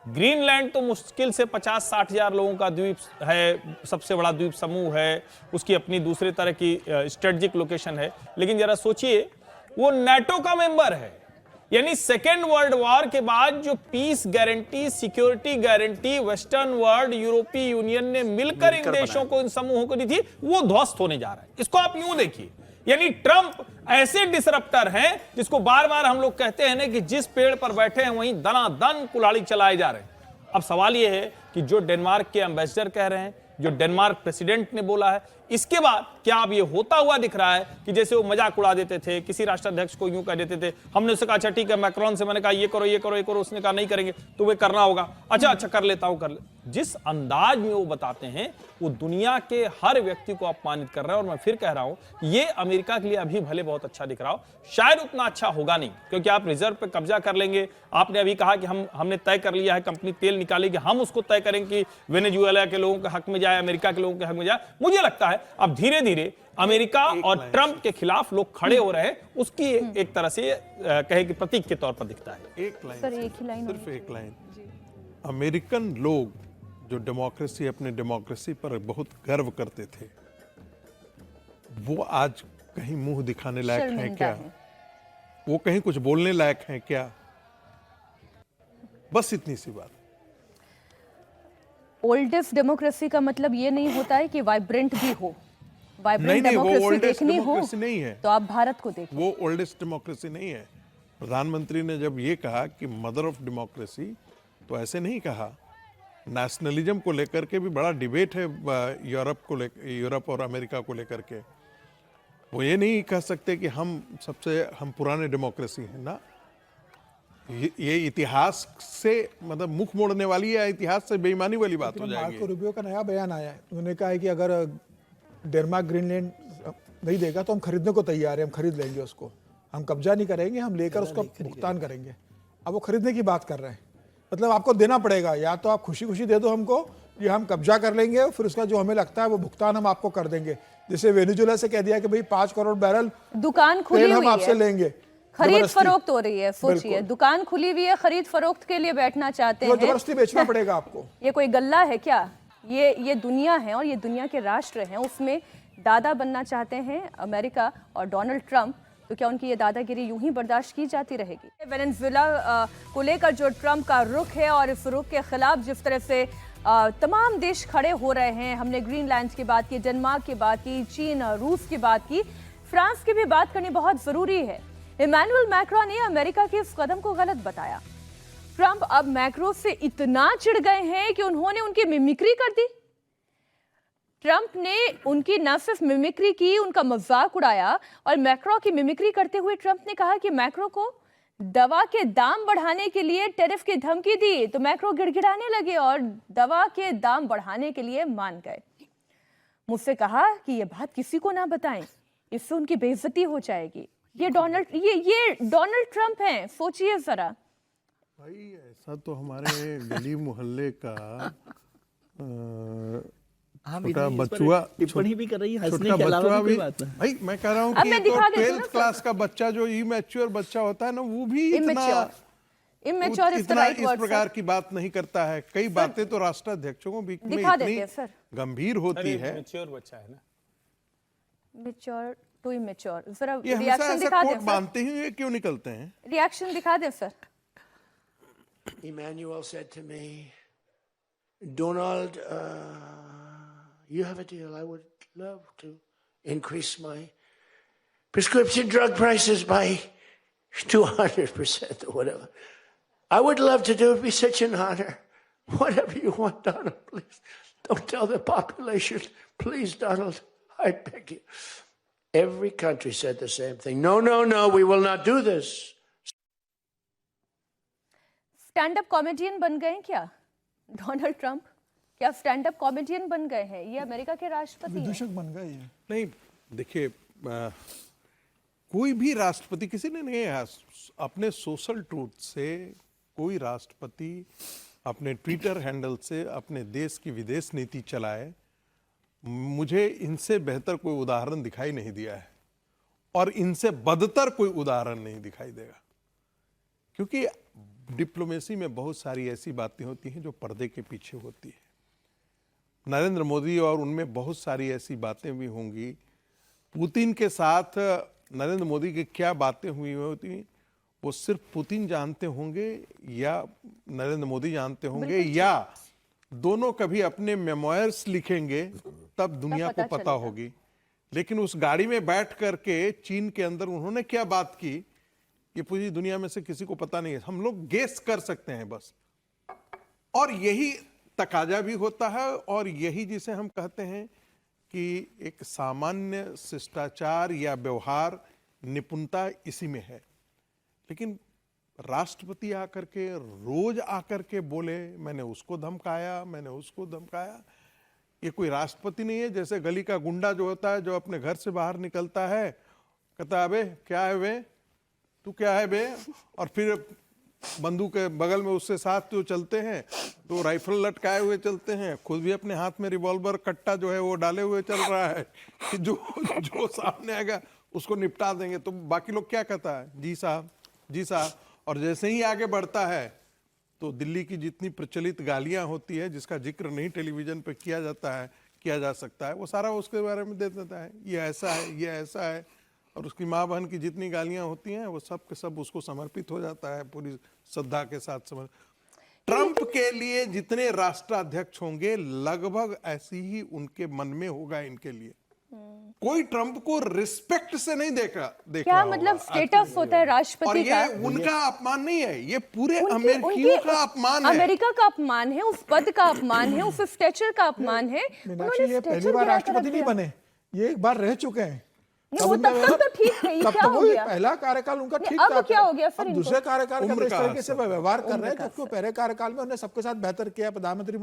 ग्रीनलैंड तो मुश्किल से 50-60 हजार लोगों का द्वीप है, सबसे बड़ा द्वीप समूह है, उसकी अपनी दूसरे तरह की स्ट्रेटेजिक लोकेशन है। लेकिन जरा सोचिए, वो नाटो का मेंबर है, यानी सेकेंड वर्ल्ड वॉर के बाद जो peace guarantee, security guarantee western world, यूरोपीय यूनियन ने मिलकर इन देशों को, इन समूहों को दी थी, वो ध्वस्त होने जा रहा है। इसको आप यूं देखिए, यानी ट्रंप ऐसे डिसरप्टर हैं जिसको बार बार हम लोग कहते हैं ना कि जिस पेड़ पर बैठे हैं वहीं दनादन कुल्हाड़ी चलाए जा रहे हैं। अब सवाल यह है कि जो डेनमार्क के एम्बेसडर कह रहे हैं, जो डेनमार्क प्रेसिडेंट ने बोला है, इसके बाद क्या अब ये होता हुआ दिख रहा है कि जैसे वो मजाक उड़ा देते थे, किसी राष्ट्राध्यक्ष को यूं कह देते थे, हमने उससे कहा अच्छा ठीक है, मैक्रोन से मैंने कहा ये करो ये करो ये करो, उसने कहा नहीं करेंगे तो वे करना होगा, अच्छा कर लेता हूं, कर ले। जिस अंदाज में वो बताते हैं वो दुनिया के हर व्यक्ति को अपमानित कर रहा है। और मैं फिर कह रहा हूं, ये अमेरिका के लिए अभी भले बहुत अच्छा दिख रहा हो, शायद उतना अच्छा होगा नहीं, क्योंकि आप रिजर्व पे कब्जा कर लेंगे। आपने अभी कहा कि हमने तय कर लिया है, कंपनी तेल निकालेगी, हम उसको तय करेंगे कि वेनेजुएला के लोगों के हक में जाए, अमेरिका के लोगों के हक में जाए। मुझे लगता है अब धीरे धीरे अमेरिका और ट्रंप के खिलाफ लोग खड़े हो रहे हैं, उसकी एक तरह से कहे कि प्रतीक के तौर पर दिखता है। एक लाइन, सर एक ही लाइन, सिर्फ एक लाइन। अमेरिकन लोग जो डेमोक्रेसी, अपने डेमोक्रेसी पर बहुत गर्व करते थे, वो आज कहीं मुंह दिखाने लायक हैं क्या? वो कहीं कुछ बोलने लायक हैं क्या? बस इतनी सी बात। ओल्डेस्ट डेमोक्रेसी का मतलब ये नहीं होता है कि वाइब्रेंट भी हो। वाइब्रेंट नहीं, डेमोक्रेसी वो ओल्डेस्ट देखनी हो डेमोक्रेसी नहीं है, तो आप भारत को देखिए। वो ओल्डेस्ट डेमोक्रेसी नहीं है। प्रधानमंत्री ने जब ये कहा कि मदर ऑफ डेमोक्रेसी, तो ऐसे नहीं कहा। नेशनलिज्म को लेकर के भी बड़ा डिबेट है यूरोप और अमेरिका को लेकर के। वो ये नहीं कह सकते कि हम पुराने डेमोक्रेसी हैं ना। ये इतिहास से मतलब मुख मोड़ने वाली या इतिहास से बेईमानी वाली बात हो मार्को जाएगी। रूबियो का नया बयान आया है, उन्होंने कहा है कि अगर डेनमार्क ग्रीनलैंड नहीं देगा तो हम खरीदने को तैयार हैं, हम खरीद लेंगे उसको, हम कब्जा नहीं करेंगे, हम लेकर उसका भुगतान करेंगे। अब वो खरीदने की बात कर रहे हैं, मतलब आपको देना पड़ेगा, या तो आप खुशी खुशी दे दो हमको, या हम कब्जा कर लेंगे, फिर उसका जो हमें लगता है वो भुगतान हम आपको कर देंगे। जैसे वेनेजुएला से कह दिया कि भाई 5 करोड़ बैरल दुकान खुली तेल हुई हम आपसे है, लेंगे, खरीद जबरदस्ती। फरोख्त हो रही है। सोचिए, दुकान खुली हुई है, खरीद फरोख्त के लिए बैठना चाहते तो हैं, जबरदस्ती बेचना पड़ेगा आपको। ये कोई गल्ला है क्या? ये दुनिया है और ये दुनिया के राष्ट्र हैं, उसमें दादा बनना चाहते हैं अमेरिका और डोनाल्ड ट्रंप, तो क्या उनकी ये दादागिरी यूं ही बर्दाश्त की जाती रहेगी? वेनेजुएला को लेकर जो ट्रंप का रुख है और इस रुख के खिलाफ जिस तरह से तमाम देश खड़े हो रहे हैं, हमने ग्रीनलैंड की बात की, डेनमार्क की बात की, चीन रूस की बात की, फ्रांस की भी बात करनी बहुत जरूरी है। इमैनुअल मैक्रोन ने अमेरिका के इस कदम को गलत बताया। ट्रंप अब मैक्रो से इतना चिढ़ गए हैं कि उन्होंने उनकी मिमिक्री कर दी। ट्रंप ने उनकी न सिर्फ मिमिक्री की, उनका मजाक उड़ाया, और मैक्रो की मिमिक्री करते हुए ट्रंप ने कहा कि मैक्रो को दवा के दाम बढ़ाने के लिए टैरिफ की धमकी दी, तो मैक्रो गिड़गिड़ाने लगे और दवा के दाम बढ़ाने के लिए मान गए। मुझसे कहा कि ये बात किसी को ना बताएं, इससे उनकी बेइज्जती हो जाएगी। ये डोनाल्ड ट्रंप हैं, सोचिए जरा। भाई ऐसा तो हमारे गली मोहल्ले का छोटा बच्चुआ टिप्पणी भी कर रही है, हंसने छोटा के अलावा बच्चुआ भी कोई भी, बात नहीं। भाई मैं कह रहा हूँ अब कि मैं तो दिखा देती हूँ 12th ना क्लास का बच्चा जो इमैच्योर बच्चा होता है ना, वो भी इमेच्योर इज द इतना राइट इस वर्ड प्रकार की बात नहीं करता है। कई बातें तो राष्ट्राध्यक्षों को भी में दिखा देते हैं इतनी सर। गंभीर होती है। मैच्योर बच्चा है ना, मैच्योर टू इमेच्योर। जरा ये हमेशा रिएक्शन ऐसा दिखा कोट दें सर, बांधते हुए क्यों निकलते हैं? रिएक्शन दिखा दें sir. Emmanuel said to me, Donald, you have a deal. I would love to increase my prescription drug prices by 200% or whatever. I would love to do it. It'd be such an honor. Whatever you want, Donald, please. Don't tell the population. Please, Donald, I beg you. Every country said the same thing. No, no, no, we will not do this. Stand up comedian बन गए हैं क्या Donald Trump? क्या stand up comedian बन गए हैं? ये America के राष्ट्रपति हैं। विदूषक बन गए ये। नहीं, देखिए कोई भी राष्ट्रपति, किसी ने नहीं है अपने सोशल ट्रूथ से, कोई राष्ट्रपति अपने ट्विटर हैंडल से अपने देश की विदेश नीति चलाए, मुझे इनसे बेहतर कोई उदाहरण दिखाई नहीं दिया है, और इनसे बदतर कोई उदाहरण नहीं दिखाई देगा। क्योंकि डिप्लोमेसी में बहुत सारी ऐसी बातें होती हैं जो पर्दे के पीछे होती है। नरेंद्र मोदी और उनमें बहुत सारी ऐसी बातें भी होंगी। पुतिन के साथ नरेंद्र मोदी की क्या बातें हुई होती, वो सिर्फ पुतिन जानते होंगे या नरेंद्र मोदी जानते होंगे, या दोनों कभी अपने मेमोयर्स लिखेंगे तब दुनिया को पता होगी। लेकिन उस गाड़ी में बैठ करके चीन के अंदर उन्होंने क्या बात की, ये पूरी दुनिया में से किसी को पता नहीं है। हम लोग गेस कर सकते हैं बस, और यही तकाजा भी होता है, और यही जिसे हम कहते हैं कि एक सामान्य शिष्टाचार या व्यवहार निपुणता इसी में है। लेकिन राष्ट्रपति आकर के रोज आकर के बोले मैंने उसको धमकाया, मैंने उसको धमकाया, ये कोई राष्ट्रपति नहीं है। जैसे गली का गुंडा जो होता है, जो अपने घर से बाहर निकलता है, कहता है अबे क्या है बे, तू क्या है बे, और फिर बंदूक के बगल में उससे साथ जो चलते हैं तो राइफल लटकाए हुए चलते हैं, खुद भी अपने हाथ में रिवॉल्वर कट्टा जो है वो डाले हुए चल रहा है कि जो सामने आएगा उसको निपटा देंगे। तो बाकी लोग क्या कहता है, जी साहब, जी साहब। और जैसे ही आगे बढ़ता है तो दिल्ली की जितनी प्रचलित गालियां होती है, जिसका जिक्र नहीं टेलीविजन पे किया जाता है, किया जा सकता है, वो सारा उसके बारे में दे देता है, ये ऐसा है, ये ऐसा है। और उसकी माँ बहन की जितनी गालियां होती हैं वो सब के सब उसको समर्पित हो जाता है पूरी श्रद्धा के साथ। ट्रंप के लिए जितने राष्ट्राध्यक्ष होंगे लगभग ऐसी ही उनके मन में होगा इनके लिए। कोई ट्रंप को रिस्पेक्ट से नहीं देखा क्या मतलब स्टेटस होता है राष्ट्रपति का? और ये उनका अपमान नहीं है, ये पूरे अमेरिकियों का अपमान है, अमेरिका का अपमान है, उस पद का अपमान है, उस स्टेचर का अपमान है। मीनाक्षी ये पहली बार राष्ट्रपति नहीं बने, ये एक बार रह चुके हैं। नहीं, वो तब तो ठीक थे, ये तब क्या तो हो वही गया? पहला कार्यकाल उनका नहीं, ठीक अब था। क्या हो गया फिर अब इनको? दूसरे कार्यकाल के उम्र इस का तरीके से व्यवहार कर रहे हैं, उम्र का जबकि पहले कार्यकाल में उन्होंने सबके साथ बेहतर किया, प्रधानमंत्री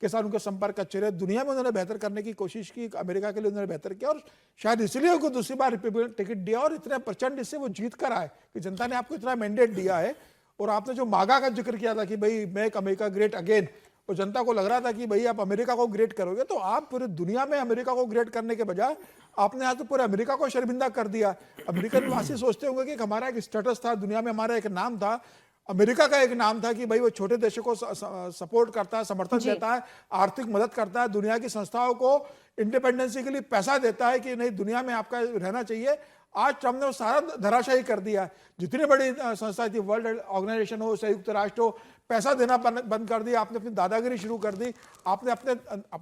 के साथ उनके संपर्क अच्छे रहे, दुनिया में उन्होंने बेहतर करने की कोशिश की, अमेरिका के लिए उन्होंने बेहतर किया, और शायद इसलिए उनको दूसरी बार रिपब्लिकन टिकट दिया, और इतने प्रचंड इससे वो जीत कर आए कि जनता ने आपको इतना मैंडेट दिया है। और आपने जो मागा का जिक्र किया था कि भाई मेक अमेरिका ग्रेट अगेन, और जनता को लग रहा था कि भाई आप अमेरिका को ग्रेट करोगे, तो आप पूरी दुनिया में अमेरिका को ग्रेट करने के बजाय आपने आज तो पूरे अमेरिका को शर्मिंदा कर दिया। अमेरिकन वासी सोचते होंगे कि हमारा एक स्टेटस था दुनिया में, हमारा एक नाम था, अमेरिका का एक नाम था कि भाई वो छोटे देशों को सपोर्ट करता है, समर्थन देता है, आर्थिक मदद करता है, दुनिया की संस्थाओं को इंडिपेंडेंसी के लिए पैसा देता है कि नहीं दुनिया में आपका रहना चाहिए। आज ट्रम्प ने वो सारा धराशायी कर दिया। जितनी बड़ी संस्था थी, वर्ल्ड ऑर्गेनाइजेशन हो, संयुक्त राष्ट्र हो, पैसा देना बंद कर दिया। आपने अपनी दादागिरी शुरू कर दी, आपने अपने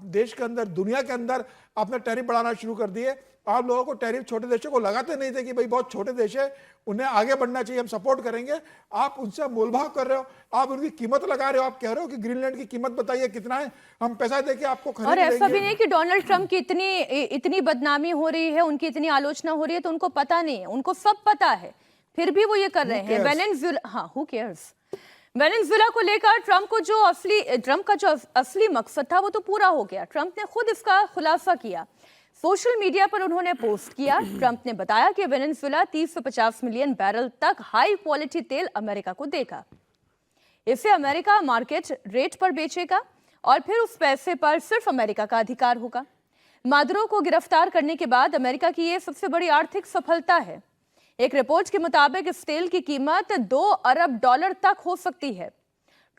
देश के अंदर, दुनिया के अंदर आपने टैरिफ बढ़ाना शुरू कर दिए। आप लोगों को टैरिफ छोटे देशों को लगाते नहीं थे कि भाई बहुत छोटे देश है, उन्हें आगे बढ़ना चाहिए, हम सपोर्ट करेंगे। आप उनसे मोलभाव कर रहे हो, आप उनकी कीमत लगा रहे हो, आप कह रहे हो कि ग्रीनलैंड की कीमत बताइए कितना है, हम पैसा देके आपको खरीद और ऐसा लेंगे। भी नहीं कि डोनाल्ड ट्रंप की इतनी बदनामी हो रही है, उनकी इतनी आलोचना हो रही है तो उनको पता नहीं है, उनको सब पता है, फिर भी वो ये कर रहे हैं। वेनेजुएला, हाँ, हु केयर्स। वेनेजुएला को लेकर ट्रंप का जो असली मकसद था वो तो पूरा हो गया। ट्रंप ने खुद इसका खुलासा किया, सोशल मीडिया पर उन्होंने पोस्ट किया। ट्रंप ने बताया कि वेनेजुएला 30 से 50 मिलियन बैरल तक हाई क्वालिटी तेल अमेरिका को देगा। इसे अमेरिका मार्केट रेट पर बेचेगा और फिर उस पैसे पर सिर्फ अमेरिका का अधिकार होगा। मादुरो को गिरफ्तार करने के बाद अमेरिका की यह सबसे बड़ी आर्थिक सफलता है। एक रिपोर्ट के मुताबिक इस तेल की कीमत $2 अरब तक हो सकती है।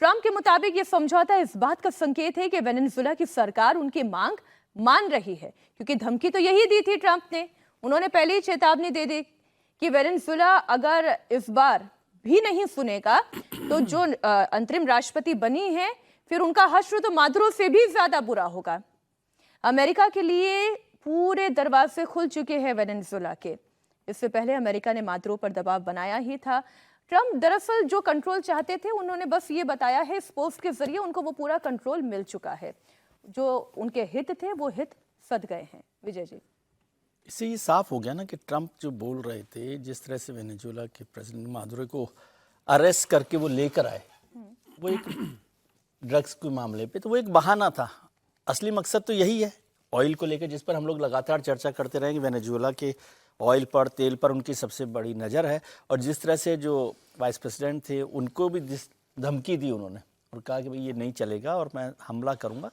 ट्रंप के मुताबिक यह समझौता इस बात का संकेत है कि वेनेजुएला की सरकार उनकी मांग मान रही है, क्योंकि धमकी तो यही दी थी ट्रंप ने। उन्होंने पहले ही चेतावनी दे दी कि वेनेजुएला अगर इस बार भी नहीं सुनेगा तो जो अंतरिम राष्ट्रपति बनी है फिर उनका हश्र तो मादुरो से भी ज्यादा बुरा होगा। अमेरिका के लिए पूरे दरवाजे खुल चुके हैं वेनेजुएला के। इससे पहले अमेरिका ने मादुरो पर दबाव बनाया ही था। ट्रंप दरअसल जो कंट्रोल चाहते थे उन्होंने बस ये बताया है, इस पोस्ट के जरिए उनको वो पूरा कंट्रोल मिल चुका है। जो उनके हित थे वो हित सद गए हैं। विजय जी, इससे ये साफ हो गया ना कि ट्रंप जो बोल रहे थे, जिस तरह से वेनेजुएला के प्रेसिडेंट मादुरो को अरेस्ट करके वो लेकर आए, वो एक ड्रग्स के मामले पे, तो वो एक बहाना था। असली मकसद तो यही है, ऑयल को लेकर, जिस पर हम लोग लगातार चर्चा करते रहे कि वेनेजुएला के ऑयल पर, तेल पर उनकी सबसे बड़ी नज़र है। और जिस तरह से जो वाइस प्रेसिडेंट थे उनको भी जिस धमकी दी उन्होंने और कहा कि भाई ये नहीं चलेगा और मैं हमला करूँगा,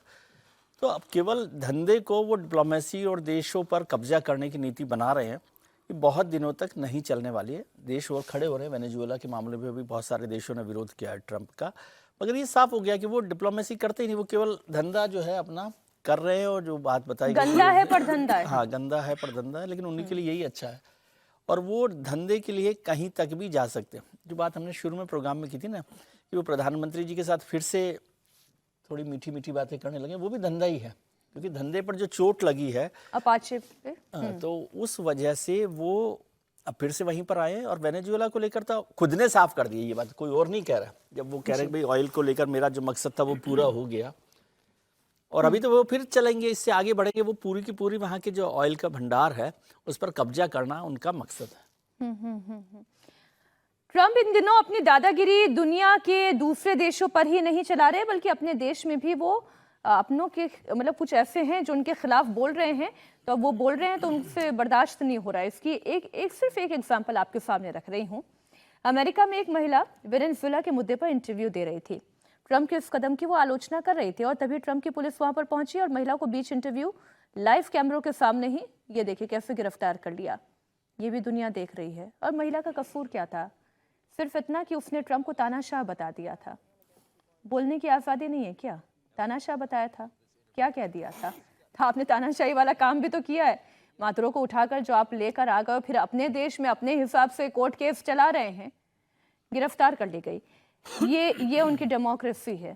तो अब केवल धंधे को वो डिप्लोमेसी और देशों पर कब्जा करने की नीति बना रहे हैं। ये बहुत दिनों तक नहीं चलने वाली है। देश और खड़े हो रहे हैं। वेनेजुएला के मामले में भी बहुत सारे देशों ने विरोध किया है ट्रंप का, मगर ये साफ हो गया कि वो डिप्लोमेसी करते ही नहीं, वो केवल धंधा जो है अपना कर रहे हैं। और जो बात बताई गंदा है पर धंधा है। हाँ, गंदा है पर धंधा है, लेकिन उन्हीं के लिए यही अच्छा है और वो धंधे के लिए कहीं तक भी जा सकते हैं। जो बात हमने शुरू में प्रोग्राम में की थी ना कि वो प्रधानमंत्री जी के साथ फिर से थोड़ी मीठी मीठी बातें करने लगे, वो भी धंधा ही है, क्योंकि धंधे पर जो चोट लगी है अपाचे पे, तो उस वजह से वो अब फिर से वहीं पर आए। और वेनेजुएला को लेकर तो खुद ने साफ कर दिया ये बात, कोई और नहीं कह रहा। जब वो कह रहे भाई ऑयल को लेकर मेरा जो मकसद था वो पूरा हो गया और अभी तो वो फिर चलेंगे, इससे आगे बढ़ेंगे। वो पूरी की पूरी वहाँ के जो ऑयल का भंडार है उस पर कब्जा करना उनका मकसद है। ट्रंप इन दिनों अपनी दादागिरी दुनिया के दूसरे देशों पर ही नहीं चला रहे, बल्कि अपने देश में भी वो अपनों के मतलब कुछ ऐसे हैं जो उनके खिलाफ बोल रहे हैं, तो अब वो बोल रहे हैं तो उनसे बर्दाश्त नहीं हो रहा है। इसकी सिर्फ एक एग्जांपल आपके सामने रख रही हूँ। अमेरिका में एक महिला वेनेजुएला के मुद्दे पर इंटरव्यू दे रही थी। ट्रंप के इस कदम की वो आलोचना कर रही थी और तभी ट्रंप की पुलिस वहां पर पहुंची और महिला को बीच इंटरव्यू लाइव कैमरों के सामने ही ये देखिए कैसे गिरफ्तार कर लिया। ये भी दुनिया देख रही है। और महिला का कसूर क्या था? सिर्फ इतना कि उसने ट्रंप को तानाशाह बता दिया था। बोलने की आज़ादी नहीं है क्या? तानाशाह बताया था, क्या कह दिया था? आपने तानाशाही वाला काम भी तो किया है। मादुरो को उठाकर जो आप लेकर आ गए, फिर अपने देश में अपने हिसाब से कोर्ट केस चला रहे हैं, गिरफ्तार कर ली गई। ये उनकी डेमोक्रेसी है।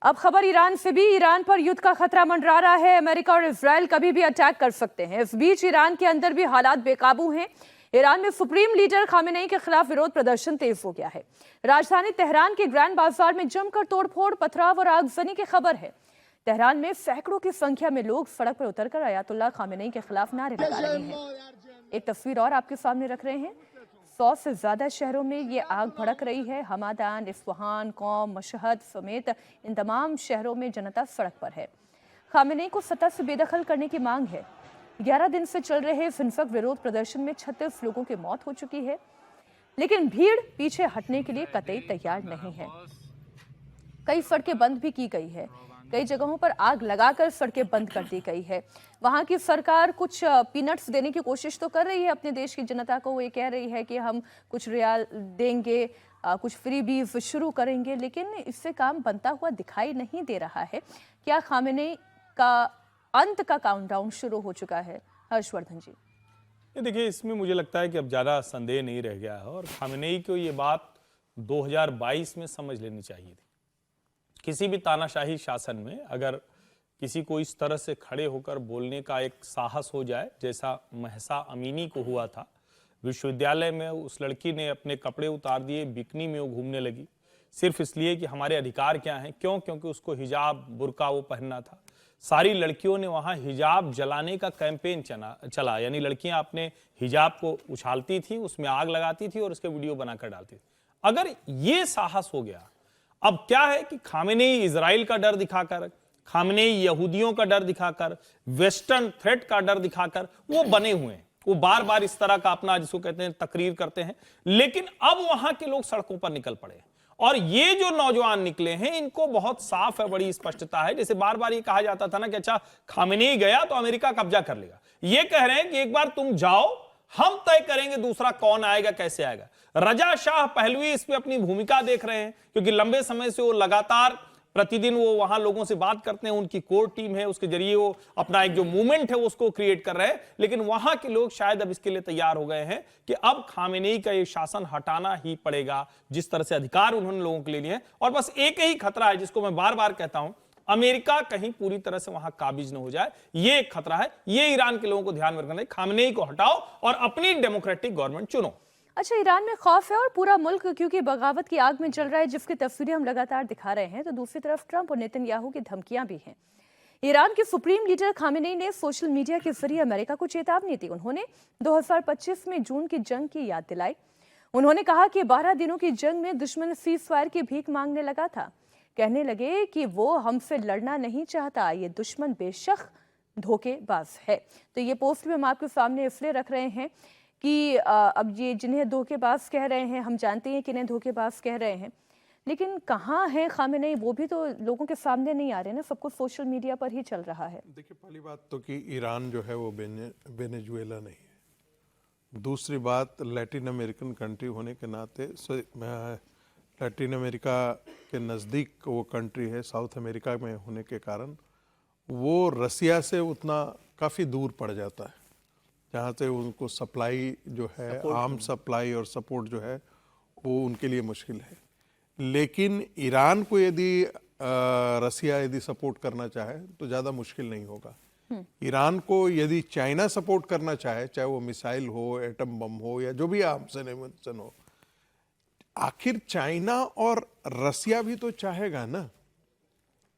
अब खबर ईरान से भी। ईरान पर युद्ध का खतरा मंडरा रहा है। अमेरिका और इजराइल कभी भी अटैक कर सकते हैं। इस बीच ईरान के अंदर भी हालात बेकाबू हैं। ईरान में सुप्रीम लीडर खामेनेई के खिलाफ विरोध प्रदर्शन तेज हो गया है। राजधानी तेहरान के ग्रैंड बाजार में जमकर तोड़फोड़, पथराव और आगजनी की खबर है। तेहरान में सैकड़ों की संख्या में लोग सड़क पर उतरकर अयातुल्लाह खामेनेई के खिलाफ नारे लगा रहे हैं। एक तस्वीर और आपके सामने रख रहे हैं। 100 से ज्यादा शहरों में ये आग भड़क रही है। हमादान, इस्फहान, कौम, मशहद समेत इन तमाम शहरों में जनता सड़क पर है। खामेनेई को सत्ता से बेदखल करने की मांग है। 11 दिन से चल रहे हिंसक विरोध प्रदर्शन में 36 लोगों की मौत हो चुकी है, लेकिन भीड़ पीछे हटने के लिए कतई तैयार नहीं है। कई सड़कें बंद भी की गई है। कई जगहों पर आग लगाकर सड़कें बंद कर दी गई है। वहां की सरकार कुछ पीनट्स देने की कोशिश तो कर रही है अपने देश की जनता को। वो ये कह रही है कि हम कुछ रियाल देंगे, कुछ फ्री बीज शुरू करेंगे, लेकिन इससे काम बनता हुआ दिखाई नहीं दे रहा है। क्या खामेनेई का अंत का काउंटडाउन शुरू हो चुका है? हर्षवर्धन जी, ये देखिए, इसमें मुझे लगता है कि अब ज़्यादा संदेह नहीं रह गया है और खामेनेई को ये बात 2022 में समझ लेनी चाहिए थी। किसी भी तानाशाही शासन में अगर किसी को इस तरह से खड़े होकर बोलने का एक साहस हो जाए, जैसा महसा अमीनी को हुआ था, विश्वविद्यालय में उस लड़की ने अपने कपड़े उतार दिए, बिकनी में वो घूमने लगी, सिर्फ इसलिए कि हमारे अधिकार क्या हैं। क्यों? क्योंकि उसको हिजाब, बुर्का वो पहनना था। सारी लड़कियों ने वहाँ हिजाब जलाने का कैंपेन चला, यानी लड़कियां अपने हिजाब को उछालती थी, उसमें आग लगाती थी और उसके वीडियो बनाकर डालती थी। अगर ये साहस हो गया, अब क्या है कि खामेनेई इजराइल का डर दिखाकर, खामेनेई यहूदियों का डर दिखाकर, वेस्टर्न थ्रेट का डर दिखाकर वो बने हुए हैं। वो बार बार इस तरह का अपना, जिसको कहते हैं, तकरीर करते हैं। लेकिन अब वहां के लोग सड़कों पर निकल पड़े और ये जो नौजवान निकले हैं, इनको बहुत साफ है, बड़ी स्पष्टता है। जैसे बार बार ये कहा जाता था ना कि अच्छा खामेनेई गया तो अमेरिका कब्जा कर लेगा। ये कह रहे हैं कि एक बार तुम जाओ, हम तय करेंगे दूसरा कौन आएगा, कैसे आएगा। रजा शाह पहलवी इस पे अपनी भूमिका देख रहे हैं, क्योंकि लंबे समय से वो लगातार प्रतिदिन वो वहां लोगों से बात करते हैं। उनकी कोर टीम है, उसके जरिए वो अपना एक जो मूवमेंट है उसको क्रिएट कर रहे हैं। लेकिन वहां के लोग शायद अब इसके लिए तैयार हो गए हैं कि अब खामेनेई का ये शासन हटाना ही पड़ेगा, जिस तरह से अधिकार उन्होंने लोगों के लिए लिए हैं। और बस एक ही खतरा है, जिसको मैं बार बार कहता हूं, अमेरिका कहीं पूरी तरह से वहां काबिज न हो जाए। ये एक खतरा है। ये ईरान के लोगों को ध्यान में रखना है। खामेनेई को हटाओ और अपनी डेमोक्रेटिक गवर्नमेंट चुनो। अच्छा, ईरान में खौफ है और पूरा मुल्क क्योंकि बगावत की आग में जल रहा है, जिसकी तस्वीरें हम लगातार दिखा रहे हैं। तो दूसरी तरफ ट्रंप और नेतन्याहू की धमकियां भी हैं। ईरान के सुप्रीम लीडर खामेनेई ने सोशल मीडिया के जरिए अमेरिका को चेतावनी दी। उन्होंने 2025 में जून की जंग की याद दिलाई। उन्होंने कहा कि 12 दिनों की जंग में दुश्मन सीज़फायर की भीख मांगने लगा था। कहने लगे कि वो हमसे लड़ना नहीं चाहता, ये दुश्मन बेशक धोखेबाज है। तो ये पोस्ट भी हम आपके सामने इसलिए रख रहे हैं कि अब ये जिन्हें धोखेबाज कह रहे हैं, हम जानते हैं कि इन्हें धोखेबाज कह रहे हैं, लेकिन कहाँ है खामेनेई, वो भी तो लोगों के सामने नहीं आ रहे ना। सब कुछ सोशल मीडिया पर ही चल रहा है। देखिए, पहली बात तो कि ईरान जो है वो वेनेजुएला नहीं है। दूसरी बात, लैटिन अमेरिकन कंट्री होने के नाते लैटिन अमेरिका के नज़दीक वो कंट्री है, साउथ अमेरिका में होने के कारण वो रसिया से उतना काफ़ी दूर पड़ जाता है, जहाँ से उनको सप्लाई जो है, आर्म सप्लाई और सपोर्ट जो है वो उनके लिए मुश्किल है। लेकिन ईरान को यदि रसिया यदि सपोर्ट करना चाहे तो ज़्यादा मुश्किल नहीं होगा। ईरान को यदि चाइना सपोर्ट करना चाहे, चाहे वो मिसाइल हो, एटम बम हो या जो भी आर्म्स एनिमेशन हो, आखिर चाइना और रसिया भी तो चाहेगा ना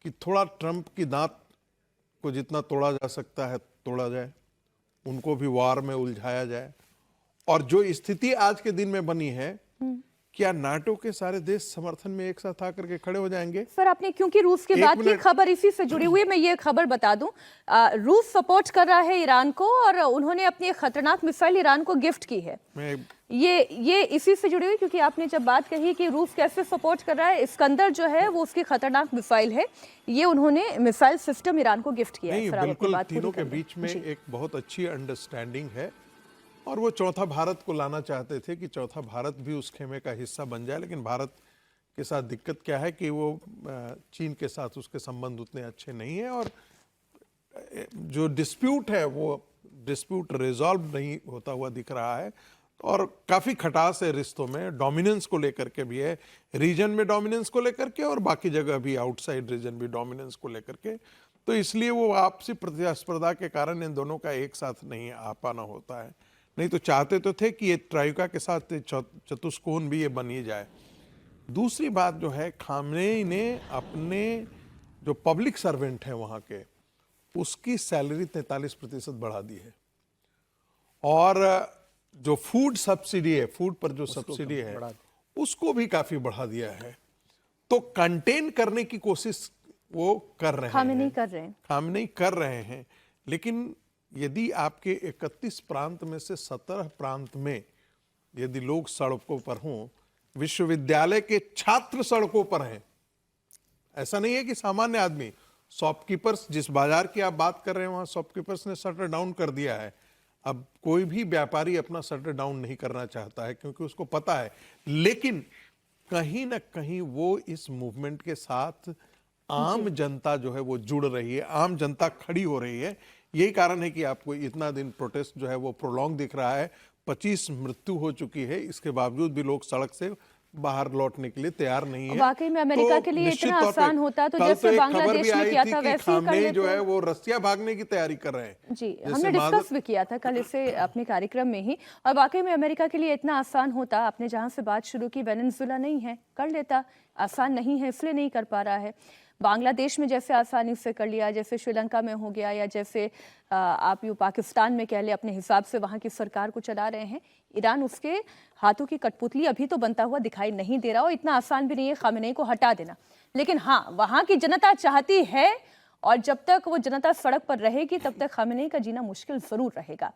कि थोड़ा ट्रंप की दांत को जितना तोड़ा जा सकता है तोड़ा जाए, उनको भी वार में उलझाया जाए। और जो स्थिति आज के दिन में बनी है, क्या नाटो के सारे देश समर्थन में एक साथ आकर के खड़े हो जाएंगे? सर, आपने क्योंकि रूस के बाद की खबर इसी से जुड़ी हुई है, मैं ये खबर बता दूं, रूस सपोर्ट कर रहा है ईरान को और उन्होंने अपनी एक खतरनाक मिसाइल ईरान को गिफ्ट की है। ये इसी से जुड़ी हुई, क्योंकि आपने जब बात कही कि रूस कैसे सपोर्ट कर रहा है, इस्कंदर जो है वो उसकी खतरनाक मिसाइल है, ये उन्होंने मिसाइल सिस्टम ईरान को गिफ्ट किया है। बिल्कुल, तीनों के बीच में एक बहुत अच्छी अंडरस्टैंडिंग है और वो चौथा भारत को लाना चाहते थे कि चौथा भारत भी उस खेमे का हिस्सा बन जाए। लेकिन भारत के साथ दिक्कत क्या है कि वो चीन के साथ उसके संबंध उतने अच्छे नहीं है और जो डिस्प्यूट है वो डिस्प्यूट रिजॉल्व नहीं होता हुआ दिख रहा है और काफ़ी खटास है रिश्तों में, डोमिनेंस को लेकर के भी है, रीजन में डोमिनेंस को लेकर के और बाकी जगह भी आउटसाइड रीजन भी डोमिनेंस को लेकर के। तो इसलिए वो आपसी प्रतिस्पर्धा के कारण इन दोनों का एक साथ नहीं आ पाना होता है। नहीं तो चाहते तो थे कि ये ट्राइका के साथ चतुष्कोण भी ये बन ही जाए। दूसरी बात जो है, खामेनेई ने अपने जो पब्लिक सर्वेंट हैं वहाँ के, उसकी सैलरी 43% बढ़ा दी है। और जो फूड सब्सिडी है, फूड पर जो सब्सिडी है, उसको भी काफी बढ़ा दिया है। तो कंटेन करने की कोशिश वो कर रहे हैं, खामनेई कर रहे हैं। लेकिन यदि आपके 31 प्रांत में से 17 प्रांत में यदि लोग सड़कों पर हों, विश्वविद्यालय के छात्र सड़कों पर हैं, ऐसा नहीं है कि सामान्य आदमी, शॉपकीपर्स, जिस बाजार की आप बात कर रहे हैं वहां शॉपकीपर्स ने शटर डाउन कर दिया है। अब कोई भी व्यापारी अपना शटर डाउन नहीं करना चाहता है क्योंकि उसको पता है, लेकिन कहीं ना कहीं वो इस मूवमेंट के साथ आम जनता जो है वो जुड़ रही है, आम जनता खड़ी हो रही है। यही कारण है कि आपको इतना दिन प्रोटेस्ट जो है वो प्रोलॉन्ग दिख रहा है। 25 मृत्यु हो चुकी है, इसके बावजूद भी लोग सड़क से बाहर लौटने के लिए तैयार नहीं है। वाकई में अमेरिका के लिए इतना आसान होता तो जैसे बांग्लादेश में किया था वैसे ही कर लेते। जो है वो रसिया भागने की तैयारी कर रहे हैं। जी, हमने डिस्कस भी किया था कल इसे अपने कार्यक्रम में ही। और वाकई में अमेरिका के लिए इतना आसान होता, आपने जहां से बात शुरू की, वेनेजुएला नहीं है, कर लेता। आसान नहीं है इसलिए नहीं कर पा रहा है। बांग्लादेश में जैसे आसानी से कर लिया, जैसे श्रीलंका में हो गया, या जैसे आप यूँ पाकिस्तान में कह ले, अपने हिसाब से वहाँ की सरकार को चला रहे हैं। ईरान उसके हाथों की कठपुतली अभी तो बनता हुआ दिखाई नहीं दे रहा, और इतना आसान भी नहीं है खामेनेई को हटा देना। लेकिन हाँ, वहाँ की जनता चाहती है, और जब तक वो जनता सड़क पर रहेगी तब तक खामेनेई का जीना मुश्किल जरूर रहेगा।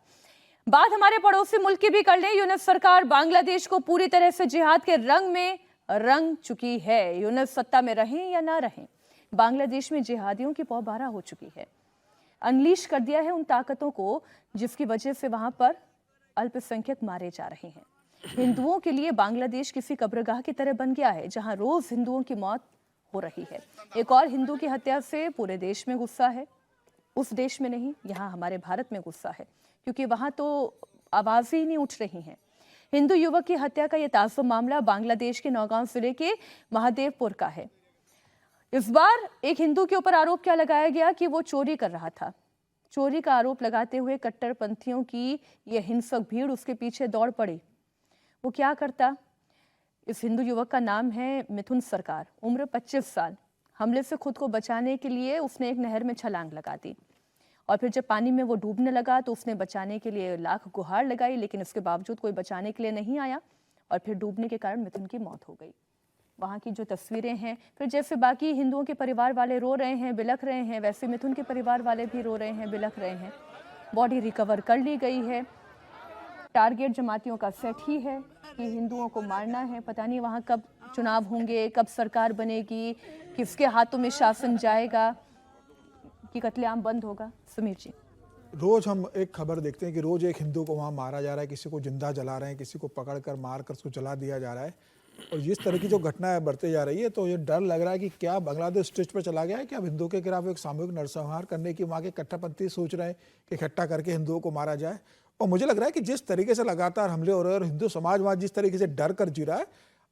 बात हमारे पड़ोसी मुल्क की भी कर लें। यूनुस सरकार बांग्लादेश को पूरी तरह से जिहाद के रंग में रंग चुकी है। यूनुस सत्ता में रहें या ना रहें, बांग्लादेश में जिहादियों की पौबारा हो चुकी है। अनलीश कर दिया है उन ताकतों को जिसकी वजह से वहां पर अल्पसंख्यक मारे जा रहे हैं। हिंदुओं के लिए बांग्लादेश किसी कब्रगाह की तरह बन गया है, जहां रोज हिंदुओं की मौत हो रही है। एक और हिंदू की हत्या से पूरे देश में गुस्सा है। उस देश में नहीं, यहाँ हमारे भारत में गुस्सा है, क्योंकि वहां तो आवाजें ही नहीं उठ रही हैं। हिंदू युवक की हत्या का यह ताज़ा मामला बांग्लादेश के नौगांव जिले के महादेवपुर का है। इस बार एक हिंदू के ऊपर आरोप क्या लगाया गया कि वो चोरी कर रहा था। चोरी का आरोप लगाते हुए कट्टरपंथियों की यह हिंसक भीड़ उसके पीछे दौड़ पड़ी। वो क्या करता? इस हिंदू युवक का नाम है मिथुन सरकार, उम्र 25 साल। हमले से खुद को बचाने के लिए उसने एक नहर में छलांग लगा दी, और फिर जब पानी में वो डूबने लगा तो उसने बचाने के लिए लाख गुहार लगाई, लेकिन इसके बावजूद कोई बचाने के लिए नहीं आया, और फिर डूबने के कारण मिथुन की मौत हो गई। वहाँ की जो तस्वीरें हैं, फिर जैसे बाकी हिंदुओं के परिवार वाले रो रहे हैं, बिलख रहे हैं, वैसे मिथुन के परिवार वाले भी रो रहे हैं, बिलख रहे हैं। बॉडी रिकवर कर ली गई है। टारगेट जमातियों का सेट ही है कि हिंदुओं को मारना है। पता नहीं वहाँ कब चुनाव होंगे, कब सरकार बनेगी, किसके हाथों में शासन जाएगा, कि कत्लेआम बंद होगा। समीर जी, रोज हम एक खबर देखते हैं कि रोज एक हिंदू को वहाँ मारा जा रहा है, किसी को जिंदा जला रहे हैं, किसी को पकड़कर मारकर उसको जला दिया जा रहा है। और जिस तरह की जो घटनाएं बढ़ते जा रही है, तो ये डर लग रहा है कि क्या बांग्लादेश स्टेज पर चला गया है, कि अब हिंदुओं के खिलाफ एक सामूहिक नरसंहार करने की वहाँ के कट्टरपंथी सोच रहे हैं कि इकट्ठा करके हिंदुओं को मारा जाए। और मुझे लग रहा है कि जिस तरीके से लगातार हमले हो रहे हैं और हिंदू समाज वहाँ जिस तरीके से डर कर जी रहा है,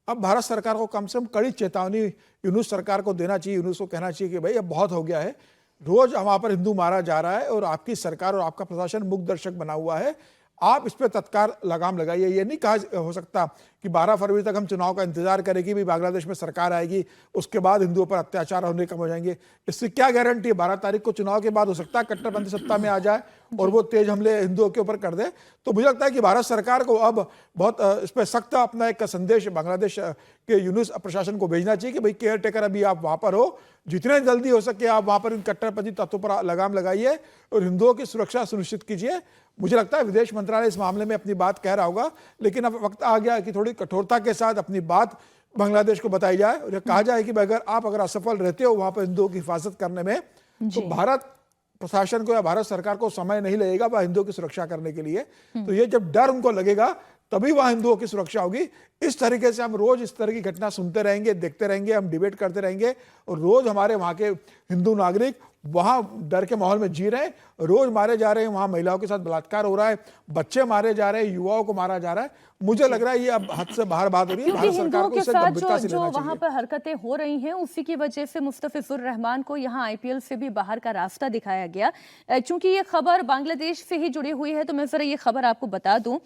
अब भारत सरकार को कम से कम कड़ी चेतावनी यूनुस सरकार को देना चाहिए। यूनुस को कहना चाहिए कि भाई अब बहुत हो गया है, रोज वहाँ पर हिंदू मारा जा रहा है और आपकी सरकार और आपका प्रशासन मुख दर्शक बना हुआ है। आप इस पर तत्काल लगाम लगाइए। ये नहीं कहा हो सकता कि 12 फरवरी तक हम चुनाव का इंतजार करेंगे, भी बांग्लादेश में सरकार आएगी उसके बाद हिंदुओं पर अत्याचार होने कम हो जाएंगे। इससे क्या गारंटी है? 12 तारीख को चुनाव के बाद हो सकता है कट्टरपंथी सत्ता में आ जाए और वो तेज हमले हिंदुओं के ऊपर कर दे। तो मुझे लगता है कि भारत सरकार को अब बहुत इस पर सख्त अपना एक संदेश बांग्लादेश के यूनुस प्रशासन को भेजना चाहिए कि भाई केयर टेकर अभी आप वहाँ पर हो, जितने जल्दी हो सके आप वहाँ पर इन कट्टरपंथी तत्वों पर लगाम लगाइए और हिंदुओं की सुरक्षा सुनिश्चित कीजिए। मुझे लगता है विदेश मंत्रालय इस मामले में अपनी बात कह रहा होगा, लेकिन अब वक्त आ गया कि थोड़ी कठोरता के साथ अपनी बात बांग्लादेश को बताई जाए और कहा जाए कि अगर असफल रहते हो वहाँ पर हिंदुओं की हिफाजत करने में, तो भारत प्रशासन को या भारत सरकार को समय नहीं लगेगा वह हिंदुओं की सुरक्षा करने के लिए। तो ये जब डर उनको लगेगा तभी वहां हिंदुओं की सुरक्षा होगी। इस तरीके से हम रोज इस तरह की घटना सुनते रहेंगे, देखते रहेंगे, हम डिबेट करते रहेंगे और रोज हमारे वहां के हिंदू नागरिक वहां डर के माहौल में जी रहे हैं। रोज मारे जा रहे हैं, वहां महिलाओं के साथ बलात्कार हो रहा है, बच्चे मारे जा रहे हैं, युवाओं को मारा जा रहा है। मुझे लग रहा है ये अब हद से बाहर बात हो रही है। भारत सरकार को इससे गंभीरता से लेना चाहिए। वहां पर हरकतें हो रही हैं उसी की वजह से मुस्तफिजुर रहमान को यहाँ आईपीएल से भी बाहर का रास्ता दिखाया गया। चूंकि ये खबर बांग्लादेश से ही जुड़ी हुई है तो मैं जरा ये खबर आपको बता दूं।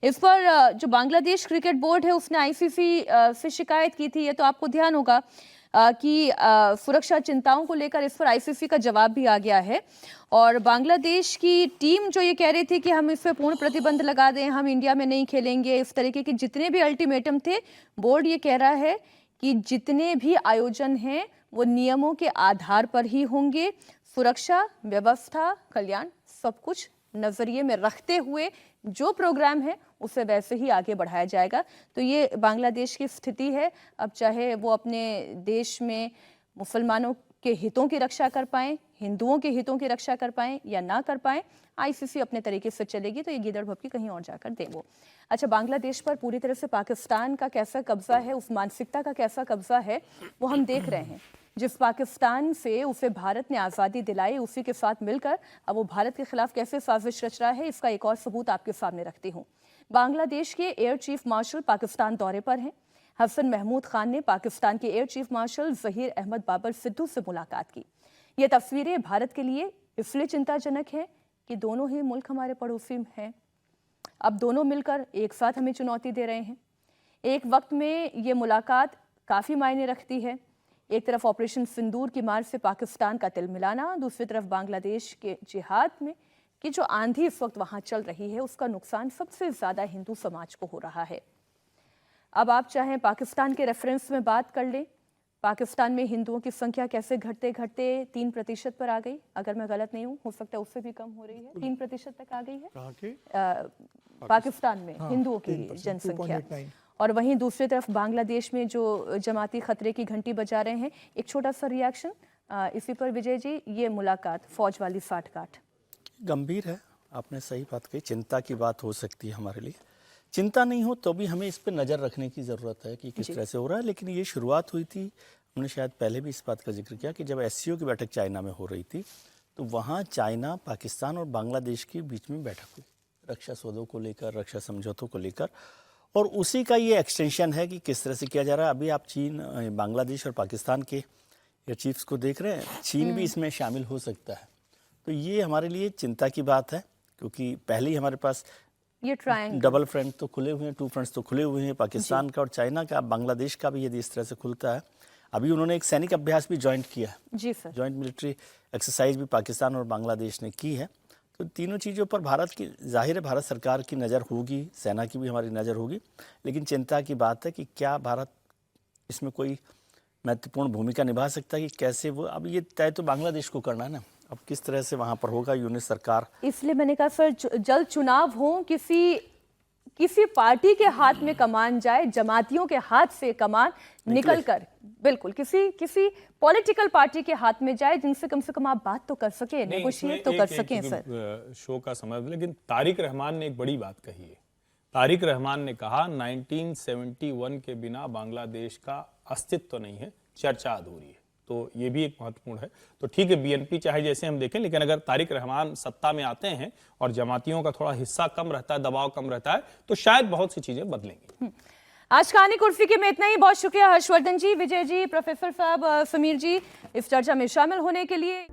इस पर जो बांग्लादेश क्रिकेट बोर्ड है उसने आईसीसी से शिकायत की थी, ये तो आपको ध्यान होगा। कि सुरक्षा चिंताओं को लेकर इस पर आईसीसी का जवाब भी आ गया है। और बांग्लादेश की टीम जो ये कह रही थी कि हम इस पर पूर्ण प्रतिबंध लगा दें, हम इंडिया में नहीं खेलेंगे, इस तरीके के जितने भी अल्टीमेटम थे, बोर्ड ये कह रहा है कि जितने भी आयोजन हैं वो नियमों के आधार पर ही होंगे। सुरक्षा, व्यवस्था, कल्याण सब कुछ नजरिए में रखते हुए जो प्रोग्राम है उसे वैसे ही आगे बढ़ाया जाएगा। तो ये बांग्लादेश की स्थिति है। अब चाहे वो अपने देश में मुसलमानों के हितों की रक्षा कर पाएं, हिंदुओं के हितों की रक्षा कर पाएं या ना कर पाएं, आईसीसी अपने तरीके से चलेगी। तो ये गिदड़ भपकी कहीं और जाकर दे वो। अच्छा, बांग्लादेश पर पूरी तरह से पाकिस्तान का कैसा कब्जा है, उस मानसिकता का कैसा कब्जा है, वो हम देख रहे हैं। जिस पाकिस्तान से उसे भारत ने आज़ादी दिलाई, उसी के साथ मिलकर अब वो भारत के खिलाफ कैसे साजिश रच रहा है, इसका एक और सबूत आपके सामने रखती हूँ। बांग्लादेश के एयर चीफ मार्शल पाकिस्तान दौरे पर हैं। हसन महमूद खान ने पाकिस्तान के air chief marshal Zaheer Ahmed Babar Sidhu से मुलाकात की। ये तस्वीरें भारत के लिए इसलिए चिंताजनक है कि दोनों ही मुल्क हमारे पड़ोसी हैं। अब दोनों मिलकर एक साथ हमें चुनौती दे रहे हैं। एक वक्त में ये मुलाकात काफ़ी मायने रखती है। एक तरफ ऑपरेशन सिंदूर की मार से पाकिस्तान का तिल मिलाना, दूसरी तरफ बांग्लादेश के जिहाद में कि जो आंधी इस वक्त वहाँ चल रही है उसका नुकसान सबसे ज़्यादा हिंदू समाज को हो रहा है। अब आप चाहें पाकिस्तान के रेफरेंस में बात कर लें, पाकिस्तान में हिंदुओं की संख्या कैसे घटते घटते 3% पर आ गई। अगर मैं गलत नहीं हूँ, हो सकता है उससे भी कम हो रही है, 3% तक आ गई है कहाँ के? पाकिस्तान में हिंदुओं की जनसंख्या। और वहीं दूसरी तरफ बांग्लादेश में जो जमाती खतरे की घंटी बजा रहे हैं। एक छोटा सा रिएक्शन इसी पर विजय जी, ये मुलाकात फौज वाली साठगांठ गंभीर है। आपने सही बात कही, चिंता की बात हो सकती है हमारे लिए। चिंता नहीं हो तो भी हमें इस पर नज़र रखने की ज़रूरत है कि किस तरह से हो रहा है। लेकिन ये शुरुआत हुई थी, हमने शायद पहले भी इस बात का जिक्र किया कि जब एससीओ की बैठक चाइना में हो रही थी तो वहाँ चाइना, पाकिस्तान और बांग्लादेश के बीच में बैठक हुई रक्षा सौदों को लेकर, रक्षा समझौतों को लेकर। और उसी का ये एक्सटेंशन है कि किस तरह से किया जा रहा है। अभी आप चीन, बांग्लादेश और पाकिस्तान के एयर चीफ्स को देख रहे हैं, चीन भी इसमें शामिल हो सकता है। तो ये हमारे लिए चिंता की बात है, क्योंकि पहले ही हमारे पास ये ट्रायंगल डबल फ्रंट तो खुले हुए हैं, 2 फ्रंट्स तो खुले हुए हैं, पाकिस्तान का और चाइना का। बांग्लादेश का भी यदि इस तरह से खुलता है, अभी उन्होंने एक सैनिक अभ्यास भी ज्वाइंट किया है। जी सर, ज्वाइंट मिलिट्री एक्सरसाइज भी पाकिस्तान और बांग्लादेश ने की है। तो तीनों चीज़ों पर भारत की, जाहिर है भारत सरकार की नज़र होगी, सेना की भी हमारी नज़र होगी। लेकिन चिंता की बात है कि क्या भारत इसमें कोई महत्वपूर्ण भूमिका निभा सकता है कि कैसे वो, अब ये तय तो बांग्लादेश को करना है ना, अब किस तरह से वहाँ पर होगा यूनिट सरकार। इसलिए मैंने कहा सर, जल्द चुनाव हो, किसी पार्टी के हाथ में कमान जाए, जमातियों के हाथ से कमान निकल कर बिल्कुल किसी पॉलिटिकल पार्टी के हाथ में जाए, जिनसे कम से कम आप बात तो कर सके, नेगोशिएट तो कर सकें सर। शो का समय, लेकिन तारिक रहमान ने एक बड़ी बात कही है। तारिक रहमान ने कहा 1971 के बिना बांग्लादेश का अस्तित्व नहीं है, चर्चा अधूरी है। तो ये भी एक महत्वपूर्ण है। तो ठीक है, बीएनपी चाहे जैसे हम देखें, लेकिन अगर तारिक रहमान सत्ता में आते हैं और जमातियों का थोड़ा हिस्सा कम रहता है, दबाव कम रहता है, तो शायद बहुत सी चीजें बदलेंगी। आज कहानी कुर्सी के में इतना ही। बहुत शुक्रिया हर्षवर्धन जी, विजय जी, प्रोफेसर साहब, समीर जी, इस चर्चा में शामिल होने के लिए।